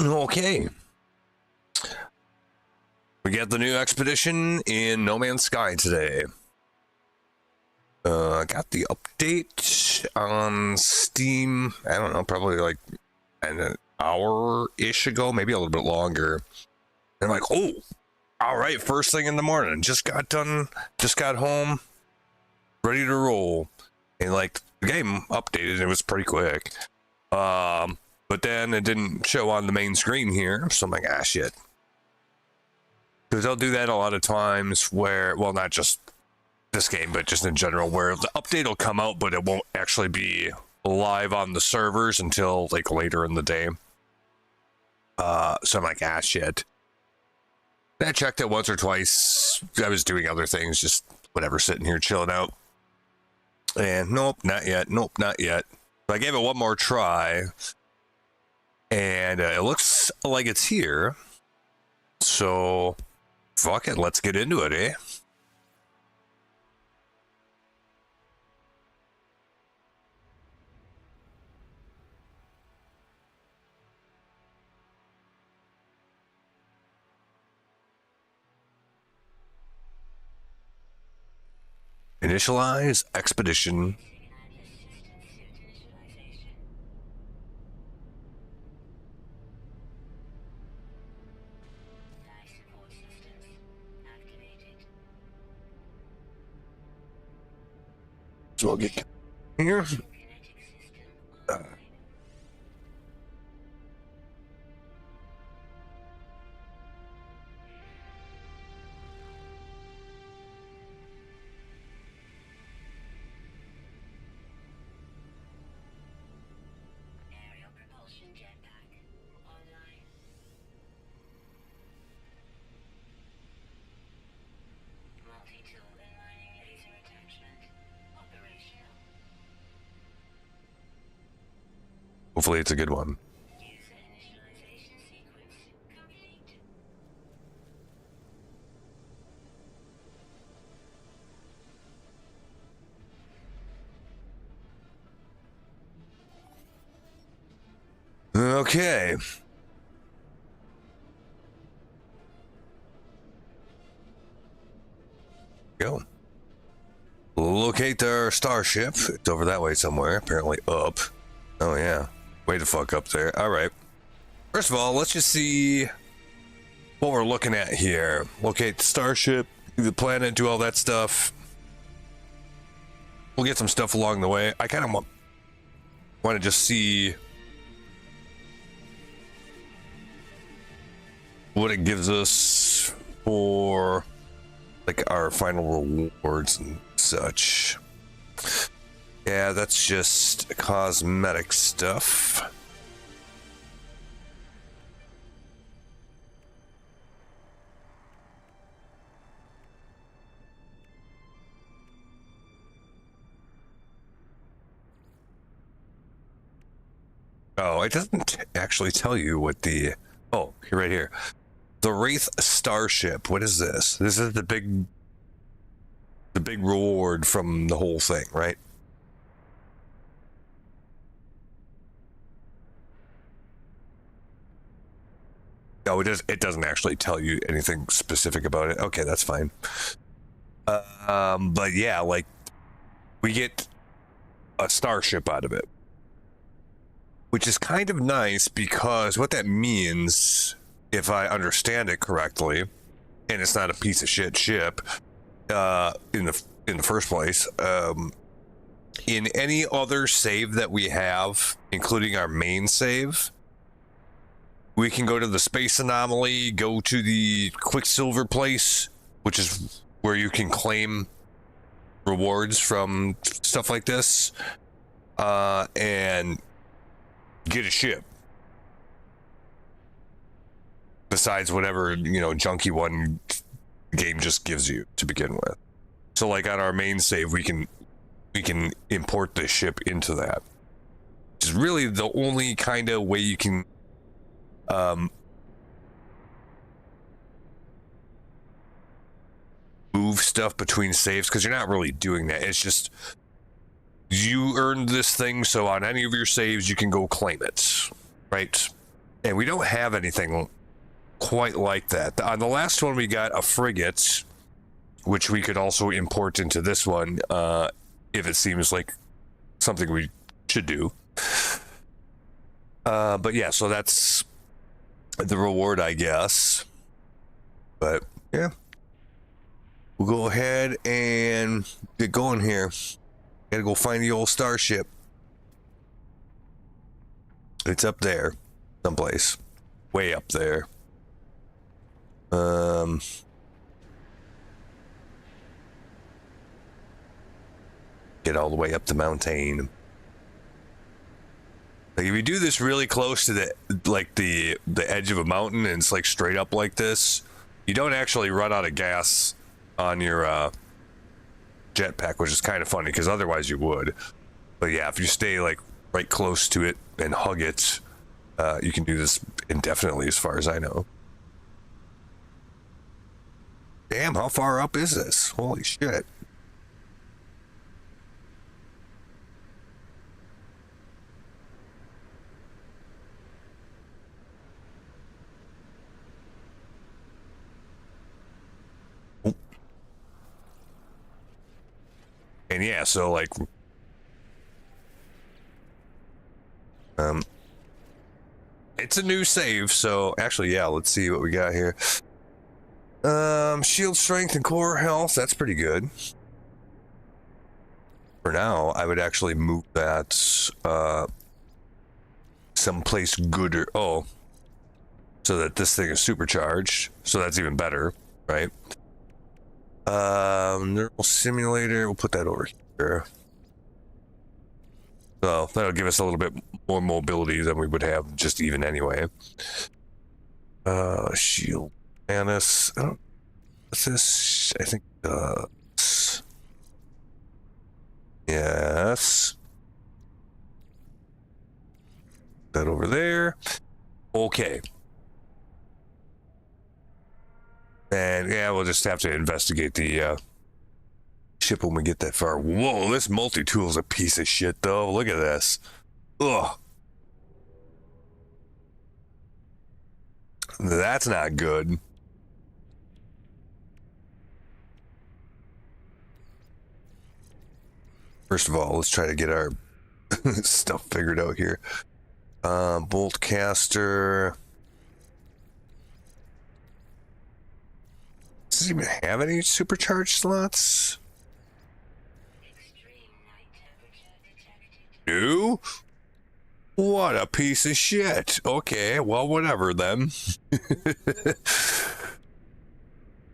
Okay. We get the new expedition in No Man's Sky today. Got the update on Steam, I don't know, probably like an hour-ish ago, maybe a little bit longer. And I'm like, oh, all right, first thing in the morning. Just got done, just got home, ready to roll. And like, the game updated, it was pretty quick. But then it didn't show on the main screen here, so I'm like, ah, shit. Because they'll do that a lot of times where, well, not just this game, but just in general, where the update will come out, but it won't actually be live on the servers until like later in the day. So I'm like, ah, shit. And I checked it once or twice. I was doing other things, just whatever, sitting here chilling out. And nope, not yet. Nope, not yet. But I gave it one more try. And it looks like it's here. So, fuck it, let's get into it, eh? Initialize expedition. So I'll get here. Hopefully it's a good one. Okay. Go. Locate our starship. It's over that way somewhere. Apparently up. Oh yeah. Way to fuck up there. Alright. First of all, let's just see what we're looking at here. Locate the starship, do the planet, do all that stuff. We'll get some stuff along the way. I kind of want to just see what it gives us for like our final rewards and such. Yeah, that's just cosmetic stuff. Oh, it doesn't actually tell you what the... Oh, right here. The Wraith Starship. What is this? This is the big reward from the whole thing, right? No, it doesn't actually tell you anything specific about it. Okay, that's fine. But yeah, like, we get a starship out of it, which is kind of nice because what that means, if I understand it correctly, and it's not a piece of shit ship in the first place, in any other save that we have, including our main save, we can go to the space anomaly, go to the Quicksilver place, which is where you can claim rewards from stuff like this, and get a ship. Besides whatever, junky one game just gives you to begin with. So like on our main save, we can import this ship into that. Which is really the only kind of way you can move stuff between saves, because you're not really doing that. It's just you earned this thing, so on any of your saves you can go claim it, right? And we don't have anything quite like that. On the last one, we got a frigate, which we could also import into this one if it seems like something we should do. But yeah, so that's the reward, I guess. But yeah, we'll go ahead and get going here. Gotta go find the old starship. It's up there, someplace, way up there. Get all the way up the mountain. Like if you do this really close to the edge of a mountain and it's like straight up like this, you don't actually run out of gas on your jetpack, which is kind of funny because otherwise you would. But yeah, if you stay like right close to it and hug it, you can do this indefinitely as far as I know. Damn, how far up is this? Holy shit. And yeah, so like it's a new save, so actually yeah, let's see what we got here. Shield strength and core health, that's pretty good. For now, I would actually move that someplace gooder. Oh, so that this thing is supercharged, so that's even better, right? Neural simulator, we'll put that over here. So that'll give us a little bit more mobility than we would have just even anyway. Shield Manus. What's this? I think yes. That over there. Okay. And yeah, we'll just have to investigate the ship when we get that far. Whoa, this multi-tool is a piece of shit, though. Look at this. Ugh. That's not good. First of all, let's try to get our stuff figured out here. Bolt caster. Does it even have any supercharged slots? No? What a piece of shit. Okay, well, whatever then.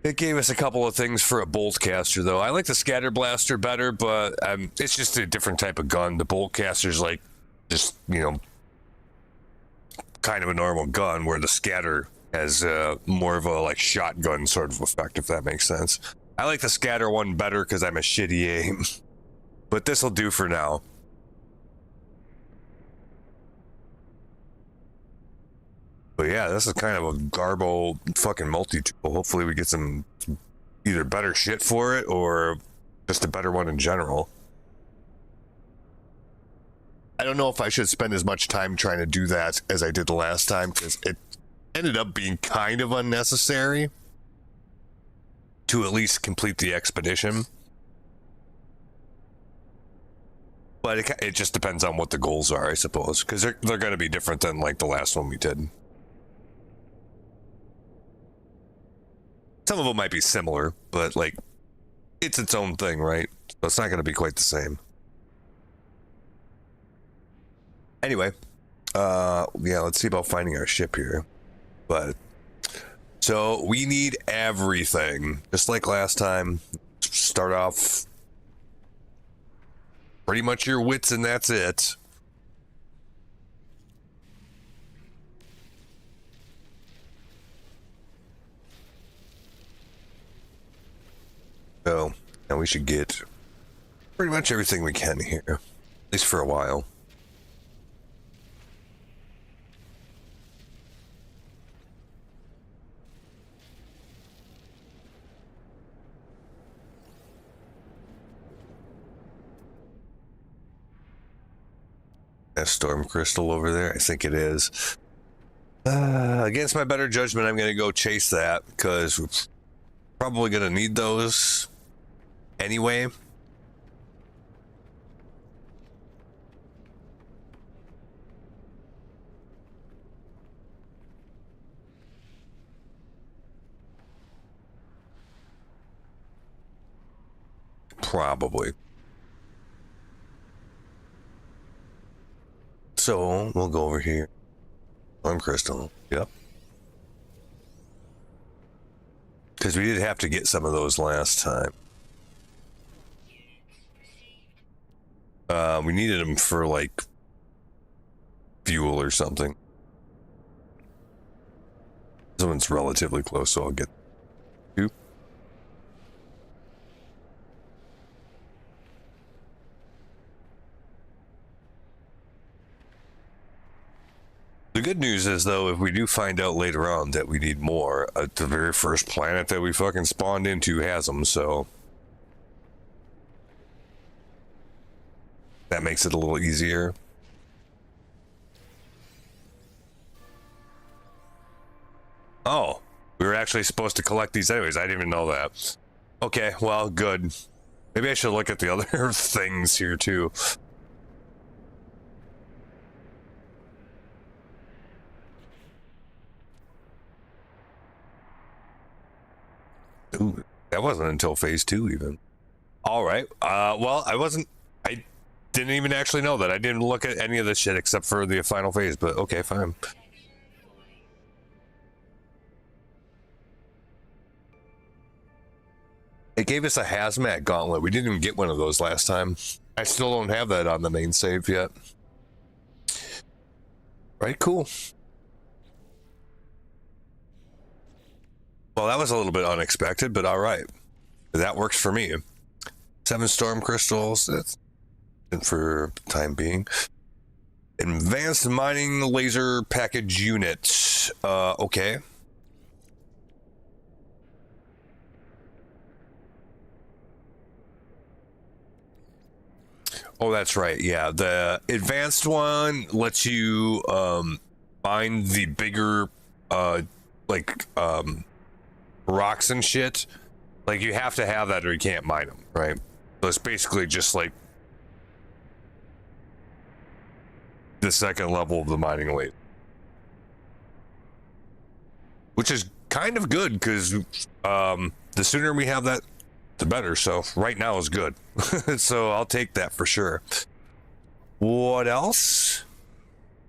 It gave us a couple of things for a bolt caster, though. I like the scatter blaster better, but it's just a different type of gun. The bolt caster's like just, you know, kind of a normal gun, where the scatter has more of a like shotgun sort of effect, if that makes sense. I like the scatter one better because I'm a shitty aim, but this will do for now. But yeah, this is kind of a garbo fucking multi-tool. Hopefully we get some either better shit for it or just a better one in general. I don't know if I should spend as much time trying to do that as I did the last time, because it ended up being kind of unnecessary to at least complete the expedition. But it just depends on what the goals are, I suppose, because they're going to be different than like the last one we did. Some of them might be similar, but like it's its own thing, right? So it's not going to be quite the same. Anyway, yeah, let's see about finding our ship here. But so we need everything, just like last time. Start off pretty much your wits, and that's it. So now we should get pretty much everything we can here, at least for a while. That storm crystal over there, I think it is. Against my better judgment, I'm going to go chase that because we're probably going to need those anyway. Probably. So we'll go over here. Storm crystal. Yep. Because we did have to get some of those last time. We needed them for like fuel or something. This one's relatively close, so I'll get two. The good news is, though, if we do find out later on that we need more, the very first planet that we fucking spawned into has them, so that makes it a little easier. Oh, we were actually supposed to collect these anyways. I didn't even know that. Okay, well, good. Maybe I should look at the other things here, too. Ooh, that wasn't until phase 2 even. All right. Well, I didn't even actually know that. I didn't look at any of this shit except for the final phase, but okay, fine. It gave us a hazmat gauntlet. We didn't even get one of those last time. I still don't have that on the main save yet. Right, cool. Well, that was a little bit unexpected, but all right. That works for me. 7 storm crystals. That's for the time being. Advanced mining laser package unit. Okay. Oh, that's right. Yeah, the advanced one lets you mine the bigger, rocks and shit. Like, you have to have that or you can't mine them, right? So it's basically just like the second level of the mining laser, which is kind of good because the sooner we have that, the better. So right now is good. So I'll take that for sure. What else?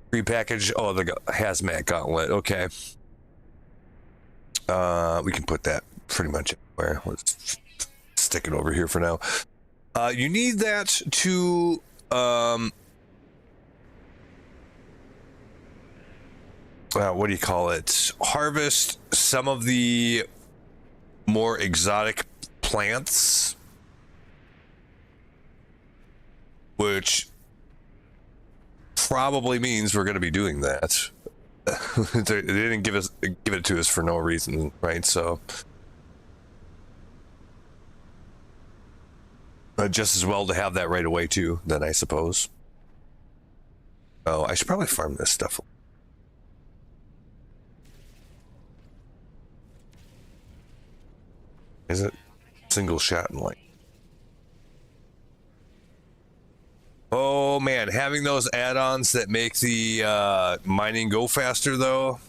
Prepackaged. Oh, the hazmat gauntlet. Okay. We can put that pretty much anywhere. Let's stick it over here for now. You need that to what do you call it? Harvest some of the more exotic plants, which probably means we're going to be doing that. They didn't give it to us for no reason, right? So just as well to have that right away too, then I suppose. Oh, I should probably farm this stuff. Is it single shot and light? Oh man, having those add-ons that make the mining go faster though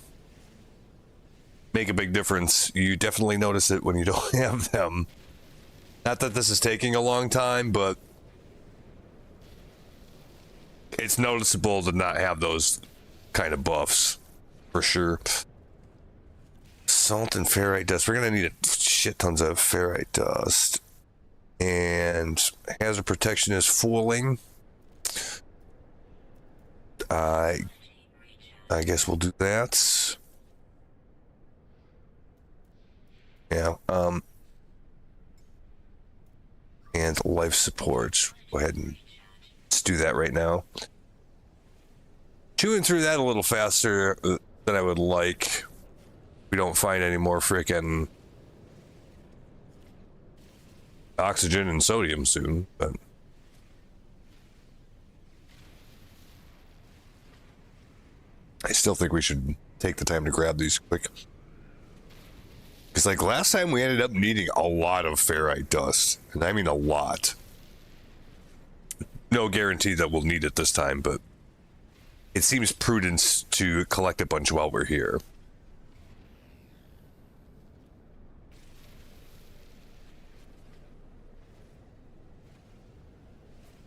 make a big difference. You definitely notice it when you don't have them. Not that this is taking a long time, but it's noticeable to not have those kind of buffs for sure. Salt and ferrite dust. We're gonna need a shit tons of ferrite dust. And hazard protection is fooling. I guess we'll do that. Yeah. And life support. Go ahead and let's do that right now. Chewing through that a little faster than I would like. We don't find any more frickin' oxygen and sodium soon, but I still think we should take the time to grab these quick. Because like last time we ended up needing a lot of ferrite dust. And I mean a lot. No guarantee that we'll need it this time, but it seems prudent to collect a bunch while we're here.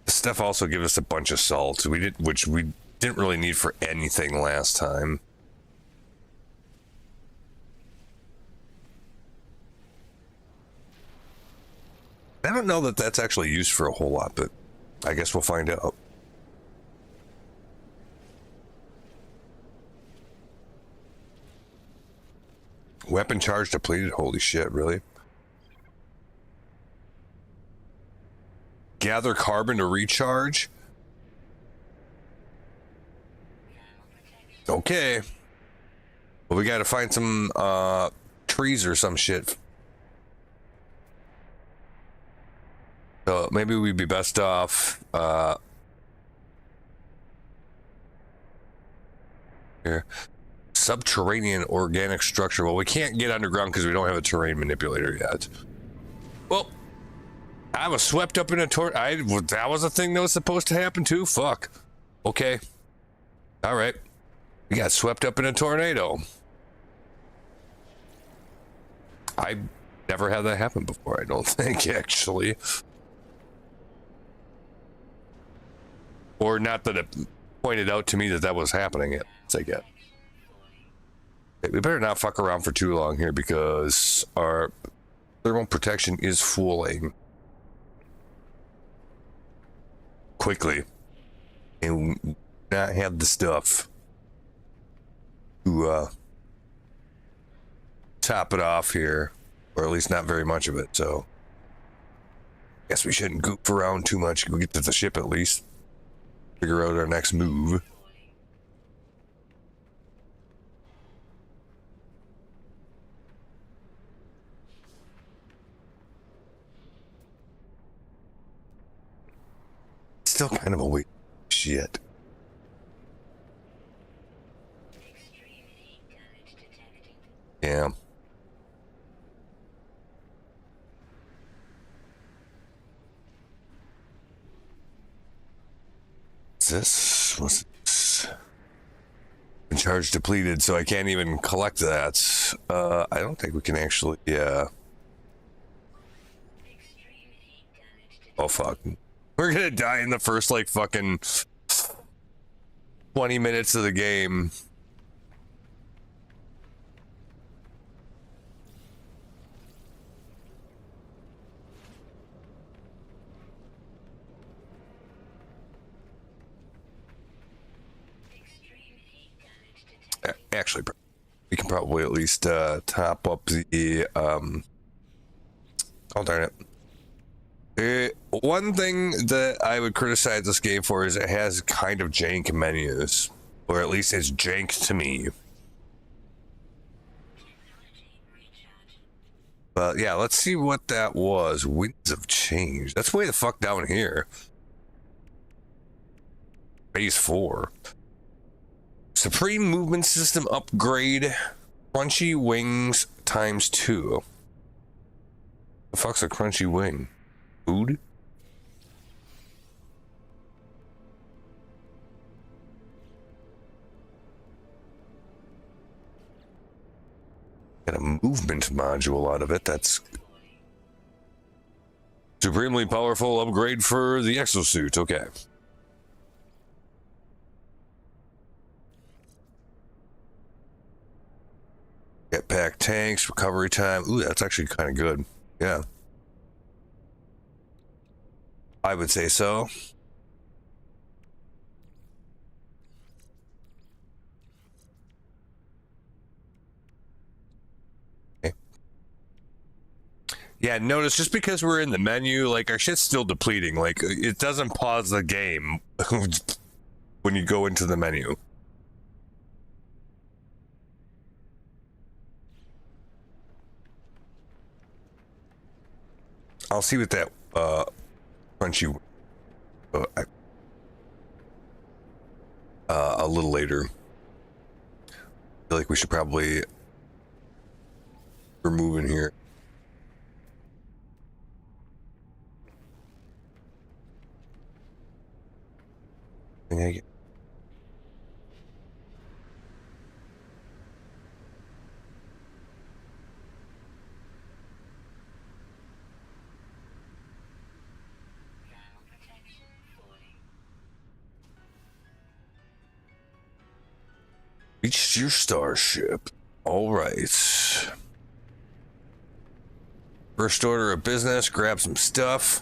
This stuff also gives us a bunch of salt, which we didn't really need for anything last time. I don't know that that's actually used for a whole lot, but I guess we'll find out. Weapon charge depleted. Holy shit, really? Gather carbon to recharge. Okay. Well, we gotta find some trees or some shit. So maybe we'd be best off here. Subterranean organic structure. Well, we can't get underground because we don't have a terrain manipulator yet. Well, I was swept up in a tornado. That was a thing that was supposed to happen too? Fuck. Okay. All right. We got swept up in a tornado. I never had that happen before, I don't think, actually. Or not that it pointed out to me that that was happening yet. I get. We better not fuck around for too long here because our thermal protection is fooling quickly, and we not have the stuff to top it off here, or at least not very much of it. So, guess we shouldn't goof around too much. Go get to the ship at least. Figure out our next move. Still kind of a weak shit. Yeah. What's this? Charge depleted, so I can't even collect that. I don't think we can actually, yeah. Oh fuck. We're gonna die in the first, like, fucking 20 minutes of the game. Actually, we can probably at least top up the, oh darn it. One thing that I would criticize this game for is it has kind of jank menus, or at least it's jank to me. But yeah, let's see what that was. Winds of Change. That's way the fuck down here. Phase 4. Supreme Movement System upgrade. Crunchy Wings times 2. The fuck's a crunchy wing? Food? Got a movement module out of it. That's supremely powerful upgrade for the exosuit. Okay. Jetpack tanks, recovery time. Ooh, that's actually kind of good. Yeah. I would say so. Okay. Yeah, notice just because we're in the menu, like our shit's still depleting. Like it doesn't pause the game when you go into the menu. I'll see what that crunchy a little later. feel like we should probably remove in here. Reached your starship. All right. First order of business, grab some stuff.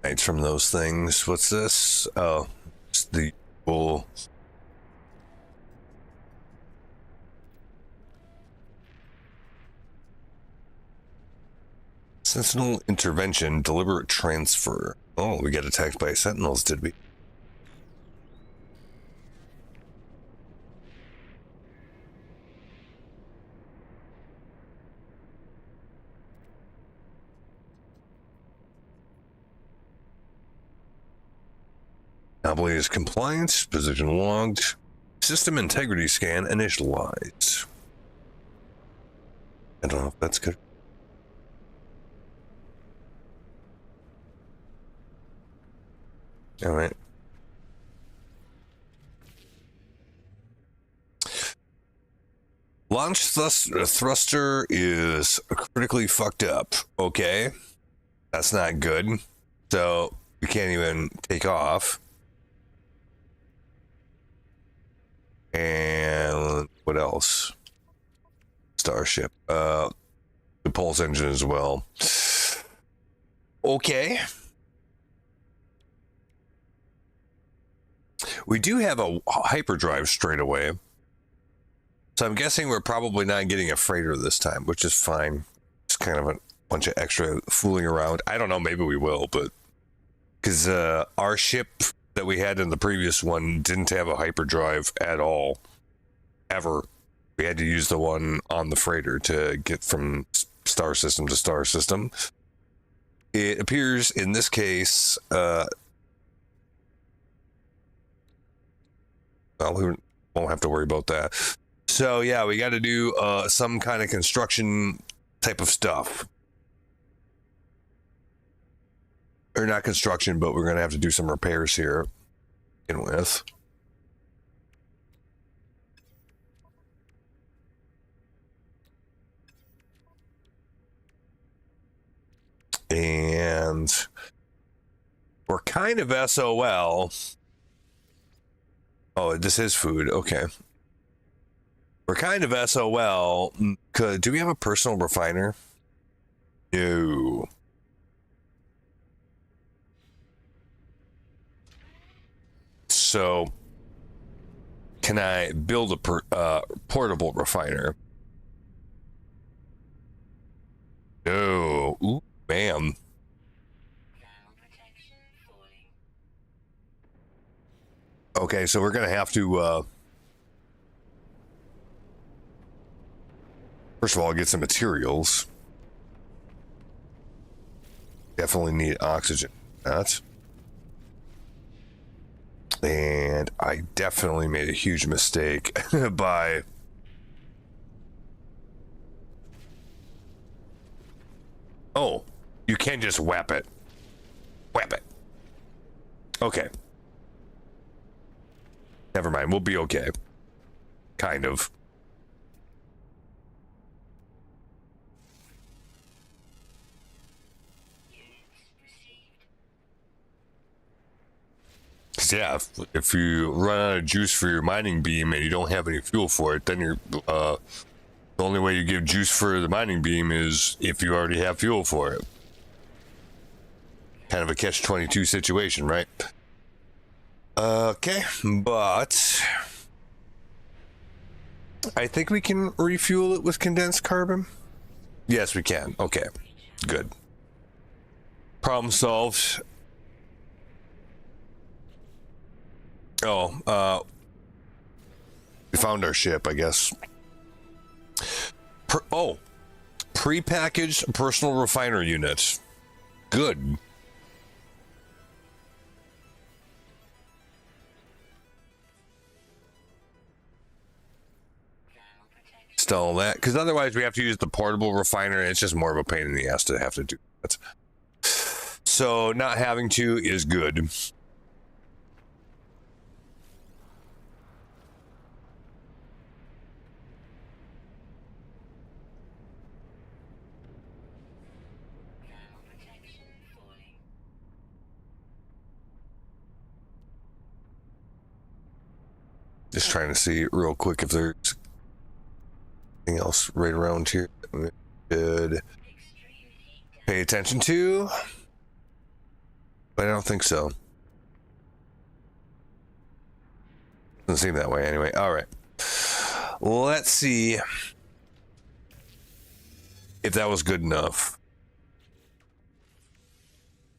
Right, from those things. What's this? Oh, it's the bull. Sentinel intervention, deliberate transfer. Oh, we got attacked by sentinels, did we? Anomaly is compliant, position logged, system integrity scan initialized. I don't know if that's good. All right. Launch thruster is critically fucked up. Okay. That's not good. So we can't even take off. And what else? Starship. The pulse engine as well. Okay. We do have a hyperdrive straight away. So I'm guessing we're probably not getting a freighter this time, which is fine. It's kind of a bunch of extra fooling around. I don't know, maybe we will, but because our ship that we had in the previous one didn't have a hyperdrive at all, ever. We had to use the one on the freighter to get from star system to star system. It appears in this case, well, we won't have to worry about that. So yeah, we got to do some kind of construction type of stuff. Or not construction, but we're going to have to do some repairs here. In with. And we're kind of SOL. Oh, this is food. Okay. We're kind of SOL. Do we have a personal refiner? No. So, can I build a portable refiner? No. Ooh, bam. Okay, so we're going to have to, first of all, get some materials. Definitely need oxygen. That. And I definitely made a huge mistake by oh, you can't just whap it. Whap it. Okay. Never mind, we'll be okay. Kind of. Yeah, if you run out of juice for your mining beam and you don't have any fuel for it, then you're the only way you give juice for the mining beam is if you already have fuel for it. Kind of a catch-22 situation, right? Okay, but I think we can refuel it with condensed carbon. Yes, we can. Okay, good. Problem solved. Oh, we found our ship, I guess. Pre-packaged personal refiner unit. Good. Install that, because otherwise we have to use the portable refiner, and it's just more of a pain in the ass to have to do that. So not having to is good. Just trying to see real quick if there's anything else right around here that we should pay attention to. But I don't think so. Doesn't seem that way anyway. All right. Let's see if that was good enough.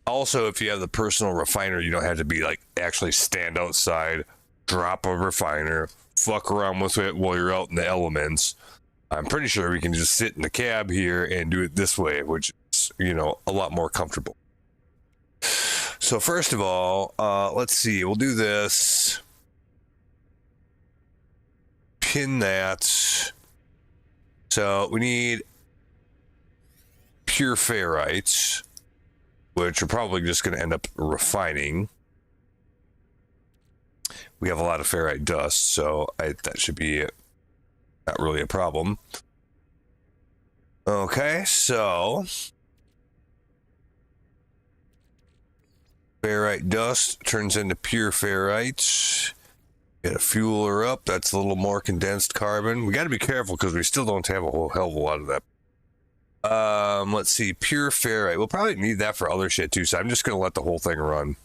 Also, if you have the personal refiner, you don't have to be like actually stand outside, drop a refiner, fuck around with it while you're out in the elements. I'm pretty sure we can just sit in the cab here and do it this way, which is, you know, a lot more comfortable. So first of all, let's see, we'll do this. Pin that. So we need pure ferrites, which are probably just going to end up refining. We have a lot of ferrite dust, so that should be not really a problem. Okay, so ferrite dust turns into pure ferrites. Get a fueler up. That's a little more condensed carbon. We got to be careful because we still don't have a whole hell of a lot of that. Let's see, pure ferrite. We'll probably need that for other shit too, so I'm just going to let the whole thing run.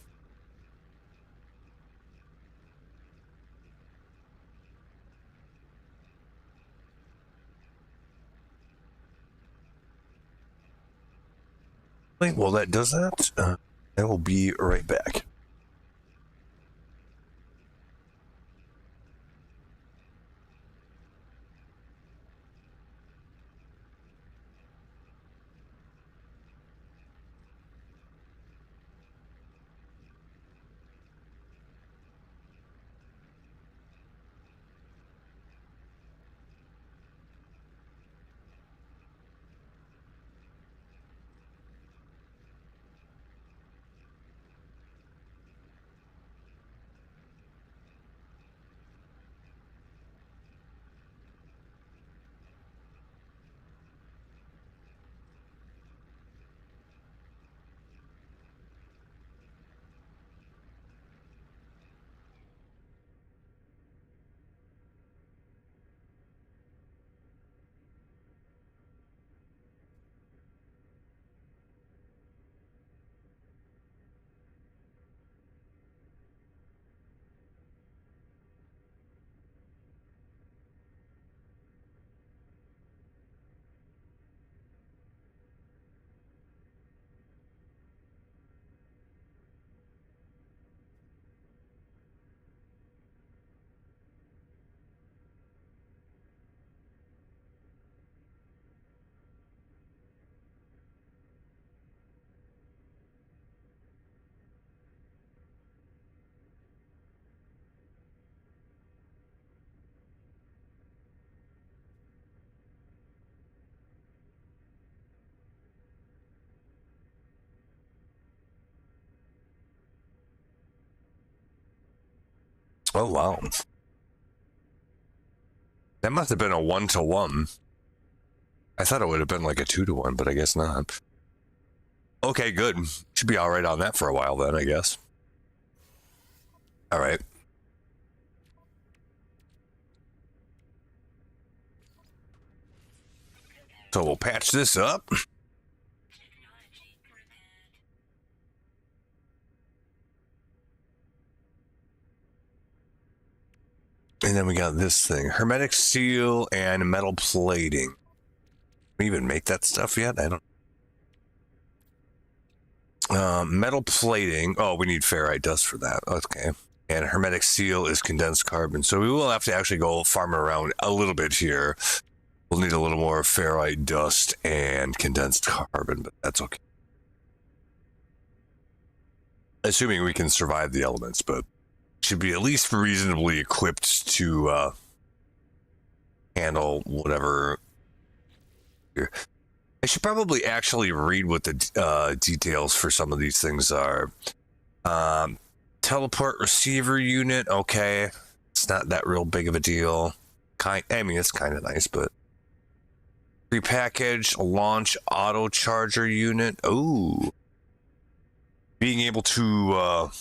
Well, that does that. I will be right back. Oh, wow. That must have been a 1-to-1. I thought it would have been like a 2-to-1, but I guess not. Okay, good. Should be all right on that for a while then, I guess. All right. So we'll patch this up. And then we got this thing, hermetic seal and metal plating. Can we even make that stuff yet? I don't. Metal plating. Oh, we need ferrite dust for that. Okay. And hermetic seal is condensed carbon. So we will have to actually go farm around a little bit here. We'll need a little more ferrite dust and condensed carbon, but that's okay. Assuming we can survive the elements, but should be at least reasonably equipped to handle whatever. I should probably actually read what the details for some of these things are. Teleport receiver unit, okay. It's not that real big of a deal. I mean, it's kind of nice, but... Prepackaged launch auto charger unit. Ooh. Being able to... what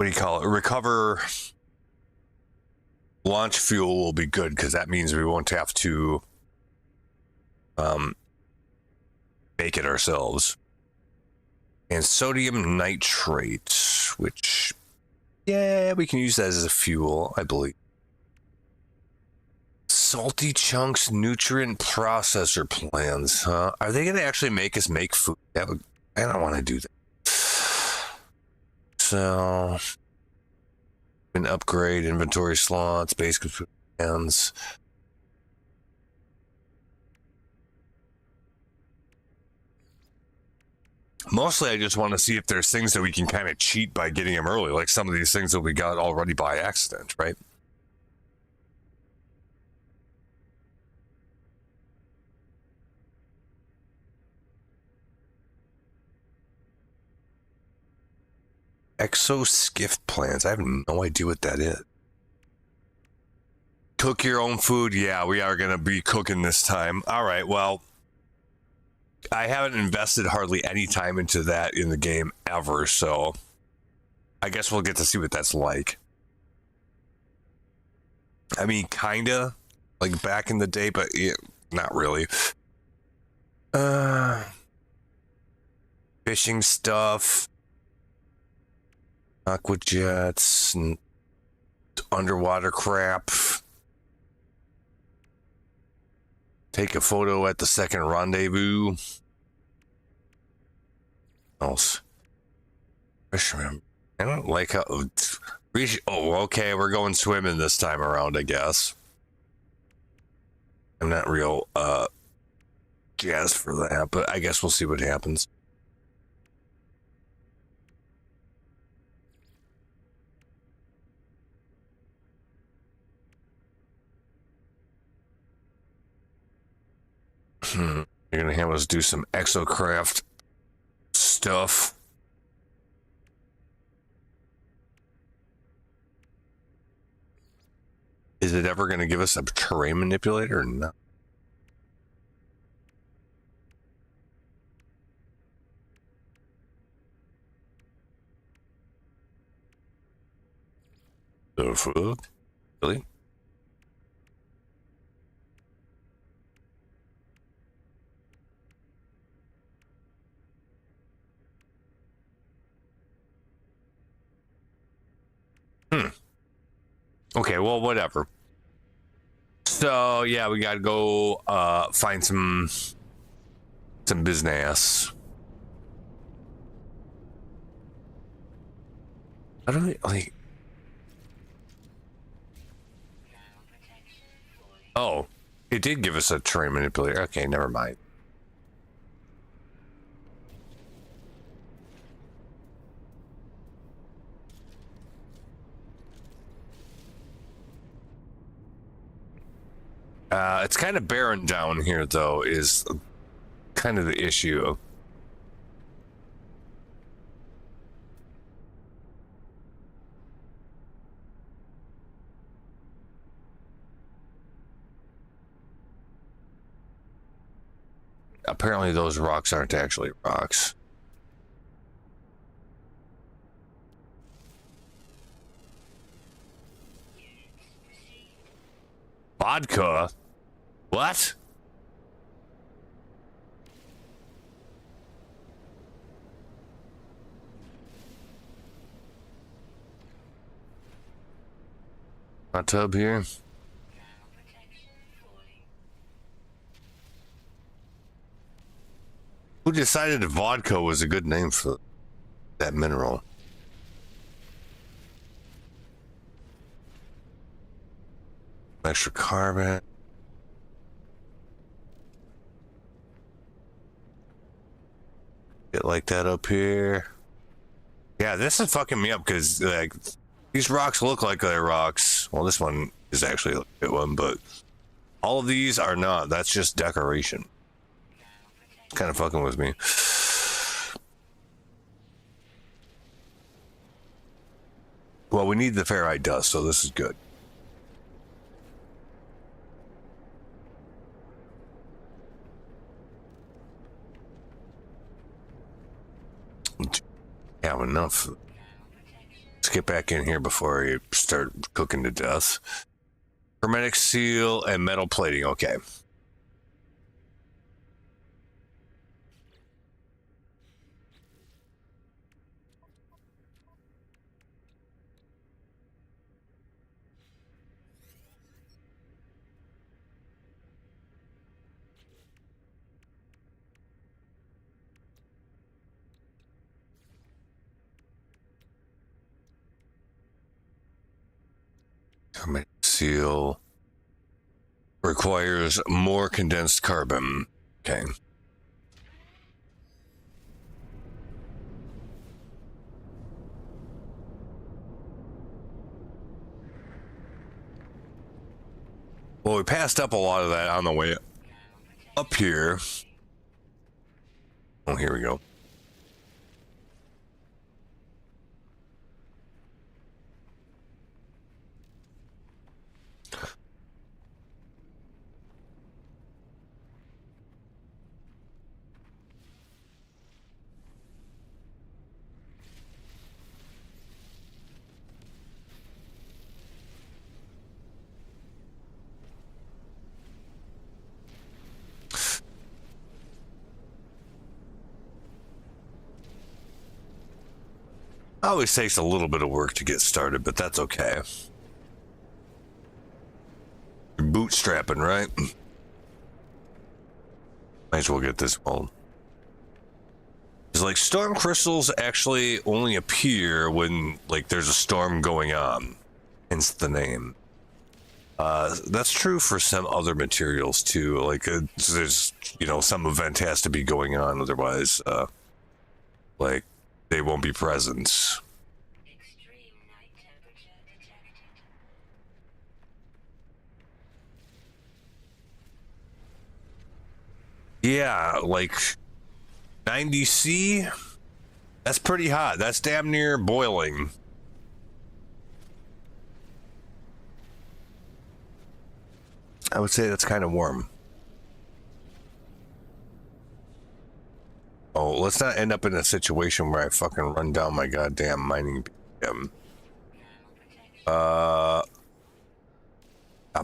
do you call it? Recover launch fuel will be good, because that means we won't have to... make it ourselves. And sodium nitrate, which, yeah, we can use that as a fuel, I believe. Salty chunks nutrient processor plans, huh? Are they going to actually make us make food? I don't want to do that. So, an upgrade inventory slots, basic food plans. Mostly, I just want to see if there's things that we can kind of cheat by getting them early, like some of these things that we got already by accident, right? Exoskiff plans. I have no idea what that is. Cook your own food. Yeah, we are going to be cooking this time. All right, well... I haven't invested hardly any time into that in the game ever, so I guess we'll get to see what that's like. I mean, kinda like back in the day, but yeah, not really. Fishing stuff, aqua jets, and underwater crap. Take a photo at the second rendezvous. Else. Fisherman. I don't like how... Oh, okay, we're going swimming this time around, I guess. I'm not real jazzed for that, but I guess we'll see what happens. You're gonna have us do some exocraft stuff. Is it ever gonna give us a terrain manipulator or not? The fuck? Really? Okay, well, whatever. So, yeah, we gotta go find some business. How do we, like... Oh, it did give us a terrain manipulator. Okay, never mind. It's kind of barren down here, though, is kind of the issue. Apparently those rocks aren't actually rocks. Vodka? What? hot tub here. Who decided vodka was a good name for that mineral? Extra carbon. Get like that up here. Yeah, this is fucking me up because like these rocks look like they're rocks. Well, this one is actually a good one, but all of these are not. That's just decoration. It's kind of fucking with me. Well, we need the ferrite dust, so this is good. Have enough. Let's get back in here before you start cooking to death. Hermetic seal and metal plating. Okay. Hermetic seal requires more condensed carbon. Okay. Well, we passed up a lot of that on the way up here. Oh, here we go. Always takes a little bit of work to get started, but that's okay. You're bootstrapping, right? Might as well get this one. It's like storm crystals actually only appear when like there's a storm going on, hence the name. That's true for some other materials too. Like there's, you know, some event has to be going on, otherwise, like they won't be present. Extreme night temperature detected. Yeah, like 90°C. That's pretty hot. That's damn near boiling. I would say that's kind of warm. Oh, let's not end up in a situation where I fucking run down my goddamn mining BM. Top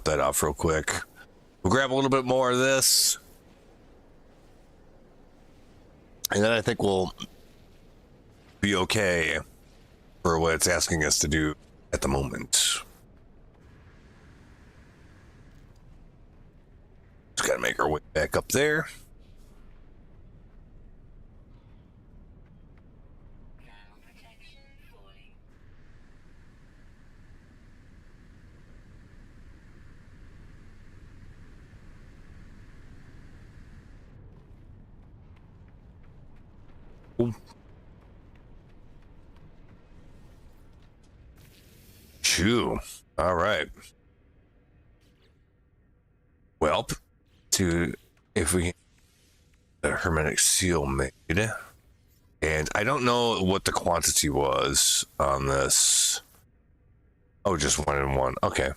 that off real quick. We'll grab a little bit more of this. And then I think we'll be okay for what it's asking us to do at the moment. Just gotta make our way back up there. Ooh. Chew. All right. Well, if we get the hermetic seal made, and I don't know what the quantity was on this. Oh, just 1 and 1. Okay.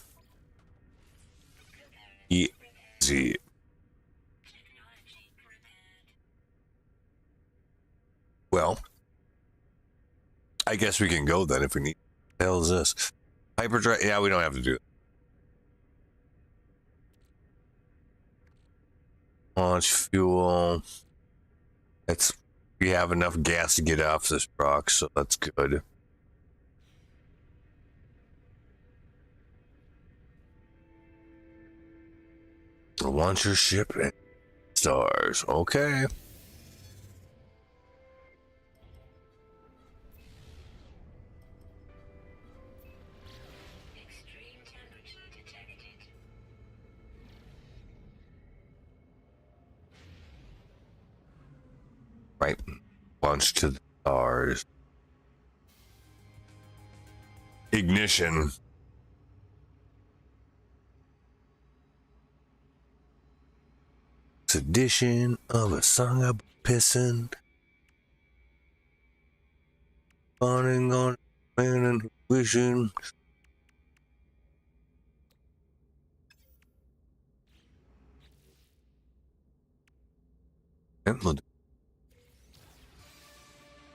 Easy. Well, I guess we can go then if we need. What the hell is this? Hyperdrive? Yeah, we don't have to do it. Launch fuel. We have enough gas to get off this rock, so that's good. launch your ship and stars. Okay. Extreme temperature detected. Right. Launch to the stars. Ignition. Sedition of a song of pissing. Burning on man and wishing.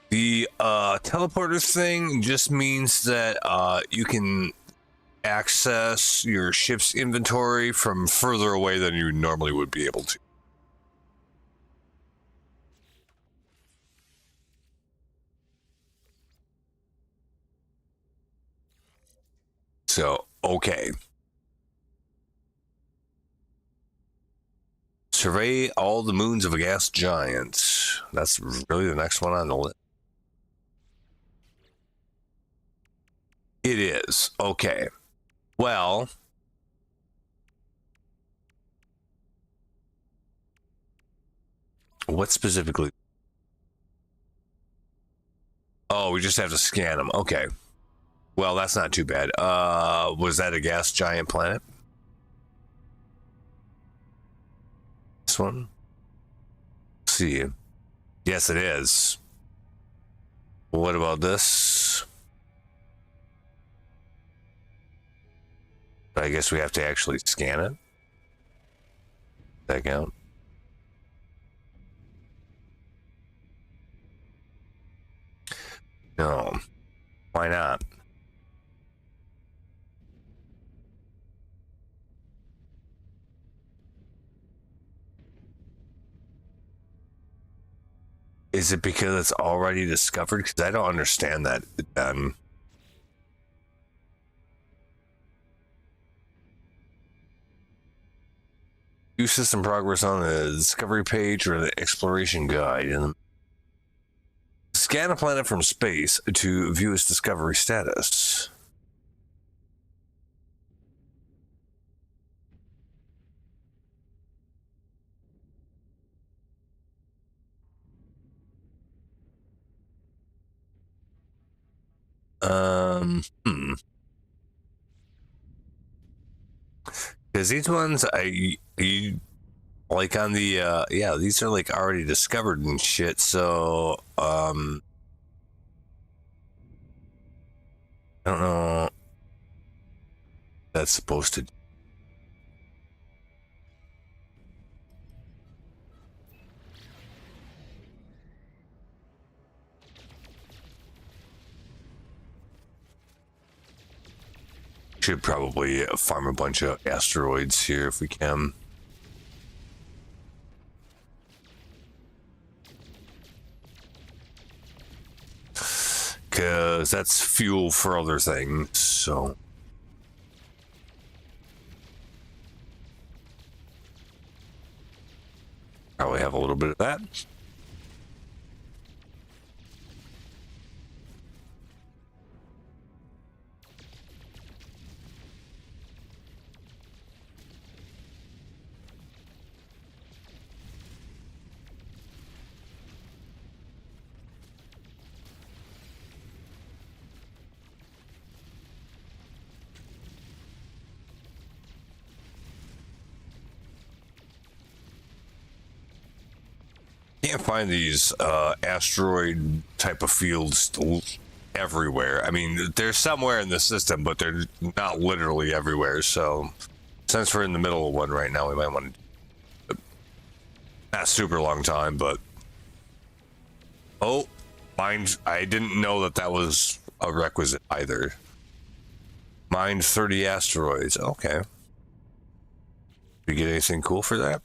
The teleporters thing just means that you can access your ship's inventory from further away than you normally would be able to. So, okay. Survey all the moons of a gas giant. That's really the next one on the list. It is. Okay. Well, what specifically? Oh, we just have to scan them. Okay. Well, that's not too bad. Was that a gas giant planet? This one? Let's see. Yes, it is. What about this? I guess we have to actually scan it. Check out. No. Why not? Is it because it's already discovered? Because I don't understand that. View system progress on the discovery page or the exploration guide. And scan a planet from space to view its discovery status. Because these ones, you like on the yeah, these are like already discovered and shit. So I don't know. That's supposed to. Should probably farm a bunch of asteroids here if we can. Because that's fuel for other things, so. Probably have a little bit of that. Can't find these asteroid type of fields everywhere. I mean, they're somewhere in the system, but they're not literally everywhere. So, since we're in the middle of one right now, we might want to. Not super long time, but. Oh, mind! I didn't know that that was a requisite either. Mine 30 asteroids. Okay. Did you get anything cool for that?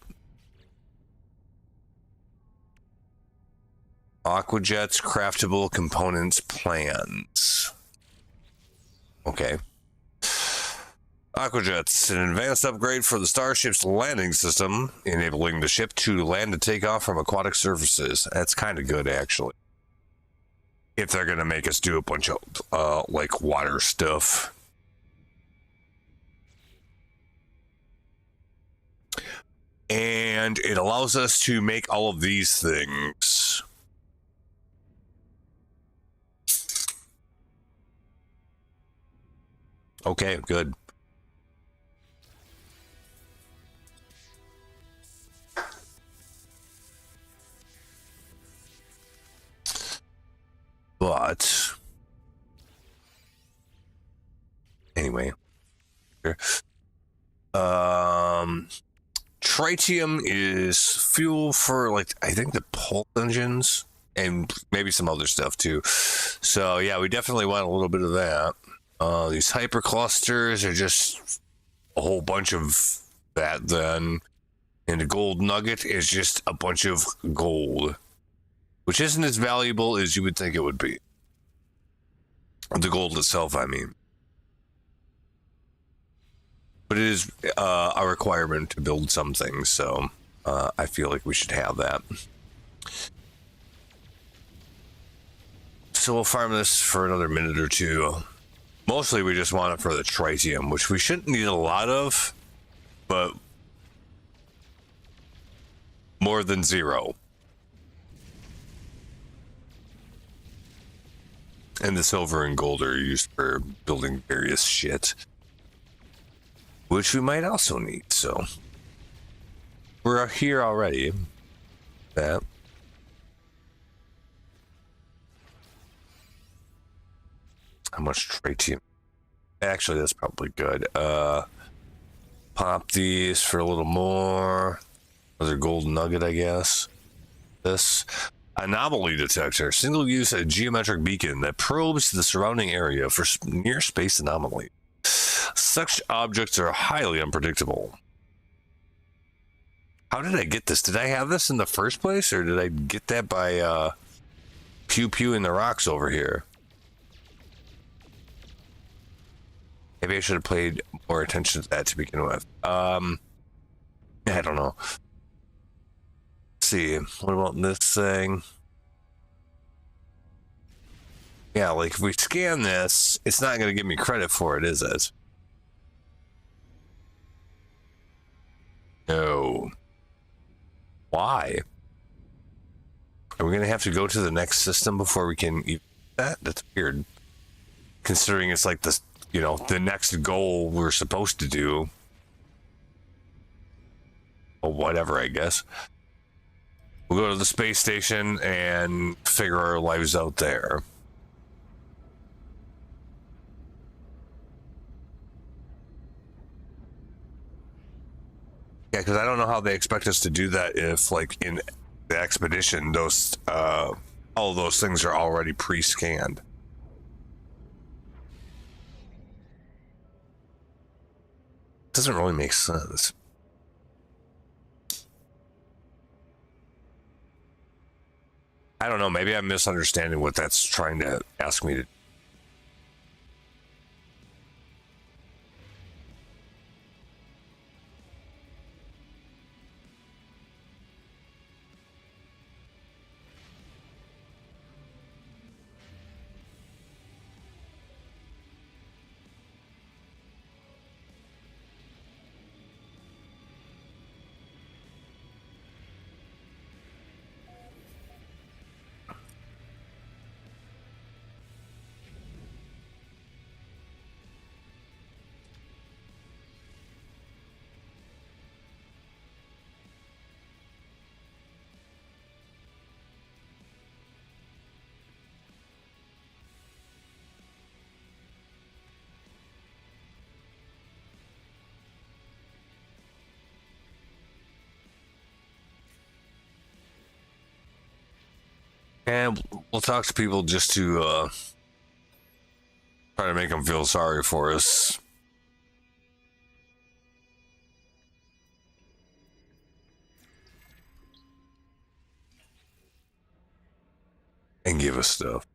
Aquajet's craftable components plans. Okay. Aquajets, an advanced upgrade for the starship's landing system, enabling the ship to land and take off from aquatic surfaces. That's kind of good, actually. If they're going to make us do a bunch of, like, water stuff. And it allows us to make all of these things. Okay, good. But anyway, tritium is fuel for, like, I think the pulse engines and maybe some other stuff too. So yeah, we definitely want a little bit of that. These hyperclusters are just a whole bunch of that then. And the gold nugget is just a bunch of gold, which isn't as valuable as you would think it would be. The gold itself, I mean. But it is a requirement to build some things, so I feel like we should have that. So we'll farm this for another minute or two. Mostly we just want it for the tritium, which we shouldn't need a lot of, but more than 0. And the silver and gold are used for building various shit, which we might also need, so we're here already. That. How much tritium? Actually, that's probably good. Pop these for a little more. Another gold nugget, I guess. This anomaly detector, single-use geometric beacon that probes the surrounding area for near-space anomalies. Such objects are highly unpredictable. How did I get this? Did I have this in the first place, or did I get that by pew in the rocks over here? Maybe I should have paid more attention to that to begin with. I don't know. Let's see. What about this thing? Yeah, like if we scan this, it's not going to give me credit for it, is it? No. Why? Are we going to have to go to the next system before we can eat that? That's weird. Considering it's like this, you know, the next goal we're supposed to do. Or whatever, I guess. We'll go to the space station and figure our lives out there. Yeah, because I don't know how they expect us to do that if, like, in the expedition, those all those things are already pre-scanned. Doesn't really make sense. I don't know. Maybe I'm misunderstanding what that's trying to ask me to. And we'll talk to people just to try to make them feel sorry for us. And give us stuff.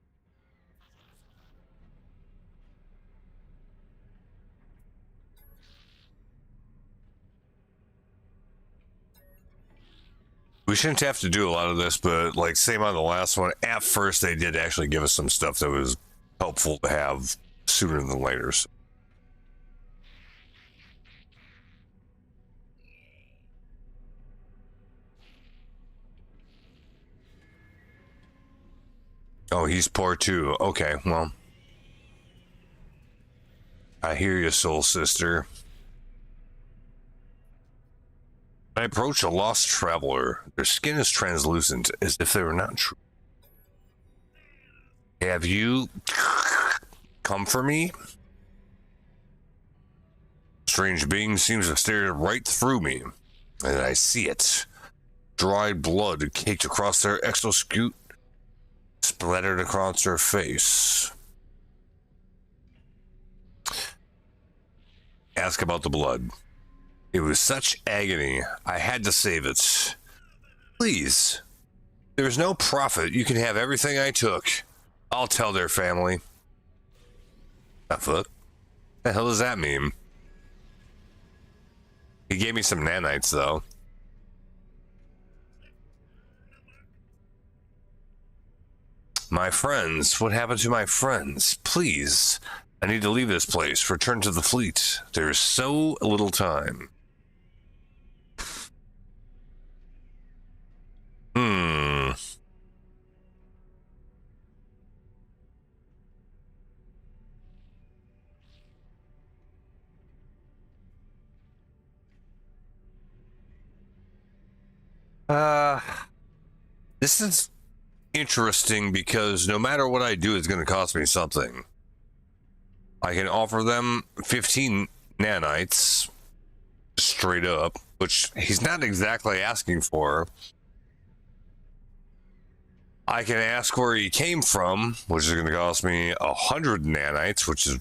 We shouldn't have to do a lot of this, but like same on the last one. At first, they did actually give us some stuff that was helpful to have sooner than later. So. Oh, he's poor too. Okay, well. I hear you, soul sister. I approach a lost traveler. Their skin is translucent, as if they were not true. Have you come for me? Strange being seems to stare right through me, and I see it. Dried blood caked across their exoskeleton, splattered across their face. Ask about the blood. It was such agony, I had to save it. Please. There's no profit. You can have everything I took. I'll tell their family. The fuck? The hell does that mean? He gave me some nanites, though. My friends. What happened to my friends? Please. I need to leave this place. Return to the fleet. There is so little time. This is interesting because no matter what I do, it's going to cost me something. I can offer them 15 nanites straight up, which he's not exactly asking for. I can ask where he came from, which is going to cost me 100 nanites, which is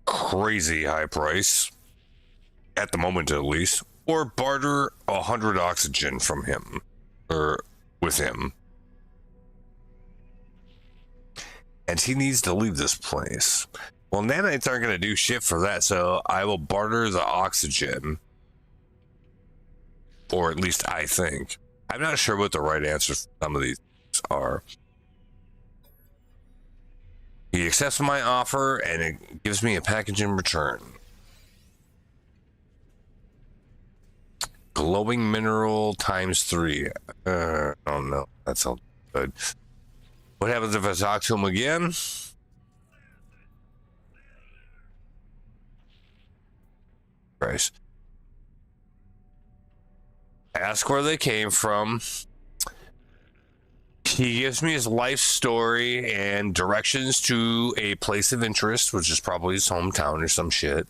crazy high price at the moment, at least, or barter 100 oxygen from him or with him. And he needs to leave this place. Well, nanites aren't going to do shit for that, so I will barter the oxygen. Or at least I think. I'm not sure what the right answer for some of these are. He accepts my offer and it gives me a package in return. Glowing mineral ×3. I don't know. That sounds good. What happens if I talk to him again? Christ. Ask where they came from. He gives me his life story and directions to a place of interest, which is probably his hometown or some shit.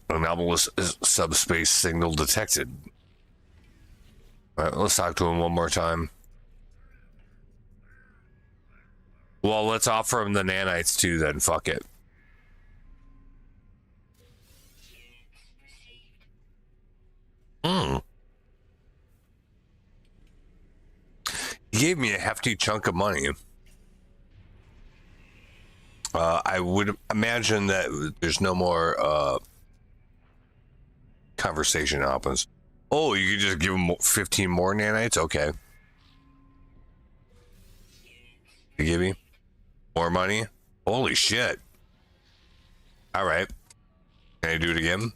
Anomalous subspace signal detected. All right, let's talk to him one more time. Well, let's offer him the nanites too, then. Fuck it. He gave me a hefty chunk of money. I would imagine that there's no more conversation happens. Oh, you could just give him 15 more nanites? Okay. You give me more money? Holy shit. All right. Can I do it again?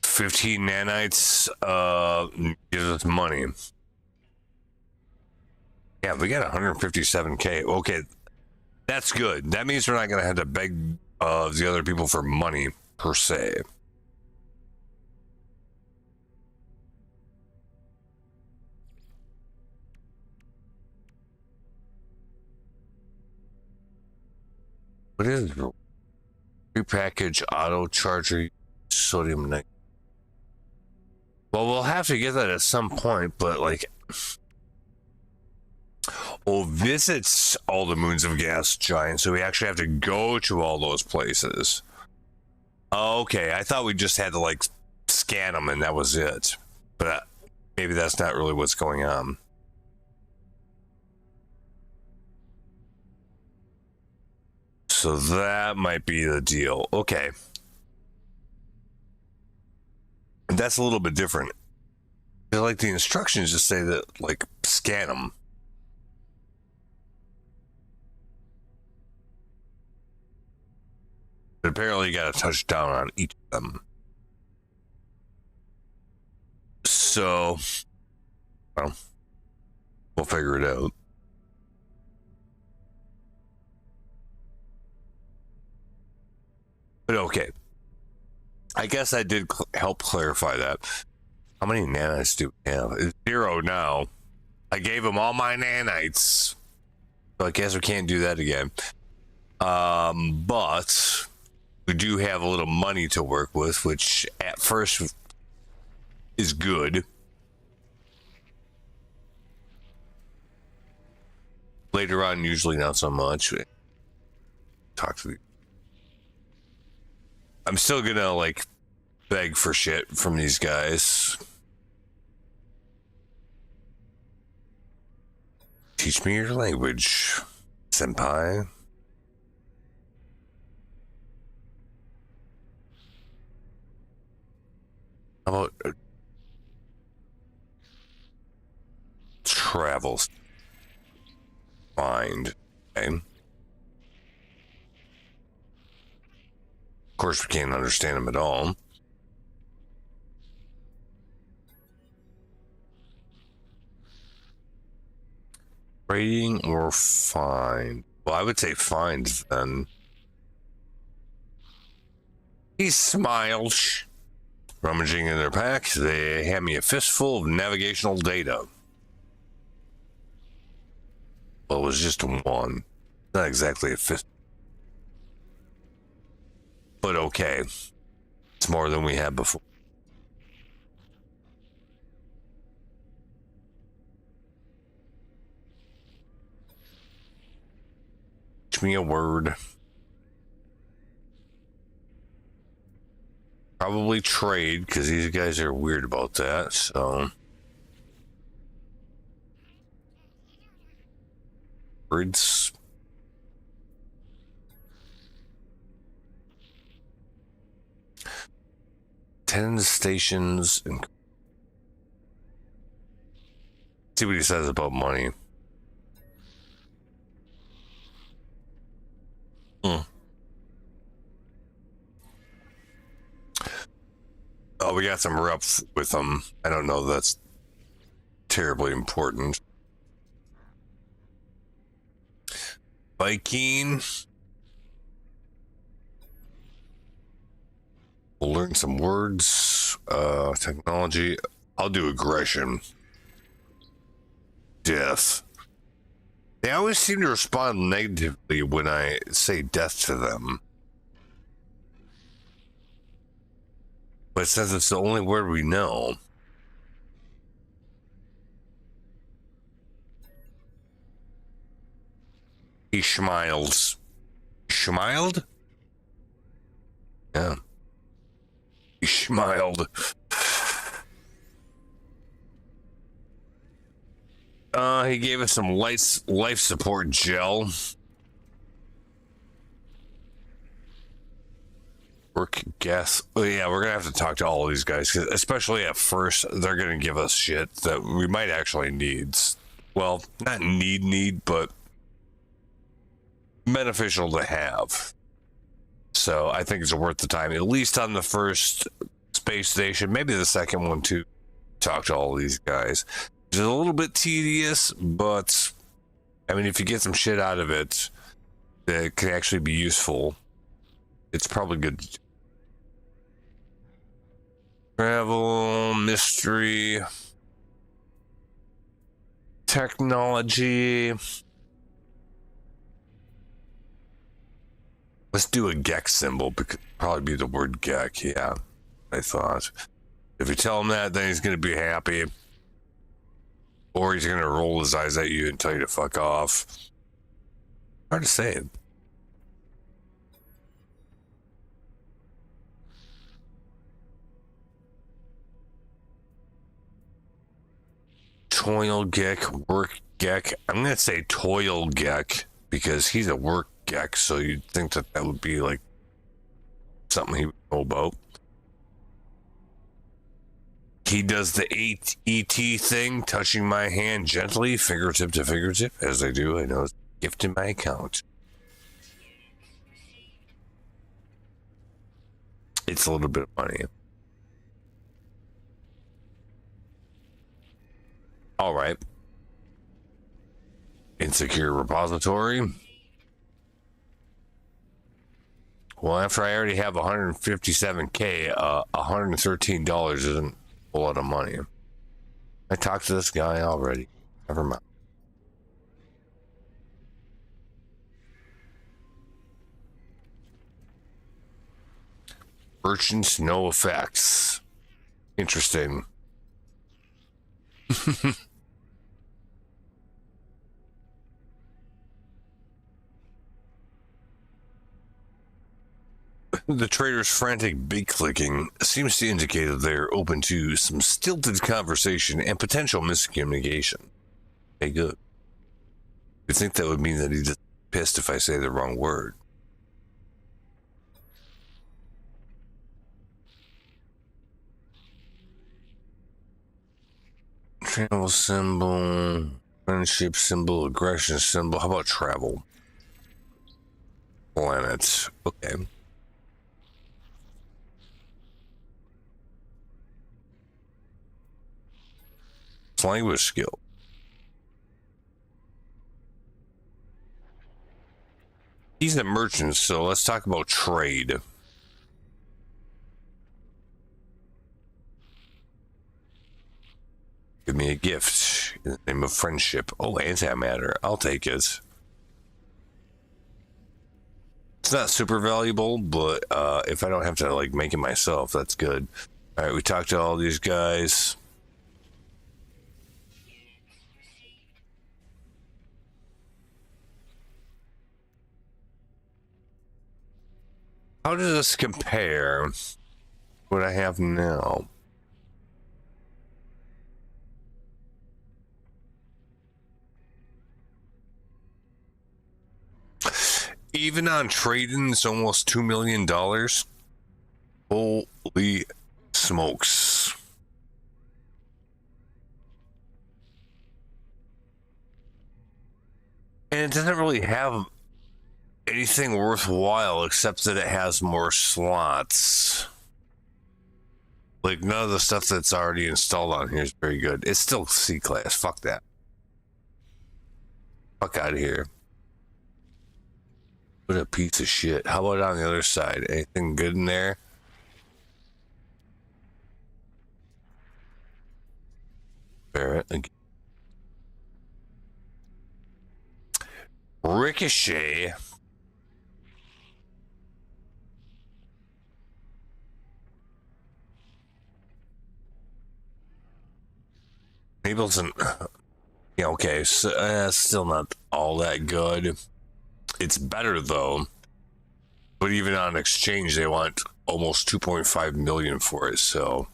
$15 nanites gives us money. Yeah, we got 157k. Okay, that's good. That means we're not gonna have to beg the other people for money per se. What is it? Repackage auto charger sodium nitrate. Well, we'll have to get that at some point, but like, visits all the moons of gas giant, so we actually have to go to all those places. Okay, I thought we just had to like scan them and that was it, but maybe that's not really what's going on. . So that might be the deal. Okay. That's a little bit different. I feel like the instructions just say that, like, scan them. But apparently you got to touch down on each of them. So, well, we'll figure it out. But okay. I guess I did help clarify that. How many nanites do we have? It's 0 now. I gave him all my nanites. So I guess we can't do that again. But we do have a little money to work with, which at first is good. Later on, usually not so much. Talk to the... I'm still gonna, like, beg for shit from these guys. Teach me your language, senpai. How about travels? Find. Okay. Of course, we can't understand them at all. Rating or find? Well, I would say find then. He smiles. Rummaging in their pack, they hand me a fistful of navigational data. Well, it was just one. Not exactly a fist. But okay. It's more than we had before. Teach me a word. Probably trade, because these guys are weird about that, so. Words. Ten stations and see what he says about money. Oh, we got some rep with them. I don't know, that's terribly important. Viking. We'll learn some words. Technology. I'll do aggression. Death. They always seem to respond negatively when I say death to them. But since it's the only word we know. He smiles. Smiled? Yeah. He smiled. He gave us some life support gel. Work gas. Oh, yeah, we're gonna have to talk to all of these guys, 'cause especially at first, they're gonna give us shit that we might actually need. Well, not need, but beneficial to have. So I think it's worth the time, at least on the first space station, maybe the second one too. Talk to all of these guys. It's a little bit tedious, but I mean, if you get some shit out of it that can actually be useful, it's probably good. Travel, mystery, technology. Let's do a Gek symbol, because probably be the word Gek. Yeah, I thought. If you tell him that, then he's going to be happy. Or he's going to roll his eyes at you and tell you to fuck off. Hard to say it. Toil Gek, work Gek. I'm going to say Toil Gek because he's a work Gex, so you'd think that that would be like something he would know about. He does the ET thing, touching my hand gently, fingertip to fingertip. As I do, I know it's a gift in my account. It's a little bit of money. All right. Insecure repository. Well, after I already have 157K, $113 isn't a lot of money. I talked to this guy already. Never mind. Merchants, no effects. Interesting. The trader's frantic big clicking seems to indicate that they're open to some stilted conversation and potential miscommunication. Okay, good. You think that would mean that he's just pissed if I say the wrong word? Travel symbol, friendship symbol, aggression symbol. How about travel? Planets. Okay. Language skill. He's a merchant, so let's talk about trade. Give me a gift in the name of friendship. Oh, antimatter. I'll take it. It's not super valuable, but if I don't have to like make it myself, that's good. All right, we talked to all these guys. How does this compare to what I have now? Even on trading, it's almost $2 million. Holy smokes. And it doesn't really have anything worthwhile except that it has more slots. Like, none of the stuff that's already installed on here is very good. It's still C-class. Fuck that. Fuck out of here. What a piece of shit. How about on the other side? Anything good in there? Barrett again. Ricochet. Ableton. Yeah, okay. So, still not all that good. It's better though. But even on exchange, they want almost 2.5 million for it. So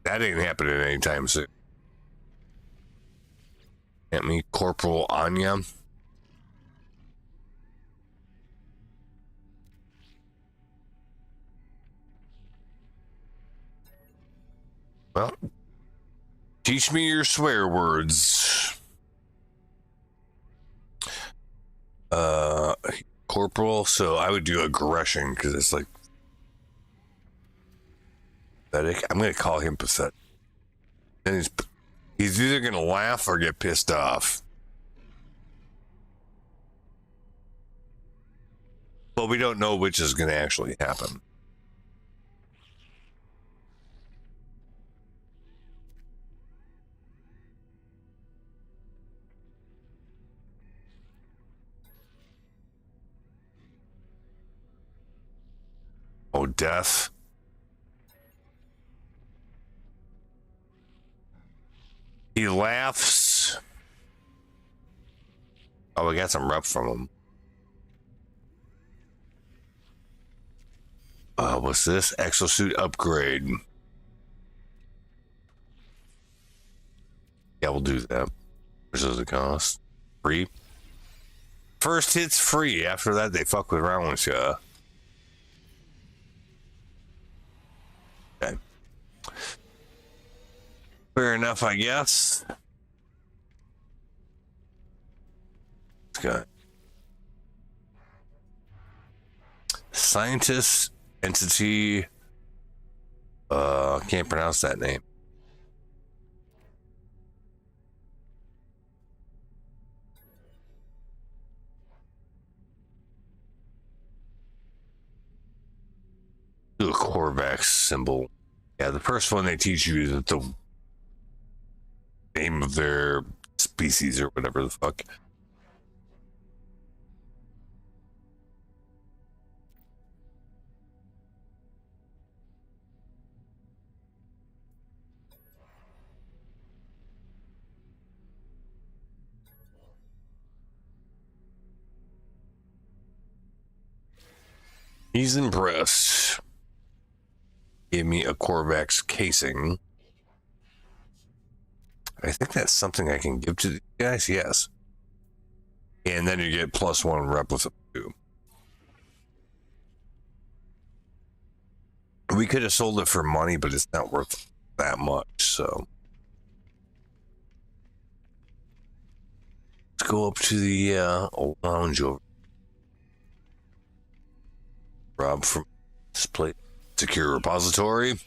that ain't happening anytime soon. At me, Corporal Anya. Well, teach me your swear words. Corporal, so I would do aggression because it's like pathetic. I'm gonna call him pathetic. And he's either gonna laugh or get pissed off. But we don't know which is gonna actually happen. Oh, death. He laughs. Oh, we got some rep from him. What's this? Exosuit upgrade. Yeah, we'll do that. Which does it cost? Free? first hit's free. After that, they fuck around with you. Okay. Fair enough, I guess. Okay. Scientist entity. Can't pronounce that name. Do a Korvax symbol. Yeah, the first one they teach you is the name of their species or whatever the fuck. He's impressed. Gave me a Korvax casing. I think that's something I can give to the guys. Yes. And then you get +1 replica too. We could have sold it for money, but it's not worth that much. So let's go up to the old lounge over. Rob from this place. Secure repository.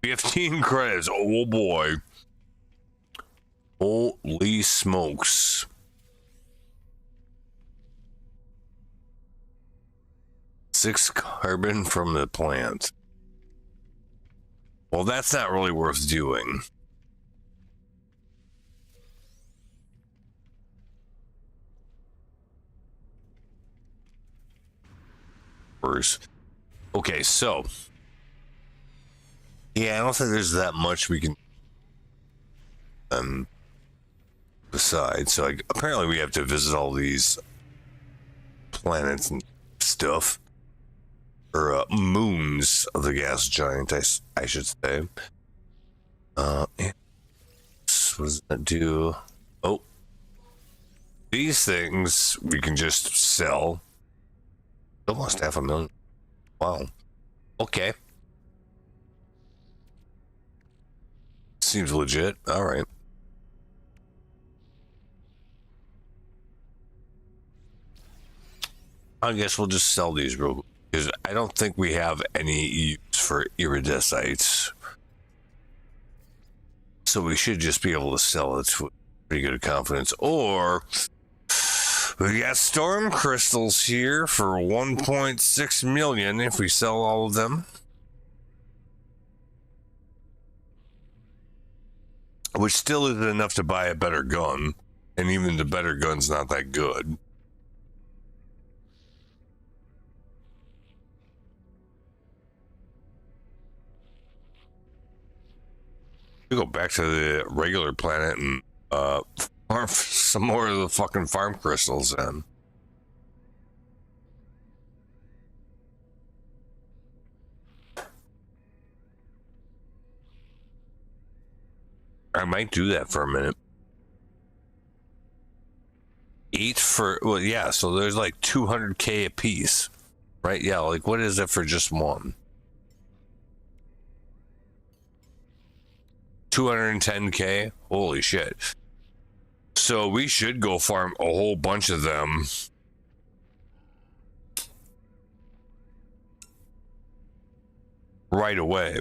15 credits. Oh boy. Holy smokes. Six carbon from the plant. Well, that's not really worth doing. Okay, so yeah, I don't think there's that much we can besides. So apparently we have to visit all these planets and stuff, or moons of the gas giant, I should say. What does that do? Oh, these things we can just sell. Almost 500,000. Wow. Okay. Seems legit. All right. I guess we'll just sell these real quick, because I don't think we have any use for iridesites. So we should just be able to sell it with pretty good confidence. Or we got storm crystals here for 1.6 million if we sell all of them. Which still isn't enough to buy a better gun. And even the better gun's not that good. We go back to the regular planet and farm some more of the fucking farm crystals in. I might do that for a minute. 8 for, well, yeah, so there's like 200k a piece, right? Yeah, like what is it for just one? 210k? Holy shit. So we should go farm a whole bunch of them. Right away.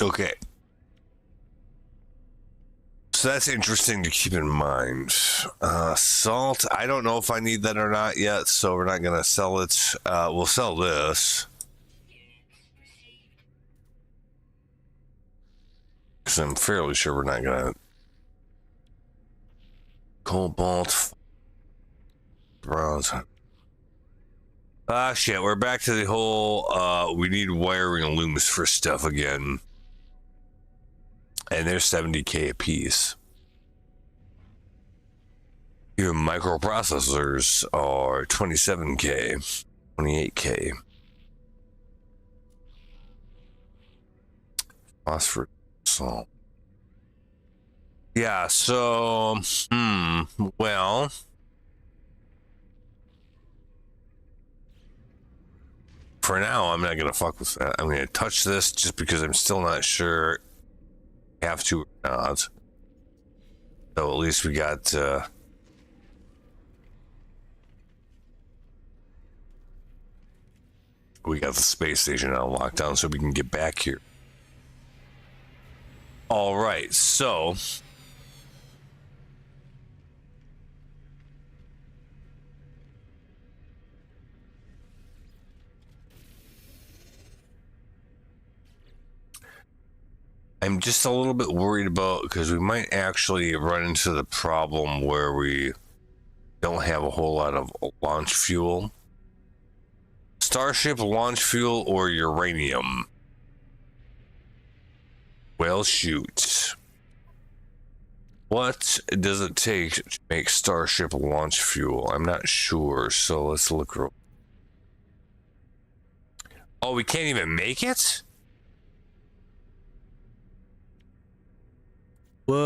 Okay. So that's interesting to keep in mind. Salt, I don't know if I need that or not yet, so we're not going to sell it. We'll sell this. Because I'm fairly sure we're not going to. Cobalt. Bronze. Ah, shit, we're back to the whole, we need wiring looms for stuff again. And they're 70k a piece. Even microprocessors are 27K, 28K. Phosphorus salt. Yeah, so, well, for now, I'm not going to fuck with that. I'm going to touch this just because I'm still not sure I have to or not. So at least we got, the space station on lockdown so we can get back here. All right, so I'm just a little bit worried about because we might actually run into the problem where we don't have a whole lot of launch fuel. Starship launch fuel or uranium? Well, shoot. What does it take to make Starship launch fuel? I'm not sure, so let's look. Oh, we can't even make it? What?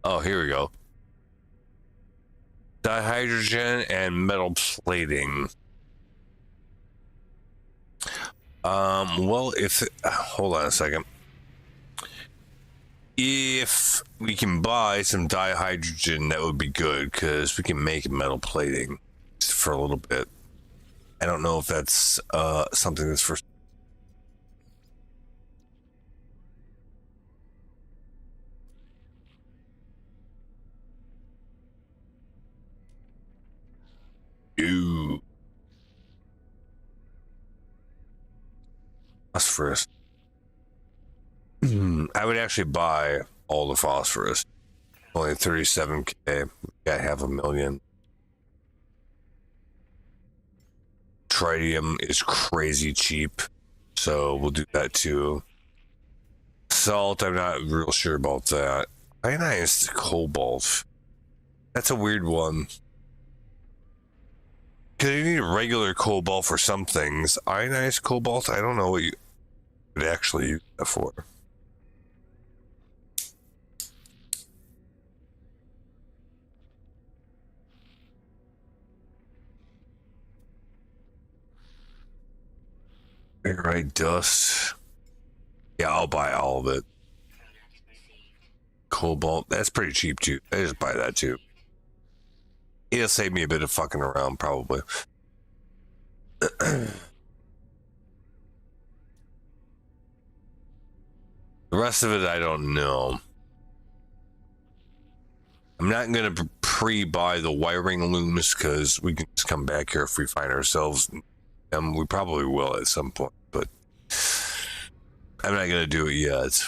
Oh, here we go. Dihydrogen and metal plating. Well, if hold on a second. If we can buy some dihydrogen, that would be good because we can make metal plating for a little bit. I don't know if that's something that's for. Ooh. Phosphorus. I would actually buy all the phosphorus. Only 37K. Got half a million. Tritium is crazy cheap, so we'll do that too. Salt, I'm not real sure about that. Ionized cobalt. That's a weird one. Because you need regular cobalt for some things. Ionized cobalt, I don't know what you would actually use that for. Right, dust. Yeah, I'll buy all of it. Cobalt, that's pretty cheap too. I just buy that too. It'll save me a bit of fucking around, probably. The rest of it, I don't know. I'm not going to pre-buy the wiring looms because we can just come back here if we find ourselves. We probably will at some point, but I'm not going to do it yet.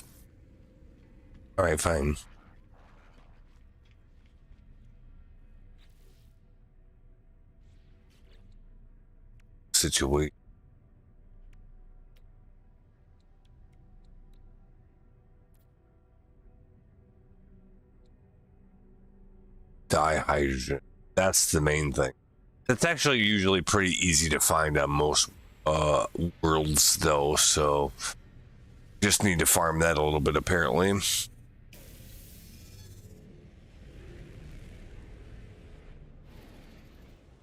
All right, fine. Situate. Dihydrogen. That's the main thing. That's actually usually pretty easy to find on most worlds, though, so just need to farm that a little bit, apparently.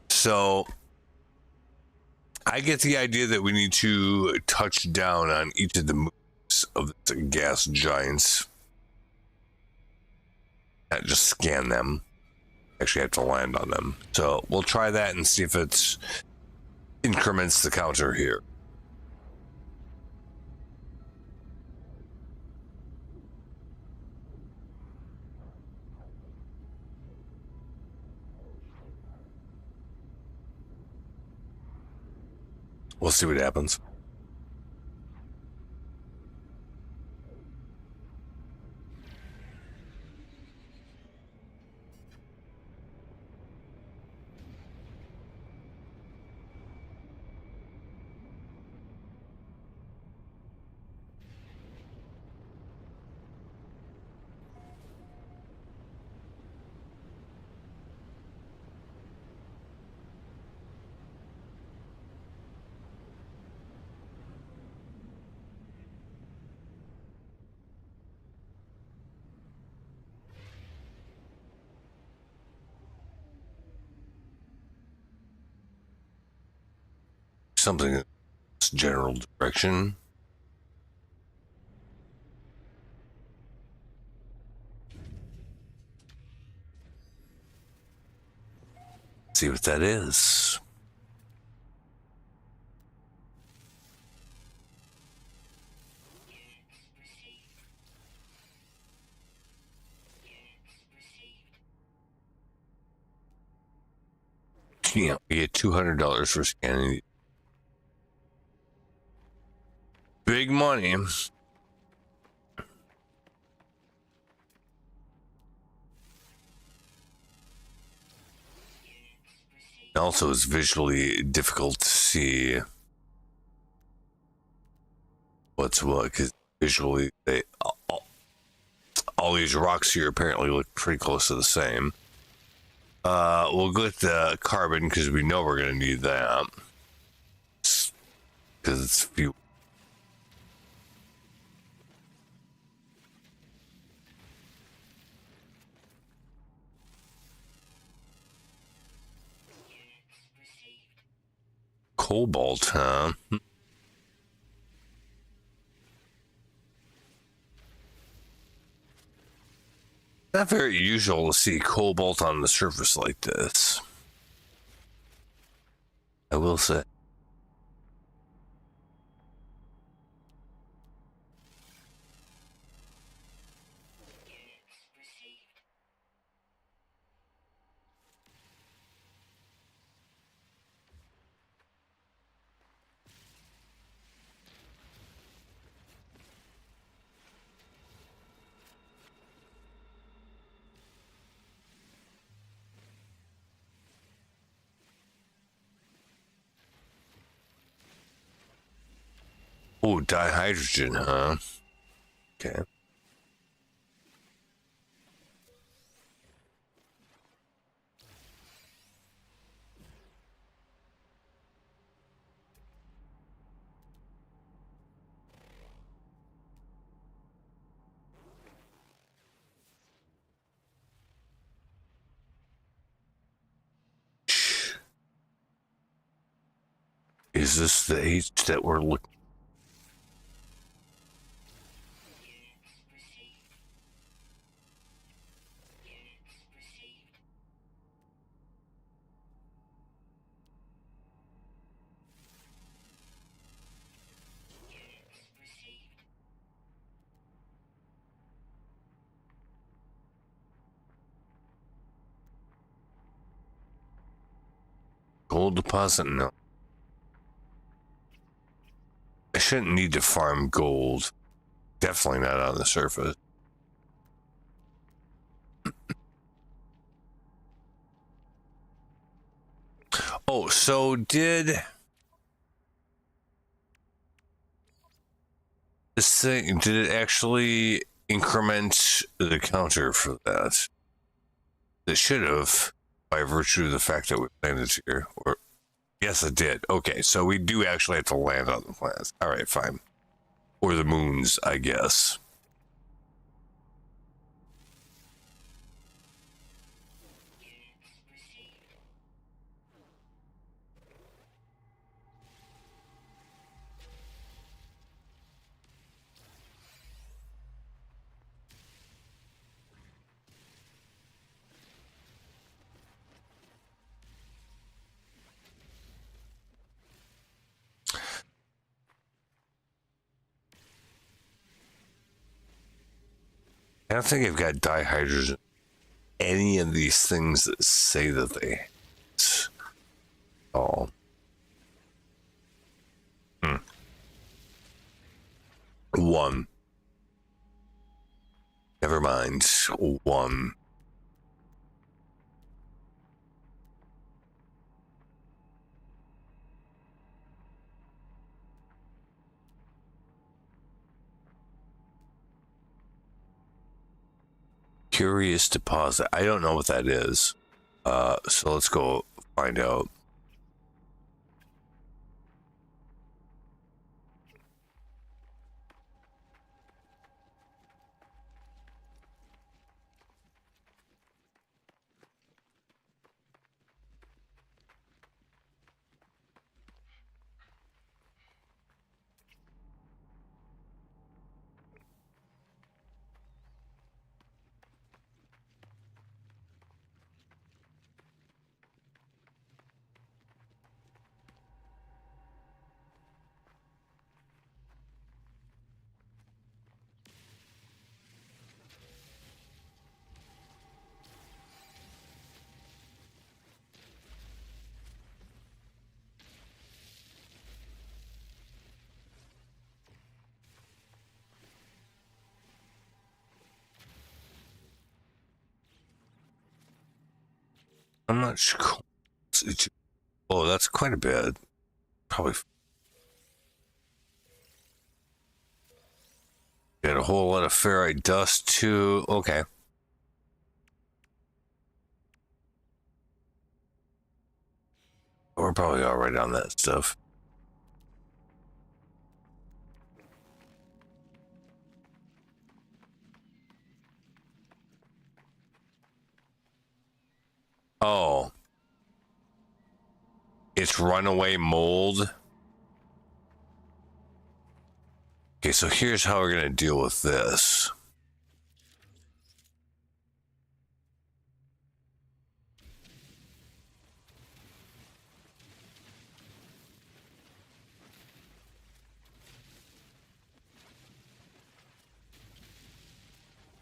So I get the idea that we need to touch down on each of the moons of the gas giants. Not just scan them. Actually have to land on them. So we'll try that and see if it increments the counter here. We'll see what happens. something in this general direction. See what that is. Yeah, we get $200 for scanning. Big money. Also, it's visually difficult to see what's what, because visually they all these rocks here apparently look pretty close to the same. We'll go with the carbon because we know we're going to need that because it's fuel. Cobalt, huh? Not very usual to see cobalt on the surface like this, I will say. Oh, dihydrogen, huh? Okay. Is this the H that we're looking? Gold deposit? No. I shouldn't need to farm gold. Definitely not on the surface. Oh, so did this thing, did it actually increment the counter for that? It should have, by virtue of the fact that we landed here. Or yes, it did. Okay, so we do actually have to land on the planets. All right, fine. Or the moons, I guess. I don't think I've got dihydrogen. Any of these things that say that they. Oh. One. Never mind. One. Curious deposit. I don't know what that is. So let's go find out. I'm not sure. Oh, that's quite a bit. Probably. Got a whole lot of ferrite dust too. Okay. We're probably all right on that stuff. Oh. It's runaway mold. Okay, so here's how we're going to deal with this.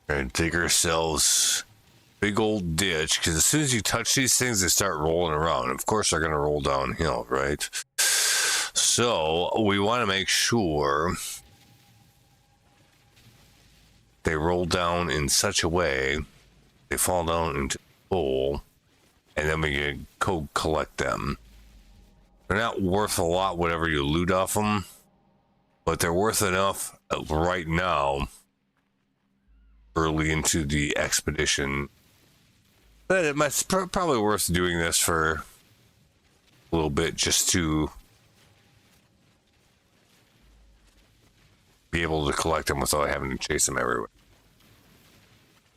And dig ourselves big old ditch, because as soon as you touch these things, they start rolling around. Of course, they're going to roll downhill, right? So we want to make sure they roll down in such a way they fall down into the hole, and then we can collect them. They're not worth a lot, whatever you loot off them, but they're worth enough right now, early into the expedition. But it must probably worth doing this for a little bit just to be able to collect them without having to chase them everywhere.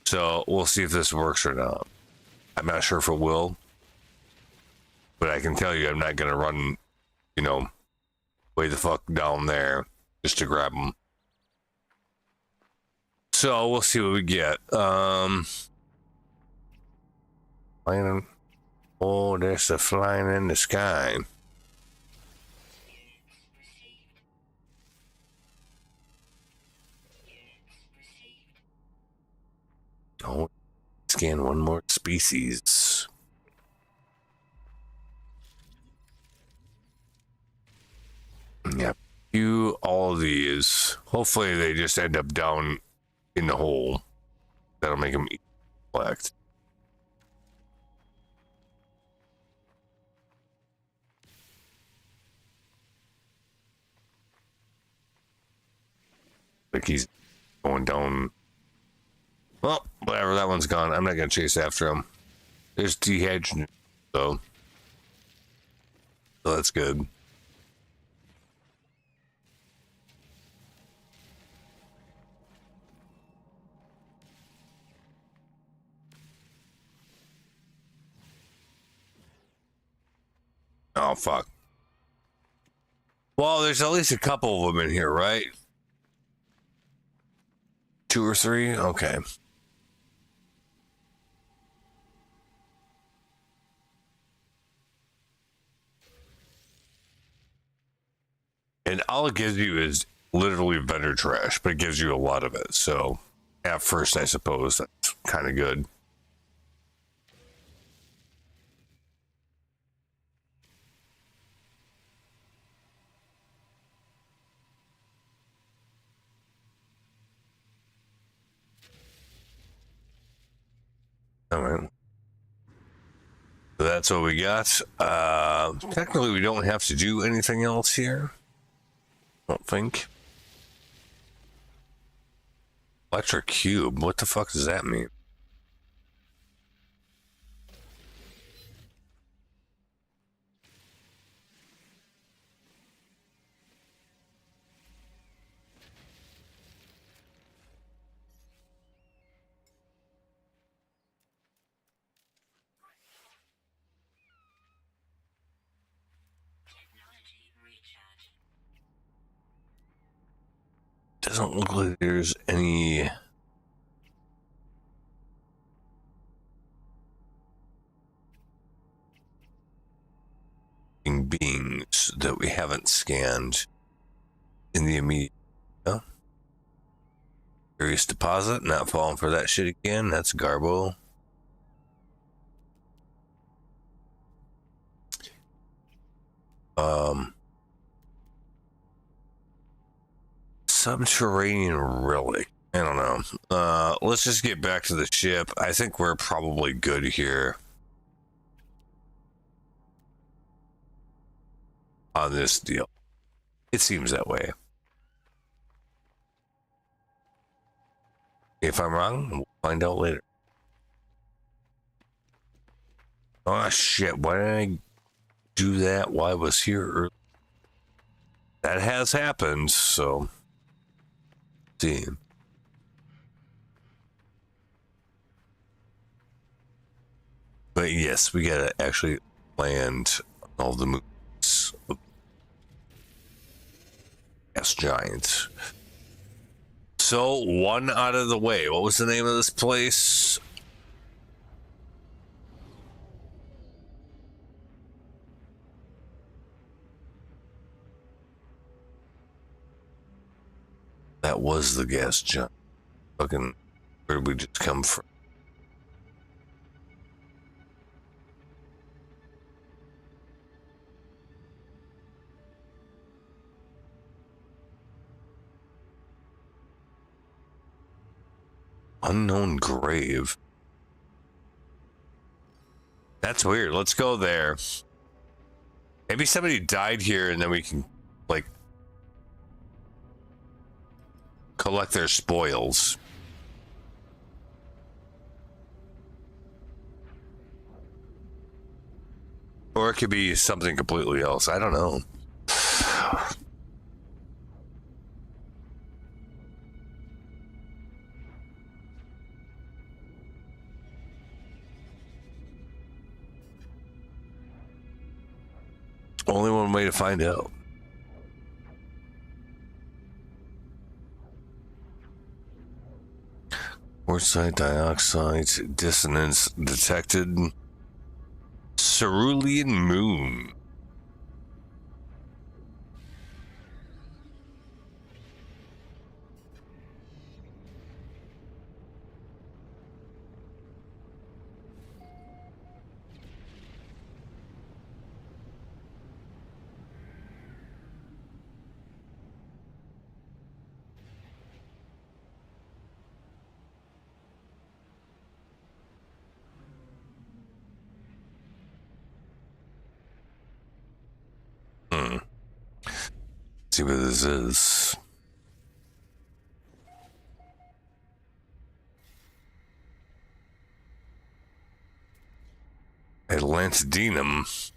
So we'll see if this works or not. I'm not sure if it will, but I can tell you I'm not going to run, way the fuck down there just to grab them. So we'll see what we get. Flying. Oh, there's a flying in the sky. Oh, scan one more species. Yep. All of these. Hopefully they just end up down in the hole. That'll make them collect. Like he's going down. Well, whatever, that one's gone. I'm not gonna chase after him. There's dehedged, so that's good. Oh fuck. Well, there's at least a couple of them in here, right? 2 or 3? Okay. And all it gives you is literally vendor trash, but it gives you a lot of it. So at first, I suppose that's kind of good. All right. So that's what we got. Technically, we don't have to do anything else here. I don't think. Electric cube. What the fuck does that mean? Technology recharge. Doesn't look like there's any beings that we haven't scanned in the immediate. No? Curious deposit, not falling for that shit again. That's Garbo. Subterranean relic. I don't know. Let's just get back to the ship. I think we're probably good here. on this deal. It seems that way. If I'm wrong, we'll find out later. Oh shit, why did I do that while I was here early? That has happened, so see. But yes, we gotta actually land all the moves of gas giants. So one out of the way. What was the name of this place? That was the gas giant. Fucking, where did we just come from? Unknown grave. That's weird. Let's go there. Maybe somebody died here and then we can, like, collect their spoils. Or it could be something completely else. I don't know. Only one way to find out. Quartzite dioxide dissonance detected. Cerulean moon. See what this is. Atlantidenum.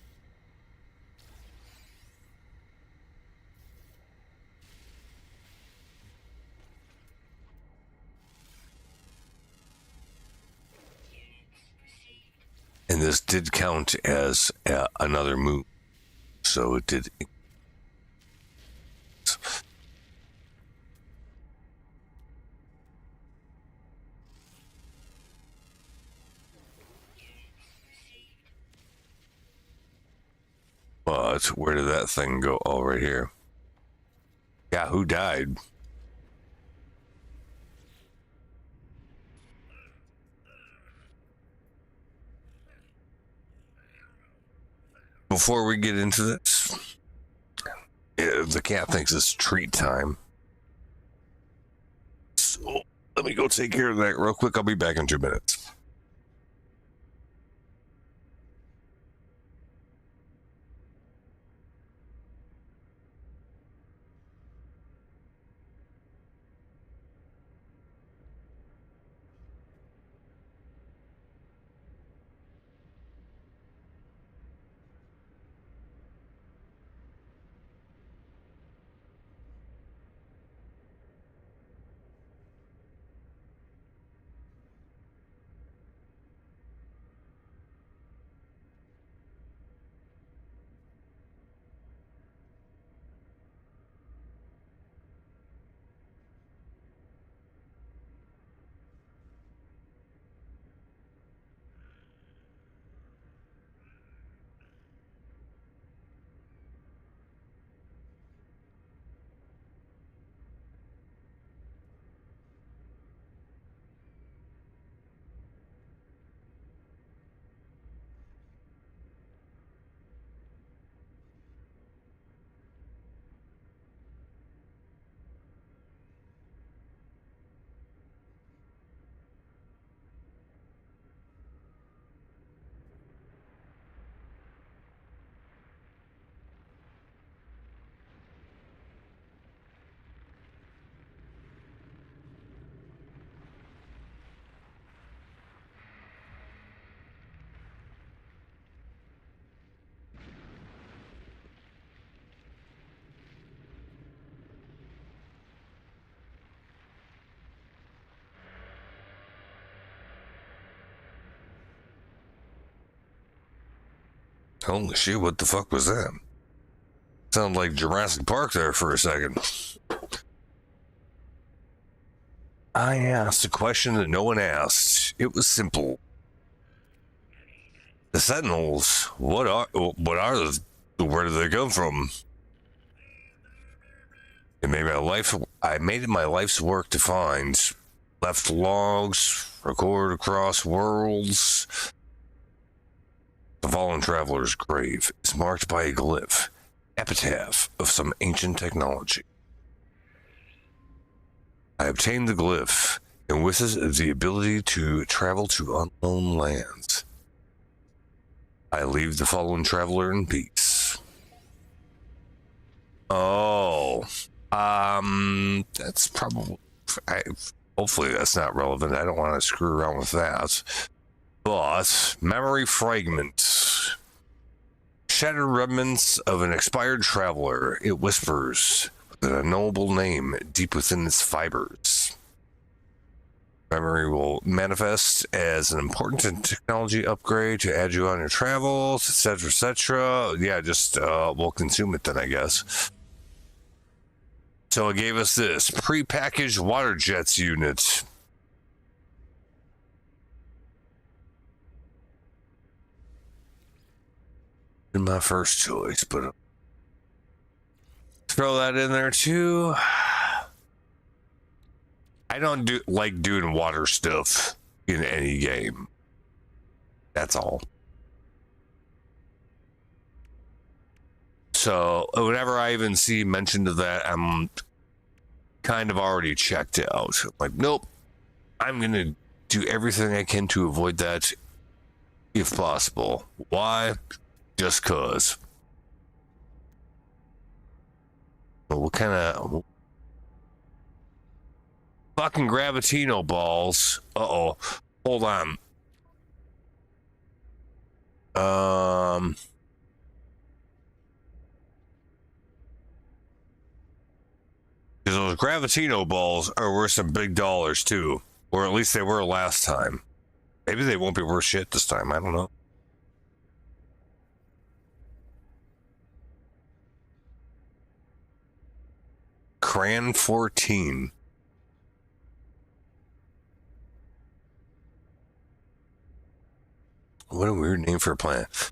And this did count as another move. So it did. But where did that thing go? Oh, right here. Yeah, who died? Before we get into this, the cat thinks it's treat time. So let me go take care of that real quick. I'll be back in 2 minutes. Holy shit, what the fuck was that? Sounded like Jurassic Park there for a second. I asked a question that no one asked. It was simple. The Sentinels, what are those? Where do they come from? I made it my life's work to find. Left logs, record across worlds. The fallen traveler's grave is marked by a glyph, epitaph of some ancient technology. I obtained the glyph, and with it the ability to travel to unknown lands. I leave the fallen traveler in peace. Oh, that's probably. Hopefully that's not relevant. I don't want to screw around with that. But memory fragment. Shattered remnants of an expired traveler. It whispers with an unknowable name deep within its fibers. Memory will manifest as an important technology upgrade to add you on your travels, etc., etc. Yeah, just we'll consume it then, I guess. So it gave us this pre-packaged water jets unit. My first choice, but throw that in there too. I don't like doing water stuff in any game. That's all. So whenever I even see mention of that, I'm kind of already checked out. I'm like, nope, I'm going to do everything I can to avoid that if possible. Why? Just cause. But what kind of fucking Gravitino balls? Uh-oh. Hold on. Because those Gravitino balls are worth some big dollars too. Or at least they were last time. Maybe they won't be worth shit this time. I don't know. Cran 14. What a weird name for a planet.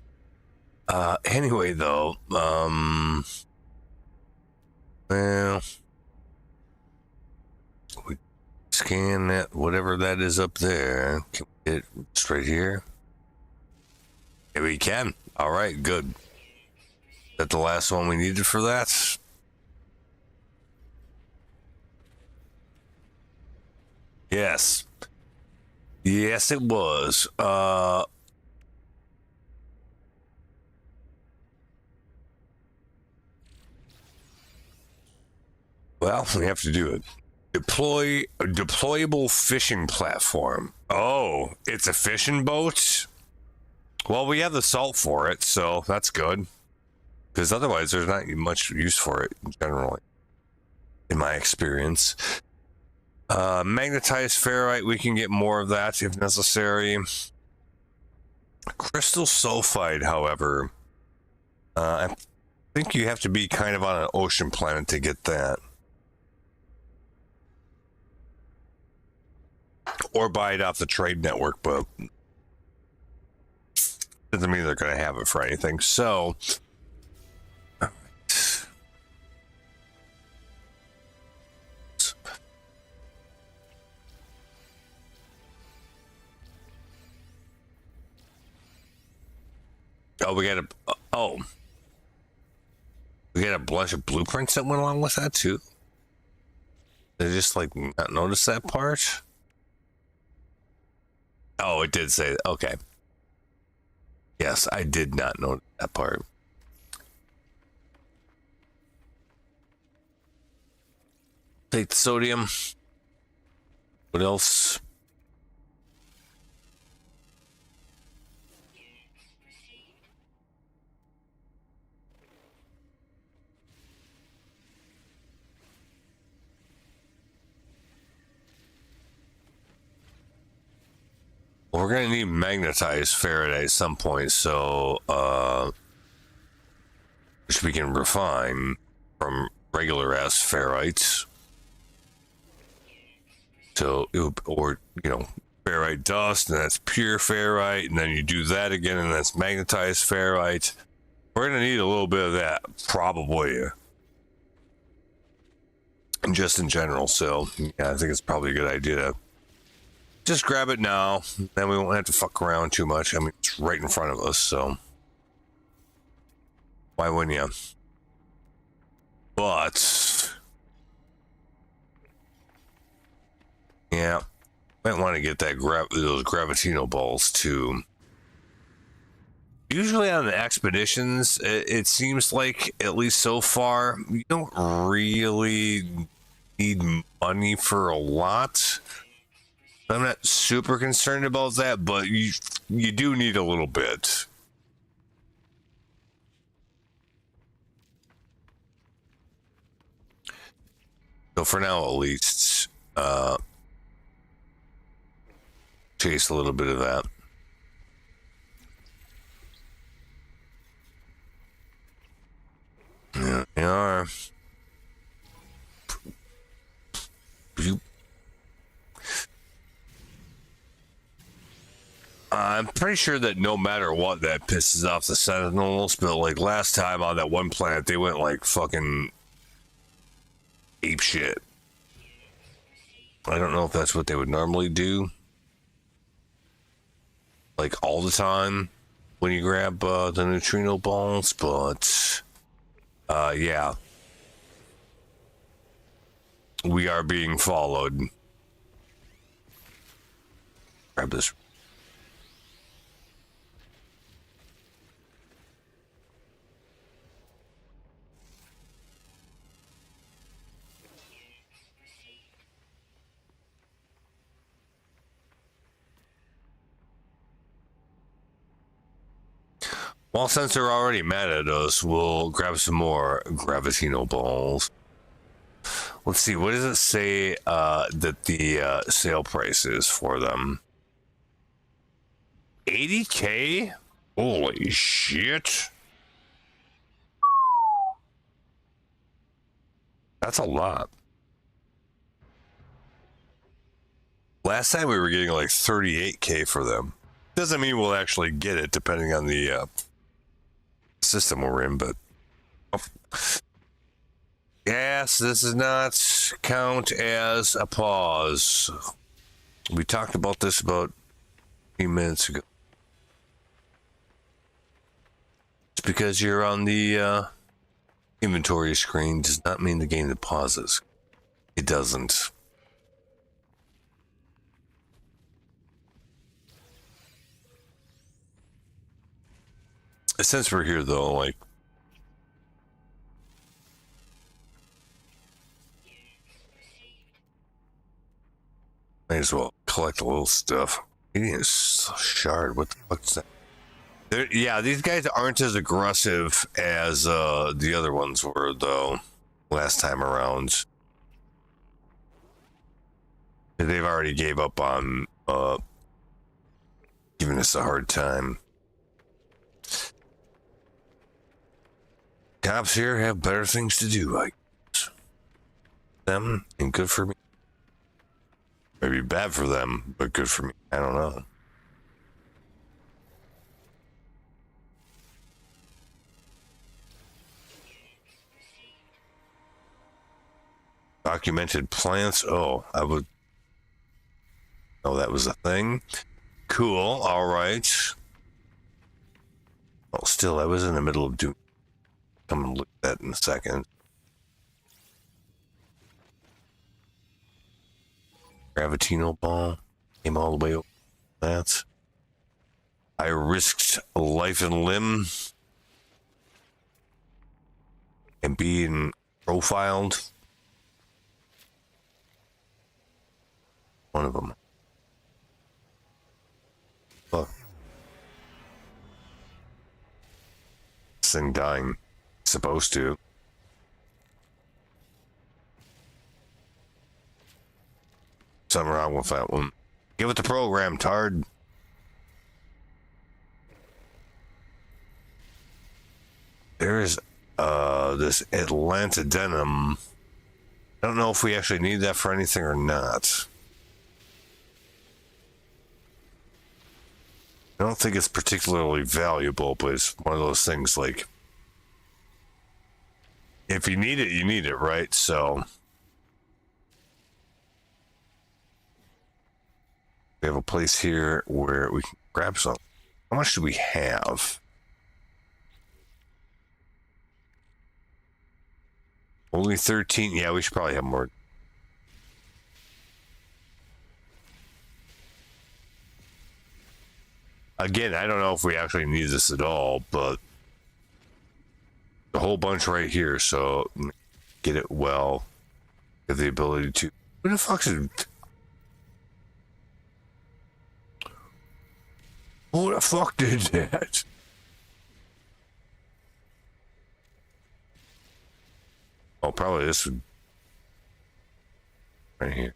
Anyway, though, well, we scan that, whatever that is up there. Can we get it straight here? Yeah, we can. All right, good. Is that the last one we needed for that? Yes. Yes, it was. Well, we have to do it. Deploy a deployable fishing platform. Oh, it's a fishing boat? Well, we have the salt for it, so that's good. Because otherwise, there's not much use for it, generally. In my experience. Magnetized ferrite, we can get more of that if necessary. Crystal sulfide, however, I think you have to be kind of on an ocean planet to get that. Or buy it off the trade network, but doesn't mean they're going to have it for anything. So, we got a bunch of blueprints that went along with that too. Did I just like not notice that part? Oh, it did say, okay. Yes, I did not notice that part. Take the sodium. What else? We're going to need magnetized ferrite at some point, so which we can refine from regular ass ferrites. So, or, ferrite dust, and that's pure ferrite, and then you do that again, and that's magnetized ferrite. We're going to need a little bit of that, probably. And just in general, so, yeah, I think it's probably a good idea to just grab it now, then we won't have to fuck around too much. I mean, it's right in front of us, so why wouldn't you? But, yeah, might want to get that those gravitino balls too. Usually on the expeditions, it seems like, at least so far, you don't really need money for a lot. I'm not super concerned about that, but you do need a little bit. So for now, at least, chase a little bit of that. Yeah, they are. I'm pretty sure that no matter what, that pisses off the Sentinels, but like last time on that one planet, they went like fucking ape shit. I don't know if that's what they would normally do. Like all the time when you grab the neutrino balls, but yeah. We are being followed. Grab this. Well, since they're already mad at us, we'll grab some more gravitino balls. Let's see, what does it say that the sale price is for them? 80K? Holy shit. That's a lot. Last time we were getting like 38K for them. Doesn't mean we'll actually get it, depending on the system we're in, but yes, this does not count as a pause. We talked about this about a few minutes ago. It's because you're on the inventory screen does not mean the game pauses. It doesn't. Since we're here though, like might as well collect a little stuff. Shard, what the fuck's that? Yeah, these guys aren't as aggressive as the other ones were though last time around. They've already gave up on giving us a hard time. Cops here have better things to do, I guess. Them, and good for me. Maybe bad for them, but good for me. I don't know. Documented plants. Oh, I would. Oh, that was a thing. Cool. All right. Well, still, I was in the middle of doing. Come and look at that in a second. Gravitino ball came all the way over that. I risked life and limb and being profiled. One of them. Fuck. This thing dying. Supposed to. Something wrong with that one. Give it the program, Tard. There is this Atlanta denim. I don't know if we actually need that for anything or not. I don't think it's particularly valuable, but it's one of those things like, if you need it, you need it, right? So we have a place here where we can grab some. How much do we have? Only 13. Yeah, we should probably have more. Again, I don't know if we actually need this at all, but a whole bunch right here, so get it well. Have the ability to. Who the fuck is? Who the fuck did that? Oh, probably this one. Right here.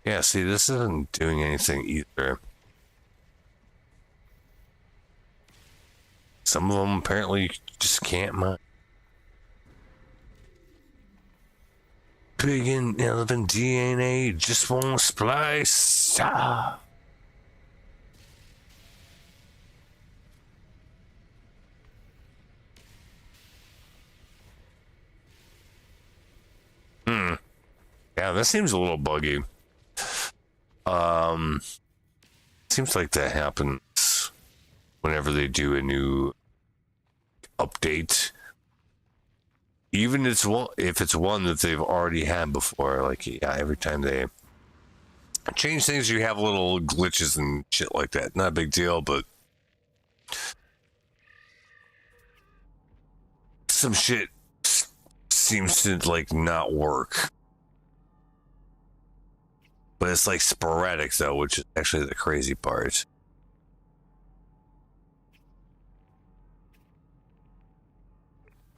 Yeah, see, this isn't doing anything either. Some of them apparently just can't mine. Big and elephant DNA just won't splice. Ah. Yeah, that seems a little buggy. Seems like that happens whenever they do a new update. Even if it's one that they've already had before, like, yeah, every time they change things, you have little glitches and shit like that. Not a big deal, but some shit seems to like not work. But it's like sporadic though, which is actually the crazy part.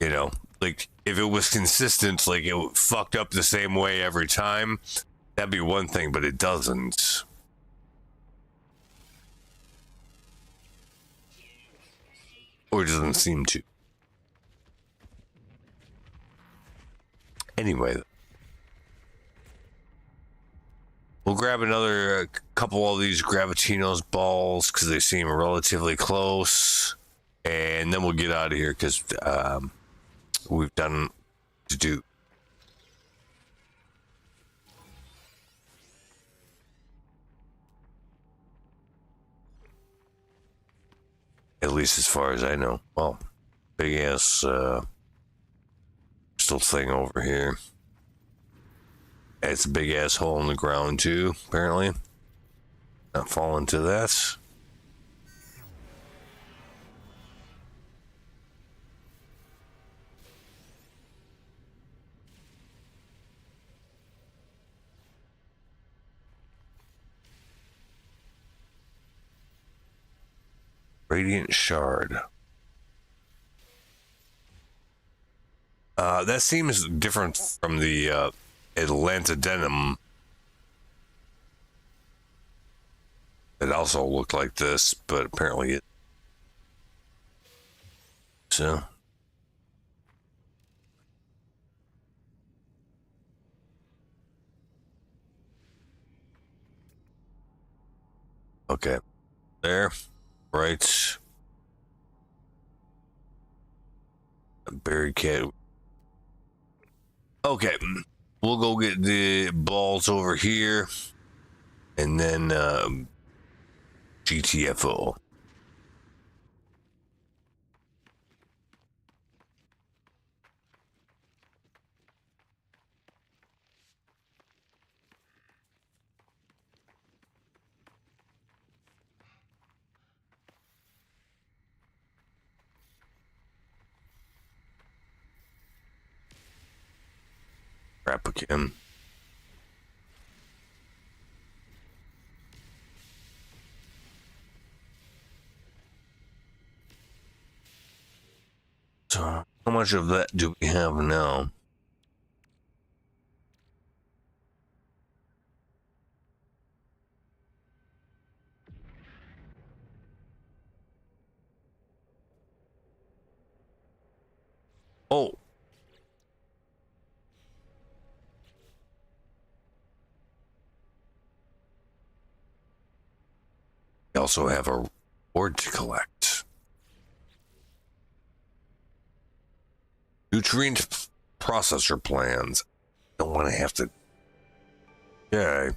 You know, like if it was consistent, like it fucked up the same way every time, that'd be one thing, but it doesn't. Or it doesn't seem to. Anyway, we'll grab another couple of these Gravitinos balls because they seem relatively close, and then we'll get out of here because we've done to do. At least as far as I know. Well, big ass crystal thing over here. It's a big ass hole in the ground too, apparently. Not fall into that. Radiant shard. That seems different from the Atlanta denim. It also looked like this, but apparently it. So. Okay. There. Right. Barricade. Okay. We'll go get the balls over here. And then GTFO. Crap again. So, how much of that do we have now? Oh. We also have a reward to collect. Nutrient processor plans. Don't want to have to. Okay.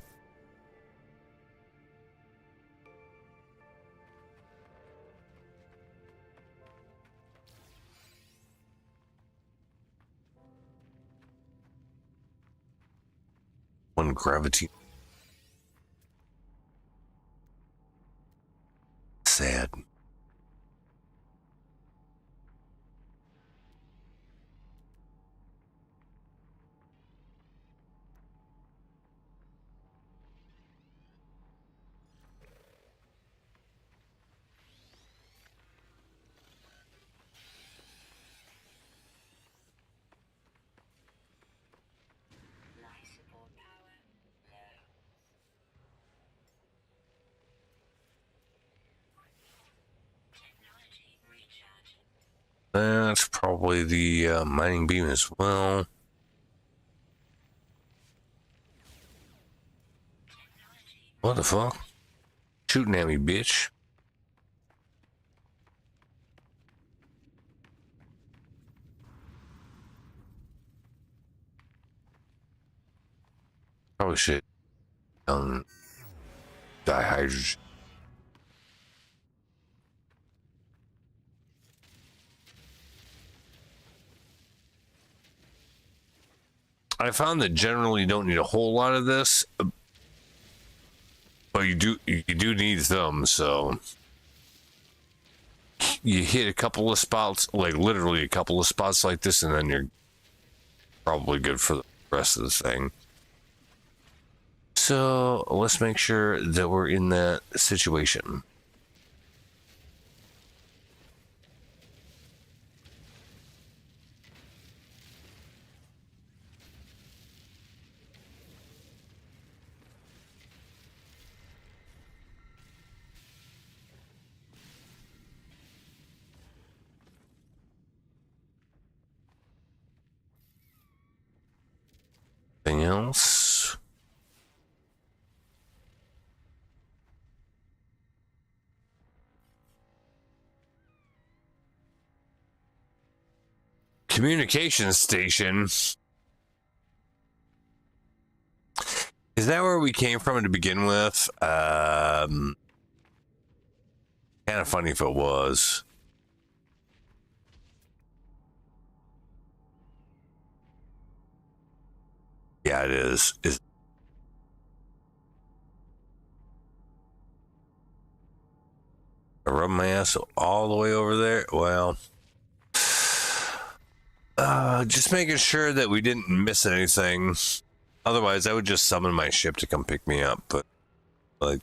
One gravity. Sad. Life support power low. Technology recharge. That's probably the mining beam as well. What the fuck? Shooting at me, bitch. Probably should dihydrogen. I found that generally you don't need a whole lot of this, but you do need them. So you hit a couple of spots, like literally a couple of spots like this, and then you're probably good for the rest of the thing. So let's make sure that we're in that situation. Anything else? Communication station. Is that where we came from to begin with? Kind of funny if it was. Yeah, it is. Is I rub my ass all the way over there? Well, just making sure that we didn't miss anything. Otherwise, I would just summon my ship to come pick me up. But, like,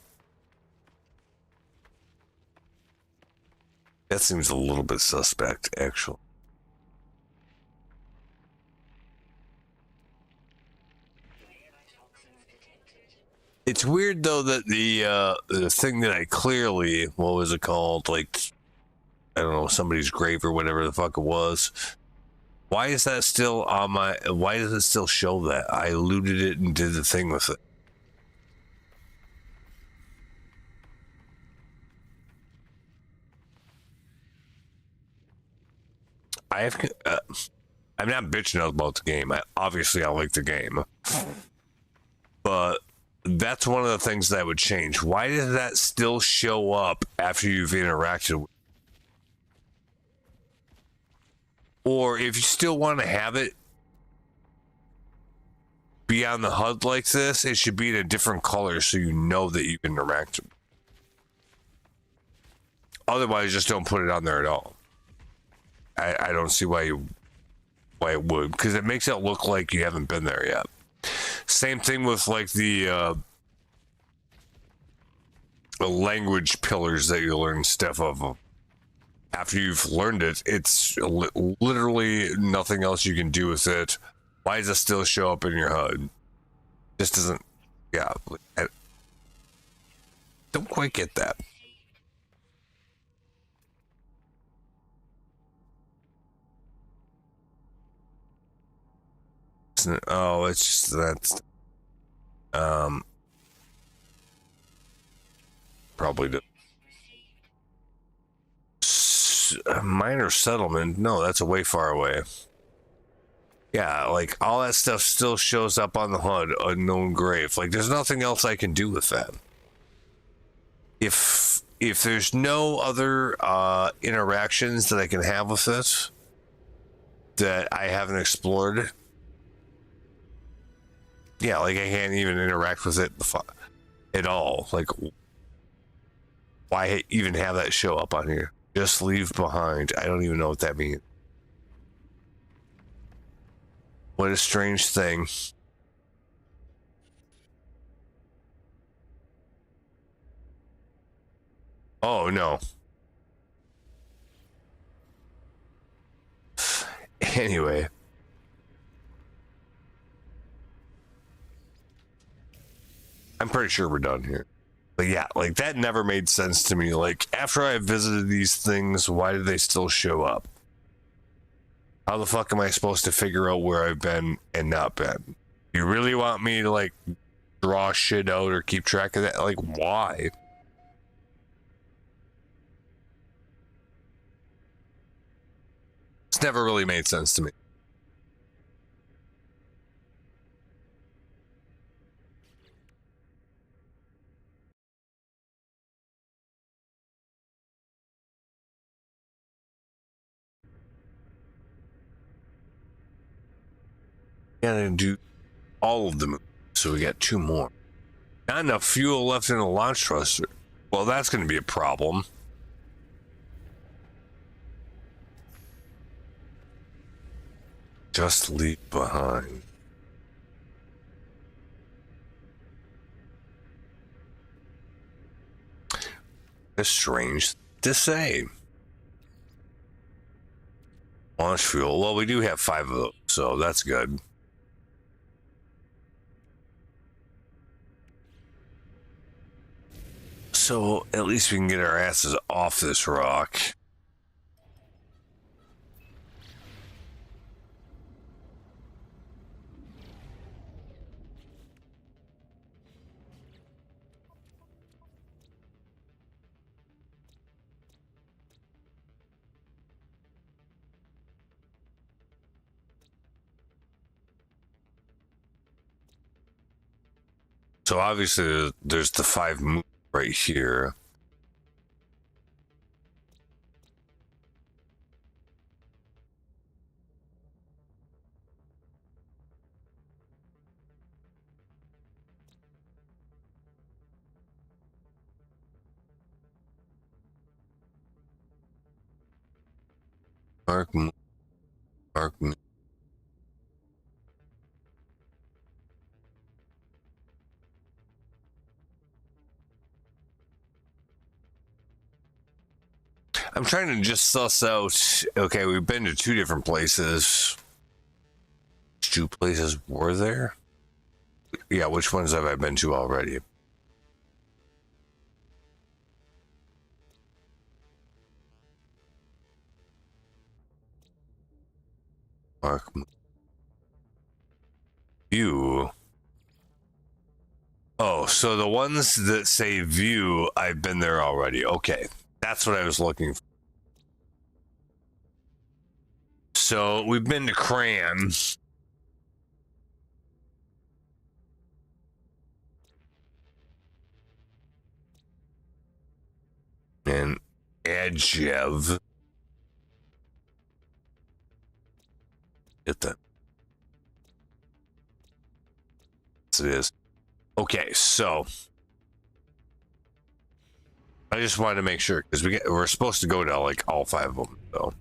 that seems a little bit suspect, actually. It's weird though that the thing that I clearly, what was it called? Like, I don't know, somebody's grave or whatever the fuck it was. Why is that still on my? Why does it still show that? I looted it and did the thing with it. I have. I'm not bitching about the game. Obviously I like the game, but that's one of the things that would change. Why does that still show up after you've interacted with? Or if you still want to have it be on the HUD like this, it should be in a different color so you know that you can interact. Otherwise, just don't put it on there at all. I don't see why it would, because it makes it look like you haven't been there yet. Same thing with like the language pillars that you learn stuff of. After you've learned it, it's literally nothing else you can do with it. Why does it still show up in your HUD? Just doesn't. Yeah, I don't quite get that. Oh, it's just that's probably the minor settlement. No, that's a way far away. Yeah, like all that stuff still shows up on the HUD, unknown grave. Like there's nothing else I can do with that. If there's no other interactions that I can have with this that I haven't explored, yeah, like I can't even interact with it at all. Like, why even have that show up on here? Just leave behind. I don't even know what that means. What a strange thing. Oh no. Anyway. I'm pretty sure we're done here. But yeah, like that never made sense to me. Like after I visited these things, why do they still show up? How the fuck am I supposed to figure out where I've been and not been? You really want me to like draw shit out or keep track of that? Like why? It's never really made sense to me. Gotta do all of them, so we got 2 more. Not enough fuel left in the launch thruster. Well, that's going to be a problem. Just leave behind. It's strange to say. Launch fuel. Well, we do have 5 of those, so that's good. So at least we can get our asses off this rock. So obviously there's the 5 moves right here. Mark, mark. I'm trying to just suss out. Okay, we've been to 2 different places. Which 2 places were there? Yeah, which ones have I been to already? Mark. View. Oh, so the ones that say view, I've been there already. Okay, that's what I was looking for. So we've been to Cran. And Adjev. Get that. Yes, it is. Okay, so I just wanted to make sure because we're supposed to go to like all 5 of them. So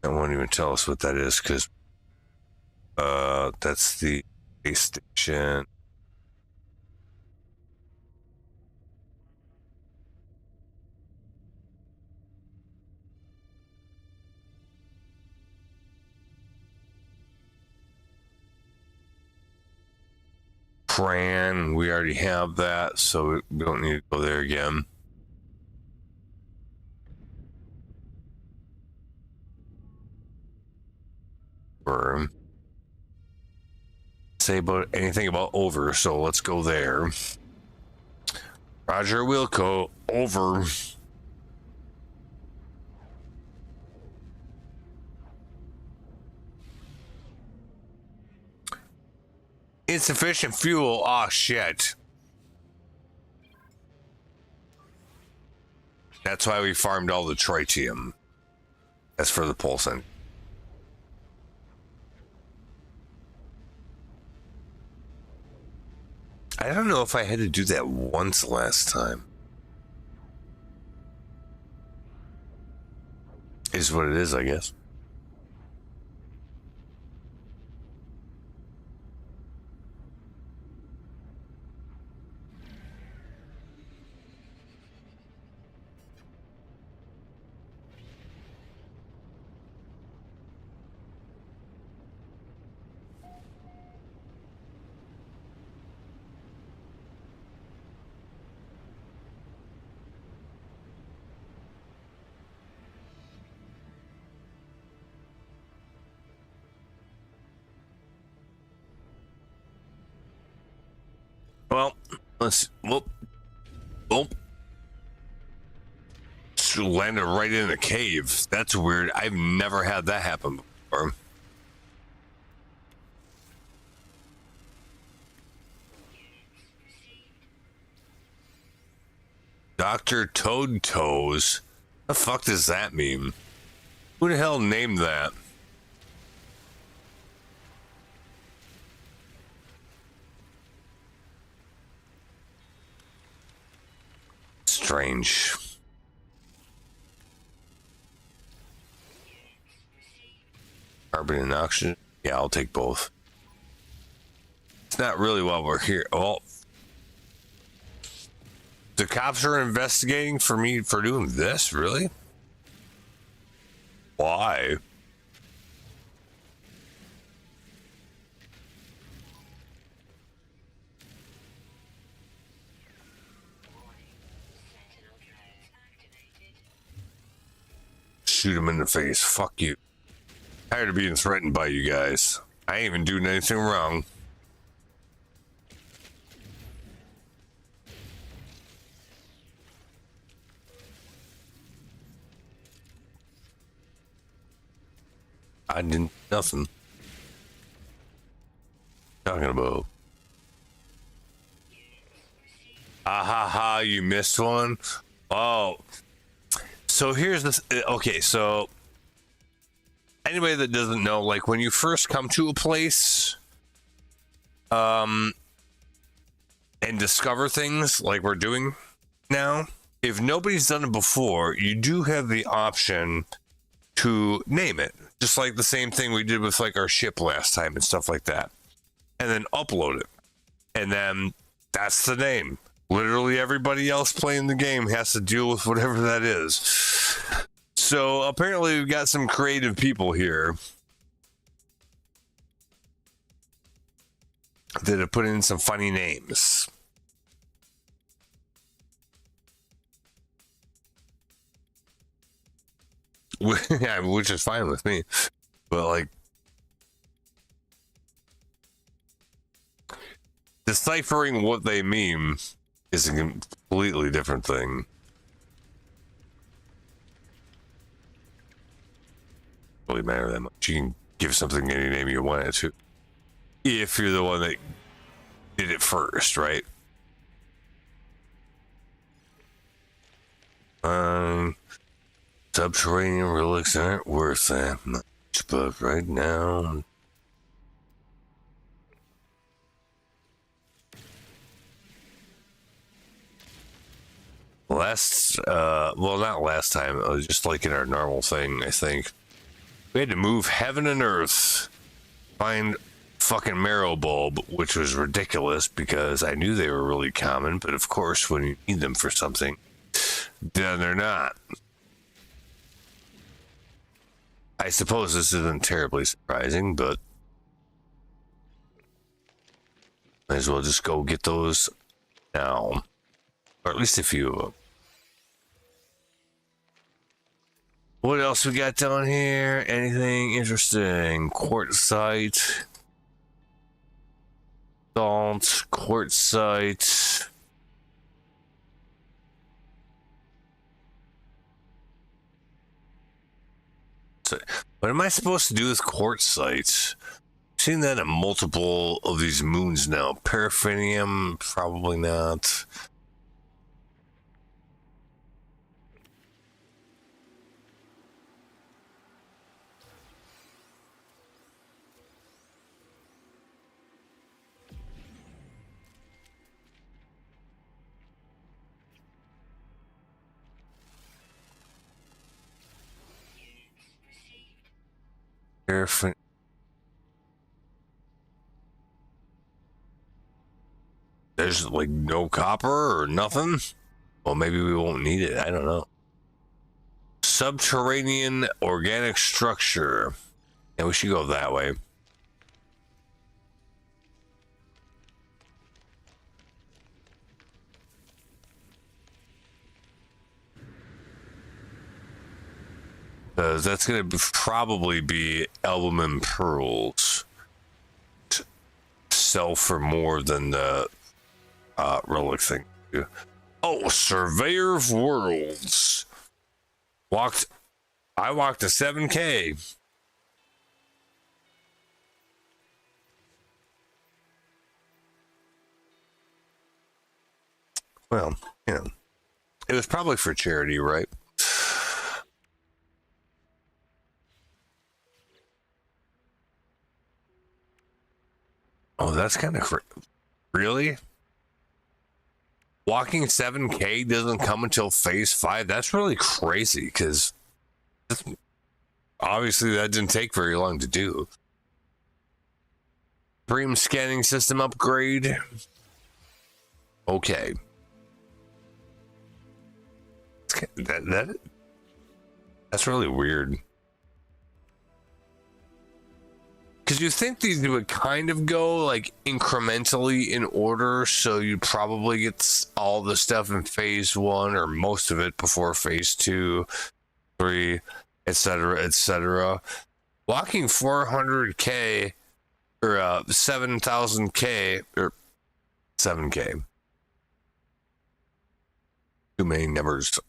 it won't even tell us what that is because that's the base station. Pran, we already have that, so we don't need to go there again. Or say about anything about over, so let's go there. Roger Wilco, over. Insufficient fuel. Oh shit. That's why we farmed all the tritium. That's for the pulsing. I don't know if I had to do that once last time. Is what it is, I guess. Well, let's whoop. Landed right in a cave. That's weird. I've never had that happen before. Dr. Toad Toes. The fuck does that mean? Who the hell named that? Strange. Carbon and oxygen. Yeah, I'll take both. It's not really while we're here. Oh. The cops are investigating for me for doing this? Really? Why? Shoot him in the face. Fuck you. Tired of being threatened by you guys. I ain't even doing anything wrong. I didn't nothing. Talking about. Ah ha ha, you missed one? Oh. So here's this. Okay, so anybody that doesn't know, like when you first come to a place, and discover things like we're doing now, if nobody's done it before, you do have the option to name it, just like the same thing we did with like our ship last time and stuff like that, and then upload it, and then that's the name. Literally everybody else playing the game has to deal with whatever that is. So apparently we've got some creative people here that have put in some funny names. Yeah, which is fine with me. But like, deciphering what they mean is a completely different thing. Really matter that much. You can give something any name you want it to, if you're the one that did it first, right? Subterranean relics aren't worth that much, but right now. Well, not last time. It was just like in our normal thing, I think. We had to move heaven and earth, find fucking marrow bulb, which was ridiculous because I knew they were really common, but of course, when you need them for something, then they're not. I suppose this isn't terribly surprising, but Might as well just go get those now. Or at least a few of them. What else we got down here? Anything interesting? Quartzite. Salt. Quartzite. So, what am I supposed to do with quartzite? I've seen that in multiple of these moons now. Paraffinium, probably not. Paraffin. There's like no copper or nothing. Well, maybe we won't need it. I don't know. Subterranean organic structure. Yeah, we should go that way. Because that's going to probably be albumin pearls. Sell for more than the relic thing. Oh, Surveyor of Worlds. I walked a 7K. Well, you know, it was probably for charity, right? Oh, that's kind of really? Walking 7K doesn't come until phase 5. That's really crazy because obviously that didn't take very long to do. Dream scanning system upgrade. Okay. That's really weird. Because you think these would kind of go like incrementally in order, so you'd probably get all the stuff in phase 1 or most of it before phase 2, 3, etc., etc. Walking 400K or 7,000K or 7K. Too many numbers.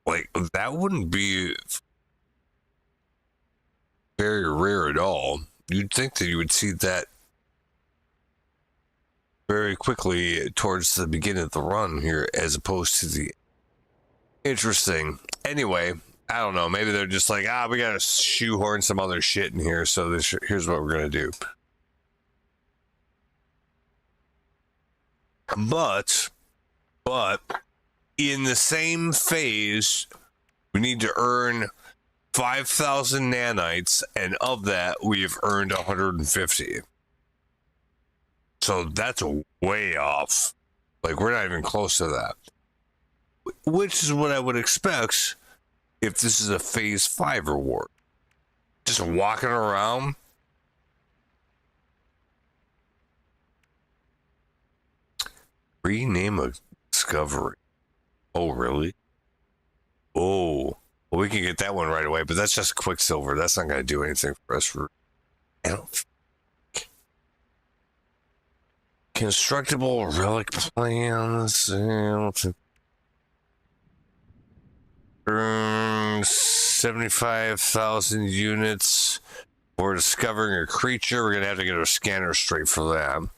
Like that wouldn't be very rare at all. You'd think that you would see that very quickly towards the beginning of the run here, as opposed to the interesting. Anyway, I don't know. Maybe they're just like, we gotta shoehorn some other shit in here. So here's what we're gonna do. But in the same phase, we need to earn 5,000 nanites, and of that, we've earned 150. So that's way off. Like, we're not even close to that. Which is what I would expect if this is a phase 5 reward. Just walking around. Rename a discovery. Oh, really? Oh. Well, we can get that one right away, but that's just Quicksilver. That's not going to do anything for us. I don't. Constructible relic plans. 75,000 units for discovering a creature. We're going to have to get our scanner straight for that.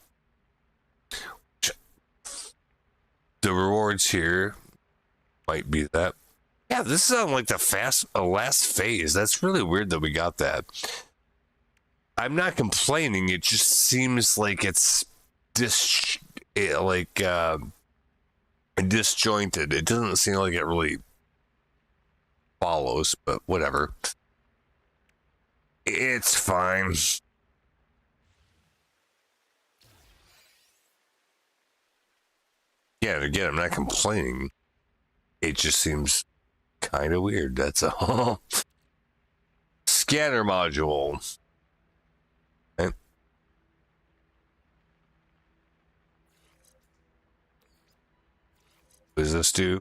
The rewards here might be that. Yeah, this is on like the last phase. That's really weird that we got that. I'm not complaining. It just seems like it's disjointed. It doesn't seem like it really follows, but whatever. It's fine. Yeah, again, I'm not complaining. It just seems kind of weird, that's all. Scanner module. Okay. does this do?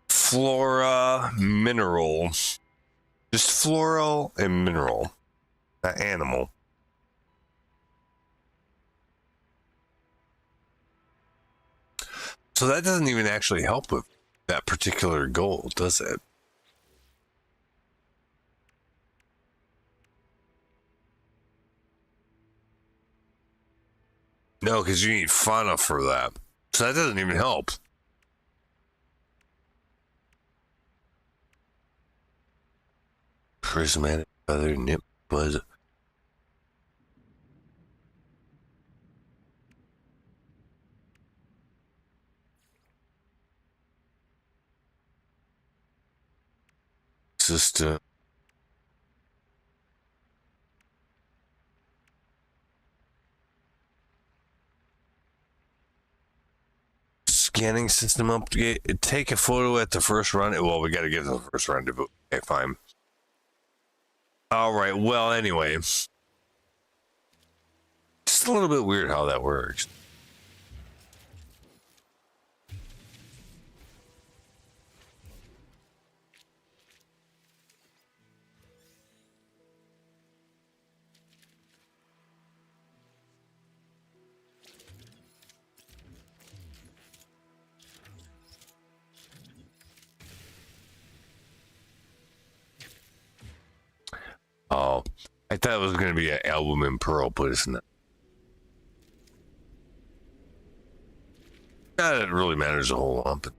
Flora, mineral. Just floral and mineral. Not animal. So that doesn't even actually help with that particular goal, does it? No, because you need fauna for that. So that doesn't even help. Prismatic feather nip buzz. System. Scanning system update. Take a photo at the first run. Well, we got to get to the first run to vote. Okay, fine. All right. Well, anyway, just a little bit weird how that works. Oh, I thought it was going to be an album in Pearl, but it's not. Not that it really matters a whole lot, but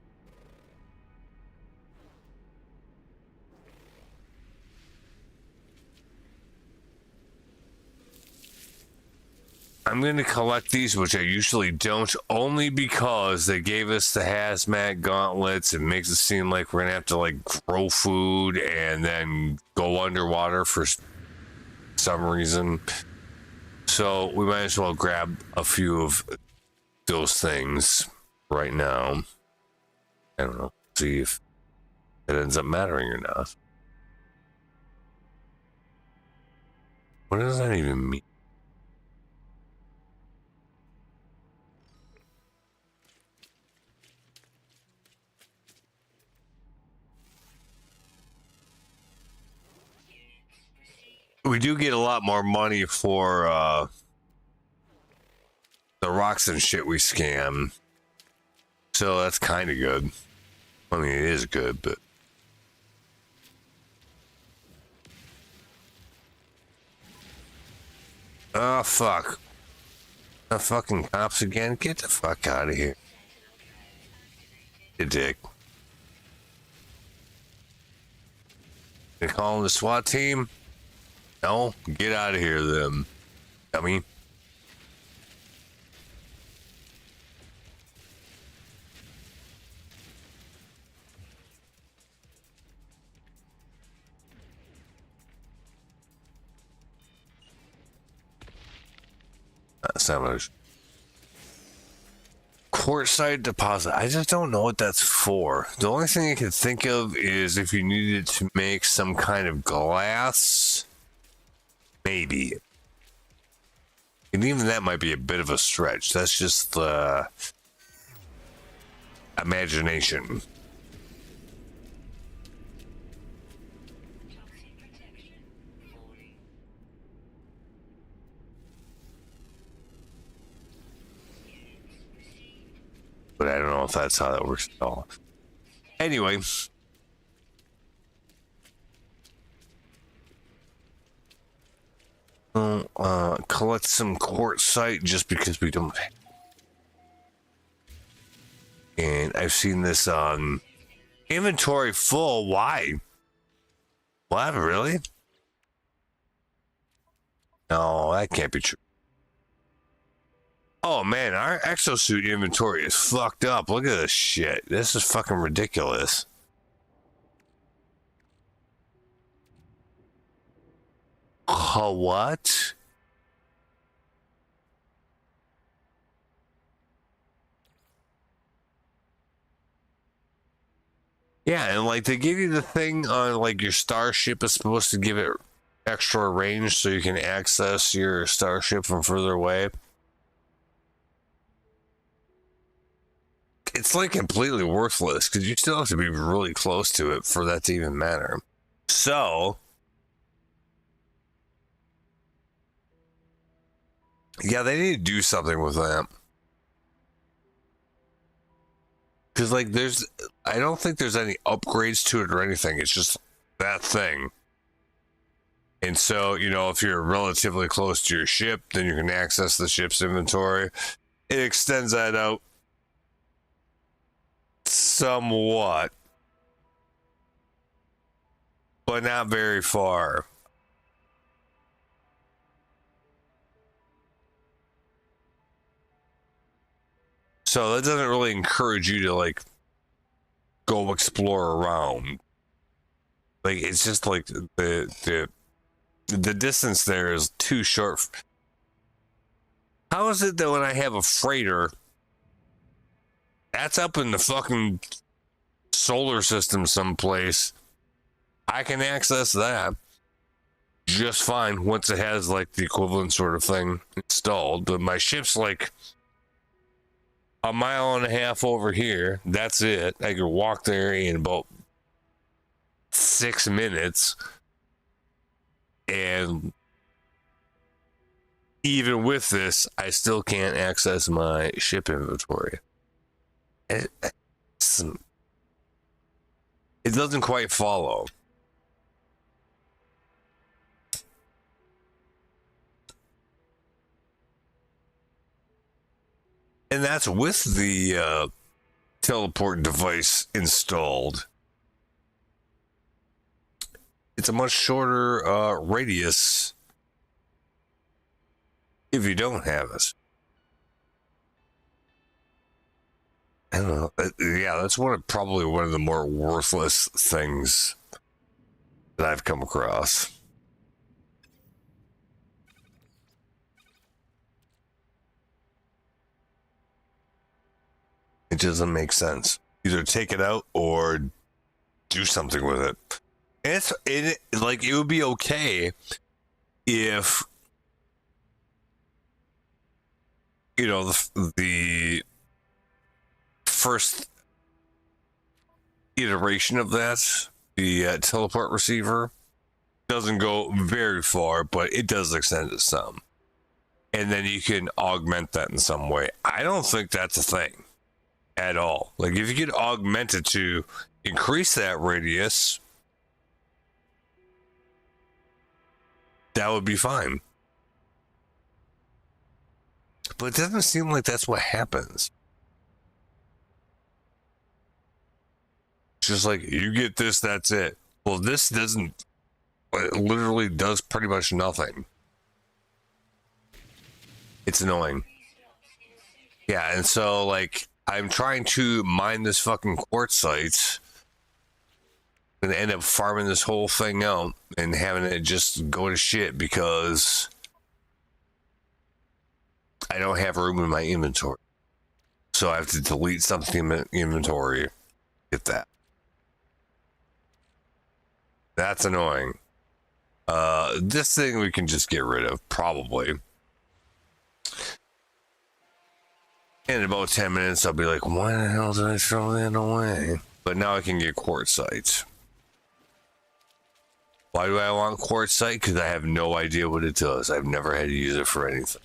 I'm going to collect these, which I usually don't, only because they gave us the hazmat gauntlets. It makes it seem like we're going to have to like grow food and then go underwater for some reason. So we might as well grab a few of those things right now. I don't know. See if it ends up mattering or not. What does that even mean? We do get a lot more money for the rocks and shit we scan. So that's kind of good. I mean, it is good, but... Oh, fuck. The fucking cops again? Get the fuck out of here. You dick. They calling the SWAT team? No? Get out of here, then. Dummy. That's not much. Quartzite deposit. I just don't know what that's for. The only thing I can think of is if you needed to make some kind of glass. Maybe. And even that might be a bit of a stretch. That's just the imagination. Toxic protection falling. Units received. But I don't know if that's how that works at all. Anyway. Collect some quartzite just because we don't. And I've seen this on inventory full. Why? What? Really? No, that can't be true. Oh man, our exosuit inventory is fucked up. Look at this shit. This is fucking ridiculous. What? Yeah, and like they give you the thing on like your starship is supposed to give it extra range so you can access your starship from further away. it's like completely worthless because you still have to be really close to it for that to even matter. So, yeah, they need to do something with that. Because, like, I don't think there's any upgrades to it or anything. It's just that thing. And so, if you're relatively close to your ship, then you can access the ship's inventory. It extends that out somewhat, but not very far. So that doesn't really encourage you to like go explore around. Like it's just like the distance there is too short. How is it that when I have a freighter that's up in the fucking solar system someplace, I can access that just fine once it has like the equivalent sort of thing installed, but my ship's like a mile and a half over here. That's it. I could walk there in about 6 minutes. And even with this, I still can't access my ship inventory. It doesn't quite follow. And that's with the teleport device installed. It's a much shorter radius if you don't have it. I don't know. Yeah, that's probably one of the more worthless things that I've come across. It doesn't make sense. Either take it out or do something with it. And it would be okay if the first iteration of that, the teleport receiver, doesn't go very far, but it does extend it some. And then you can augment that in some way. I don't think that's a thing at all. Like if you could augment it to increase that radius, that would be fine. But it doesn't seem like that's what happens. It's just like, you get this, that's it. Well, this doesn't, it literally does pretty much nothing. It's annoying. Yeah, and so, like, I'm trying to mine this fucking quartzite. I'm gonna end up farming this whole thing out and having it just go to shit because I don't have room in my inventory. So I have to delete something in my inventory. Get that. That's annoying. This thing we can just get rid of, probably. In about 10 minutes, I'll be like, why the hell did I throw that away? But now I can get quartzite. Why do I want quartzite? Because I have no idea what it does. I've never had to use it for anything.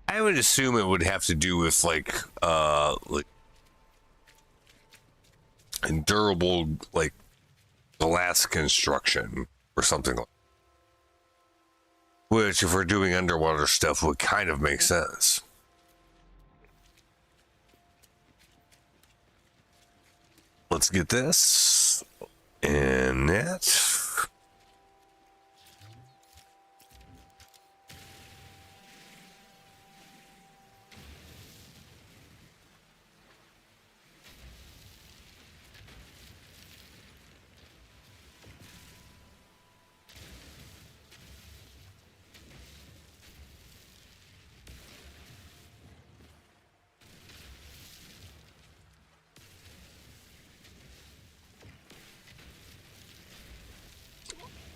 I would assume it would have to do with like durable, like glass construction or something like that. Which, if we're doing underwater stuff, would kind of make sense. Let's get this and that.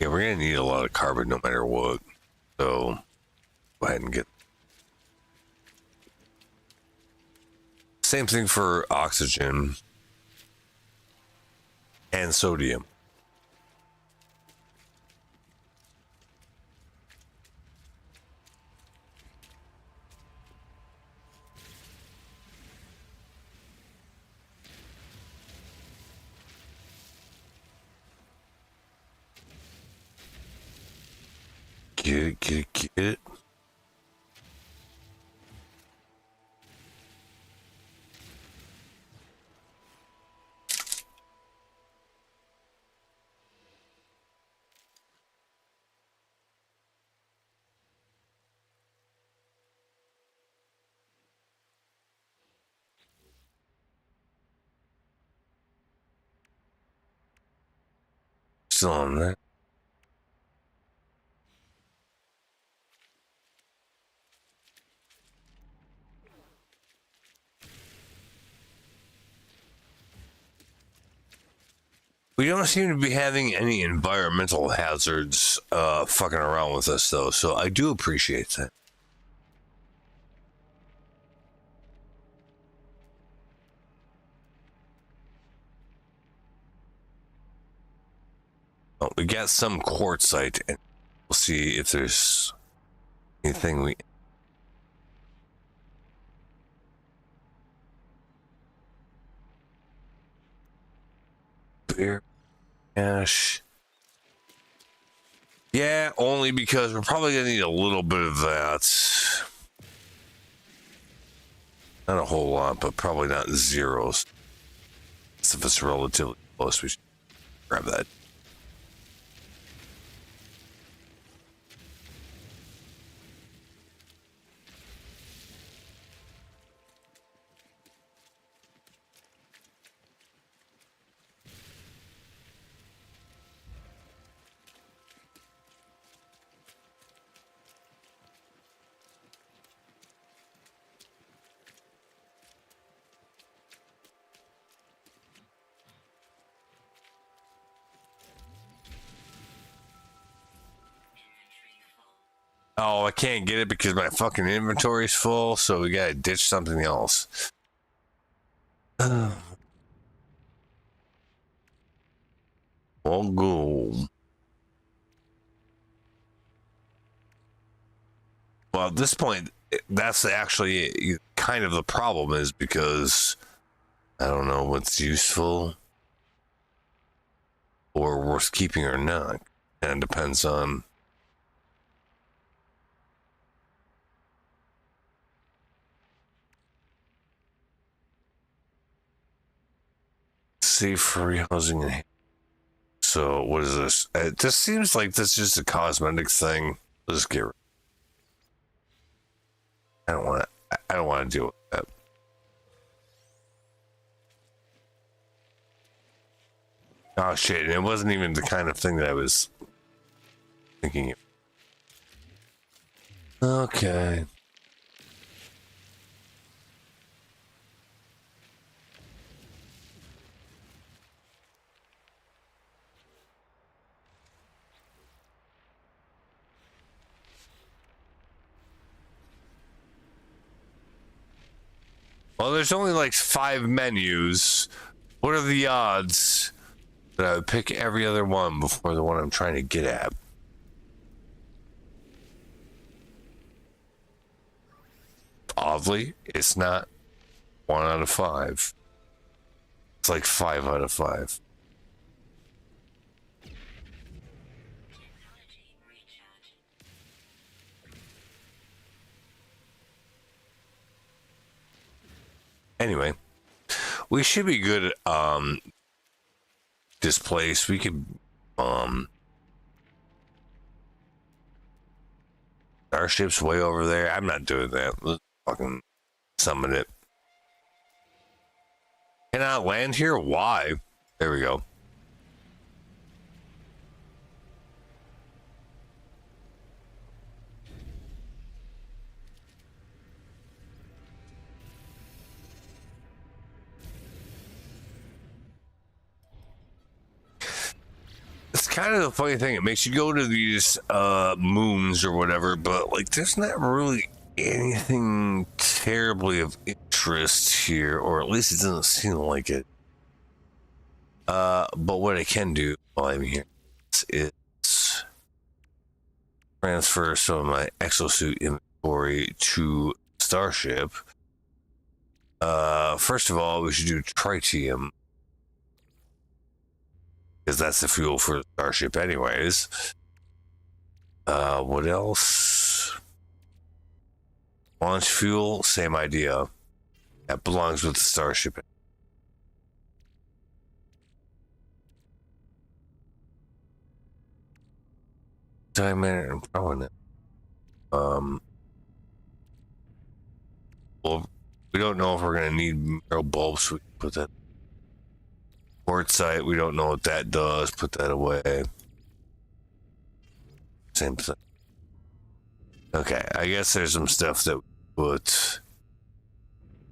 Yeah, we're gonna need a lot of carbon no matter what. So go ahead and get Same thing for oxygen and sodium. Get it. Still on that. We don't seem to be having any environmental hazards fucking around with us, though, so I do appreciate that. Oh, we got some quartzite, and we'll see if there's anything we... Beer, ash. Yeah, only because we're probably gonna need a little bit of that. Not a whole lot, but probably not zeros. So if it's relatively close, we should grab that. Oh, I can't get it because my fucking inventory's full, so we gotta ditch something else. Well, go. Well, at this point, that's actually kind of the problem, is because I don't know what's useful or worth keeping or not. And it depends on... Safe free housing. So what is this? It just seems like this is just a cosmetic thing. Let's get. I don't want to. I don't want to deal with that. Oh shit! And it wasn't even the kind of thing that I was thinking of. Okay. Well, there's only like 5 menus. What are the odds that I would pick every other one before the one I'm trying to get at? Oddly, it's not 1 out of 5. It's like 5 out of 5. Technology recharge. Anyway, we should be good at this place. We could our ship's way over there. I'm not doing that. Let's fucking summon it. Cannot land here? Why? There we go. It's kind of the funny thing. It makes you go to these moons or whatever, but like there's not really anything terribly of interest interest here, or at least it doesn't seem like it. But what I can do while I'm here is transfer some of my exosuit inventory to Starship. First of all, we should do tritium, because that's the fuel for the Starship anyways. What else? Launch fuel, same idea. That belongs with the Starship. Diamond and prominent. Well, we don't know if we're gonna need mineral bulbs, so we can put that. Quartzite, we don't know what that does. Put that away. Same thing. Okay, I guess there's some stuff that we put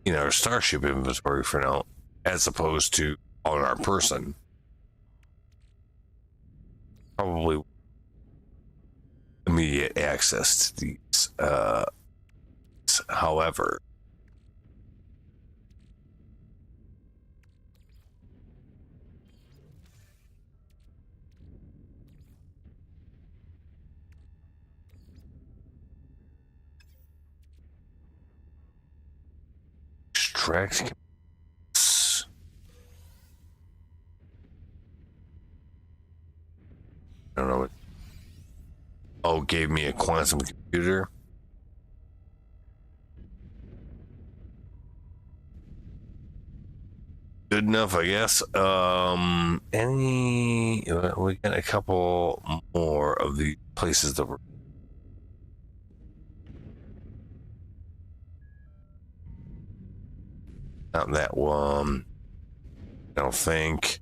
in our Starship inventory for now, as opposed to on our person. Probably immediate access to these. However, extract. I don't know what. Oh, gave me a quantum computer. Good enough, I guess. We got a couple more of the places that were. Not that one. I don't think.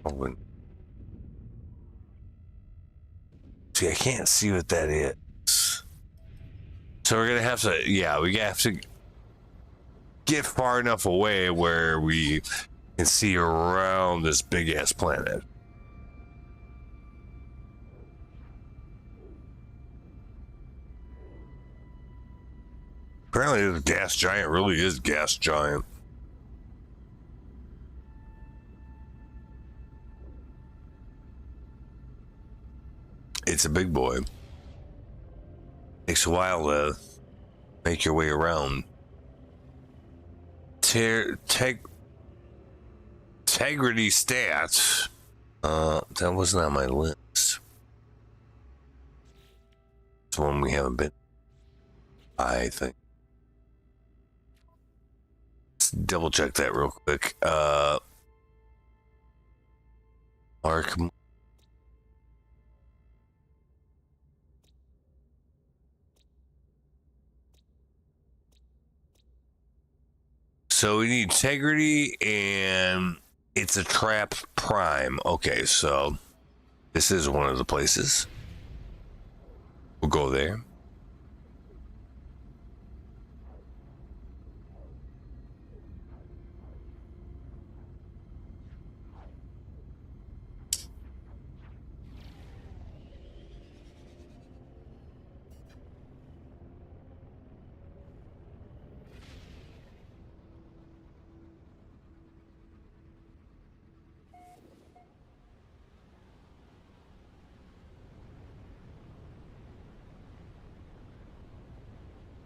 Oh, see, I can't see what that is. So we're gonna have to, yeah, we have to get far enough away where we can see around this big ass planet. Apparently the gas giant really is gas giant. It's a big boy. Takes a while to make your way around. Integrity stats. That wasn't on my list. It's one we haven't been. I think. Let's double check that real quick. Mark. So we need integrity, and it's a trap prime. Okay, so this is one of the places. We'll go there.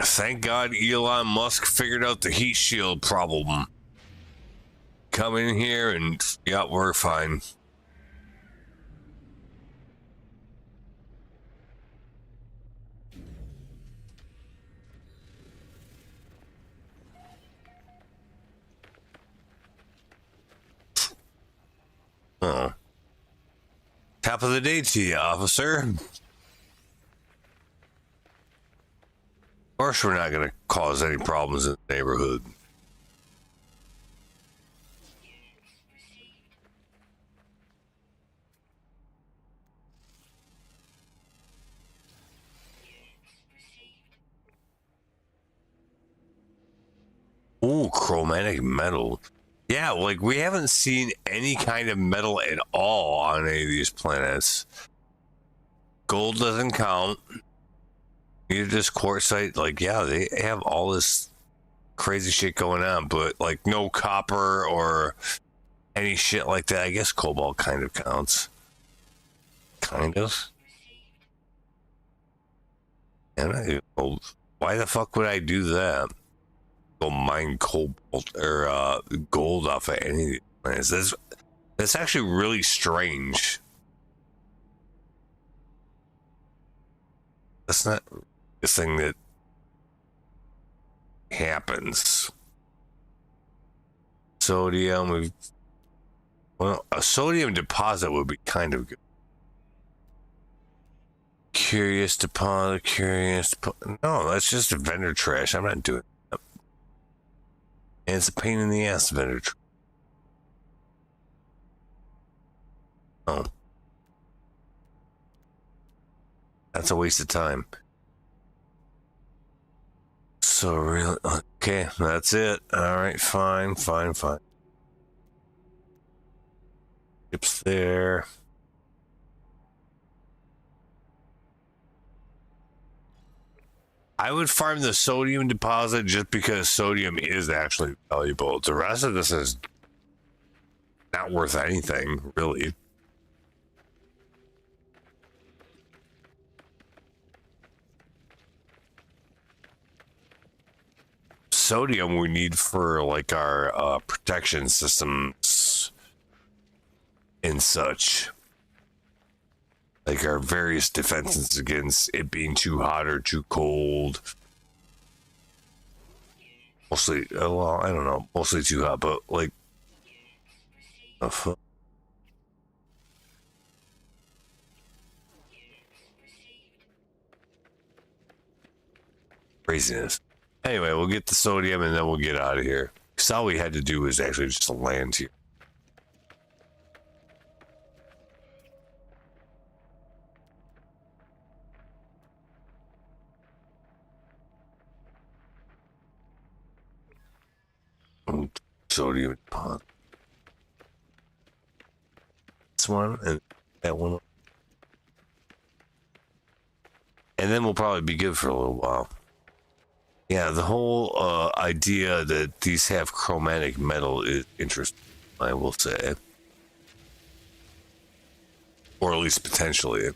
Thank God Elon Musk figured out the heat shield problem. Come in here and, yeah, we're fine. Oh. Top of the day to you, officer. Of course we're not going to cause any problems in the neighborhood. Ooh, chromatic metal. Yeah, like we haven't seen any kind of metal at all on any of these planets. Gold doesn't count. Neither does quartzite. Like, yeah, they have all this crazy shit going on, but like no copper or any shit like that. I guess cobalt kind of counts. Kind of. And why the fuck would I do that? Go mine cobalt or gold off of any of these planets. That's actually really strange. That's not the thing that happens. Sodium, well, a sodium deposit would be kind of good. Curious deposit. No, that's just a vendor trash. I'm not doing that. And it's a pain in the ass, vendor trash. Oh. That's a waste of time. So really, okay, that's it. All right, fine. Chips there. I would farm the sodium deposit just because sodium is actually valuable. The rest of this is not worth anything, really. Sodium we need for like our protection systems and such, like our various defenses against it being too hot or too cold. Mostly, well, I don't know, mostly too hot, but like craziness. Anyway, we'll get the sodium and then we'll get out of here. Because all we had to do was actually just land here. Sodium deposit. This one and that one. And then we'll probably be good for a little while. Yeah, the whole idea that these have chromatic metal is interesting, I will say. Or at least potentially.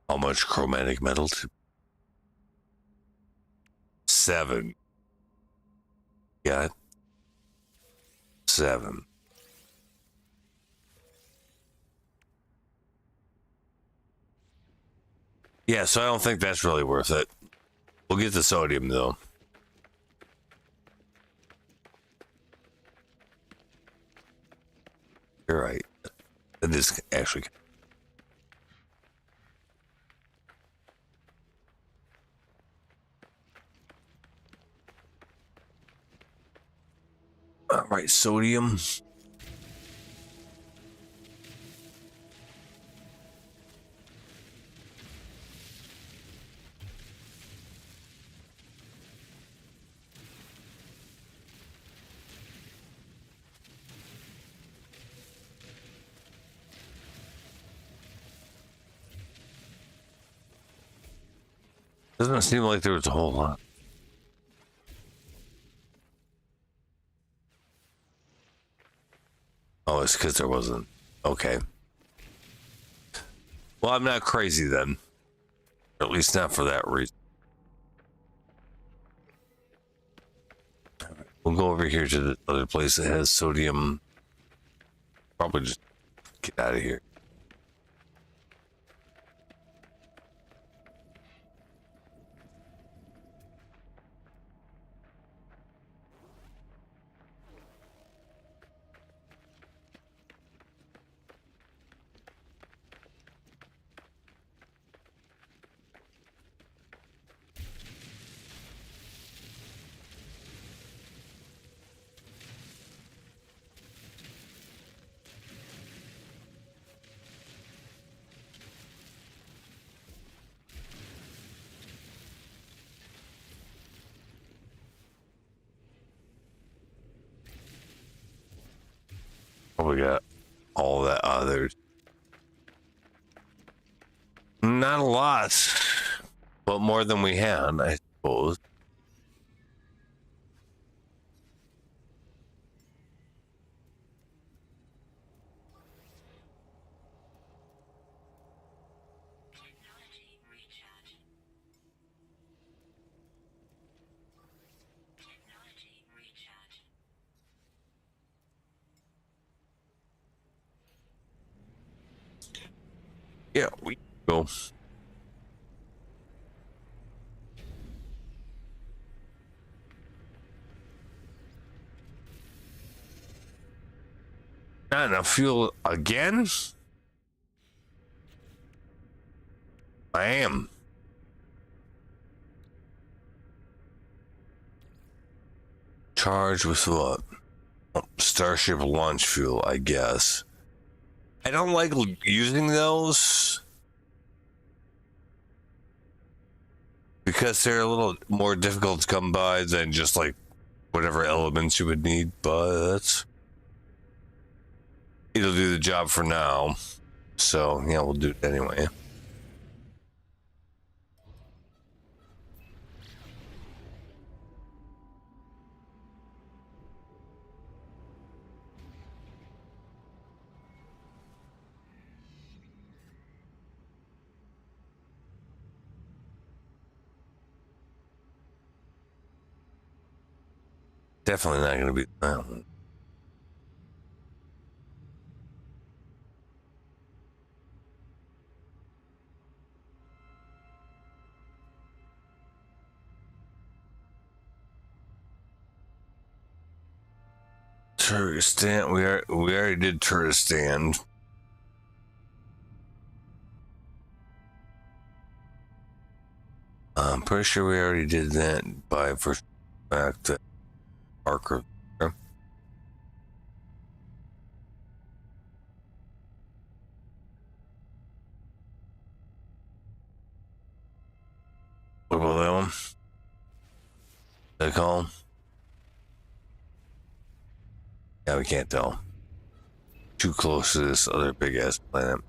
How much chromatic metal? 7. Got 7. Yeah, so I don't think that's really worth it. We'll get the sodium though. You're right. It is actually. All right, sodium. Doesn't seem like there was a whole lot. Oh, it's because there wasn't. Okay. Well, I'm not crazy then. Or at least not for that reason. Right. We'll go over here to the other place that has sodium. Probably just get out of here. Oh, we got all that others. Not a lot, but more than we had, I suppose. Technology recharge. Technology recharge. Yeah, we go. Not enough fuel again? I am. Charged with what? Starship launch fuel, I guess. I don't like using those because they're a little more difficult to come by than just like whatever elements you would need, but it'll do the job for now. So, yeah, we'll do it anyway. Definitely not going to be that one. Turkestan, we already did Turkestan. I'm pretty sure we already did that by first back to Parker. What about that one? They call him? Yeah, we can't tell. Too close to this other big ass planet.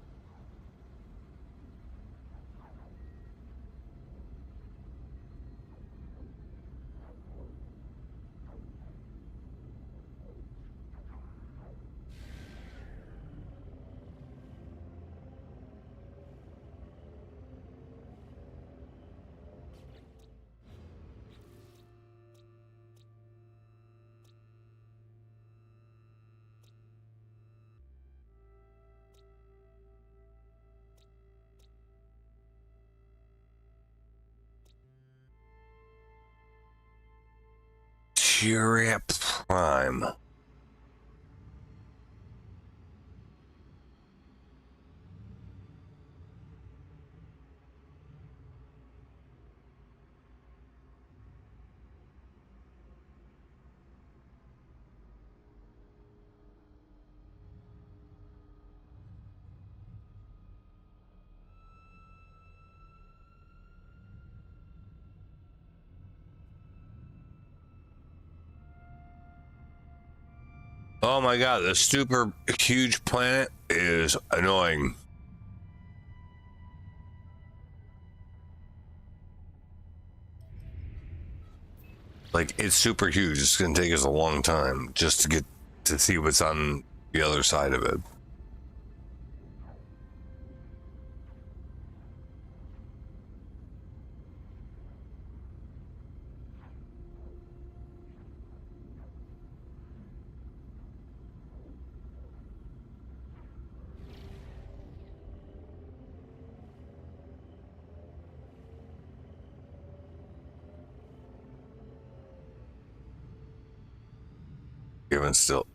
Chirap Prime. Oh my god, the super huge planet is annoying. Like, it's super huge. It's gonna take us a long time just to get to see what's on the other side of it. We haven't still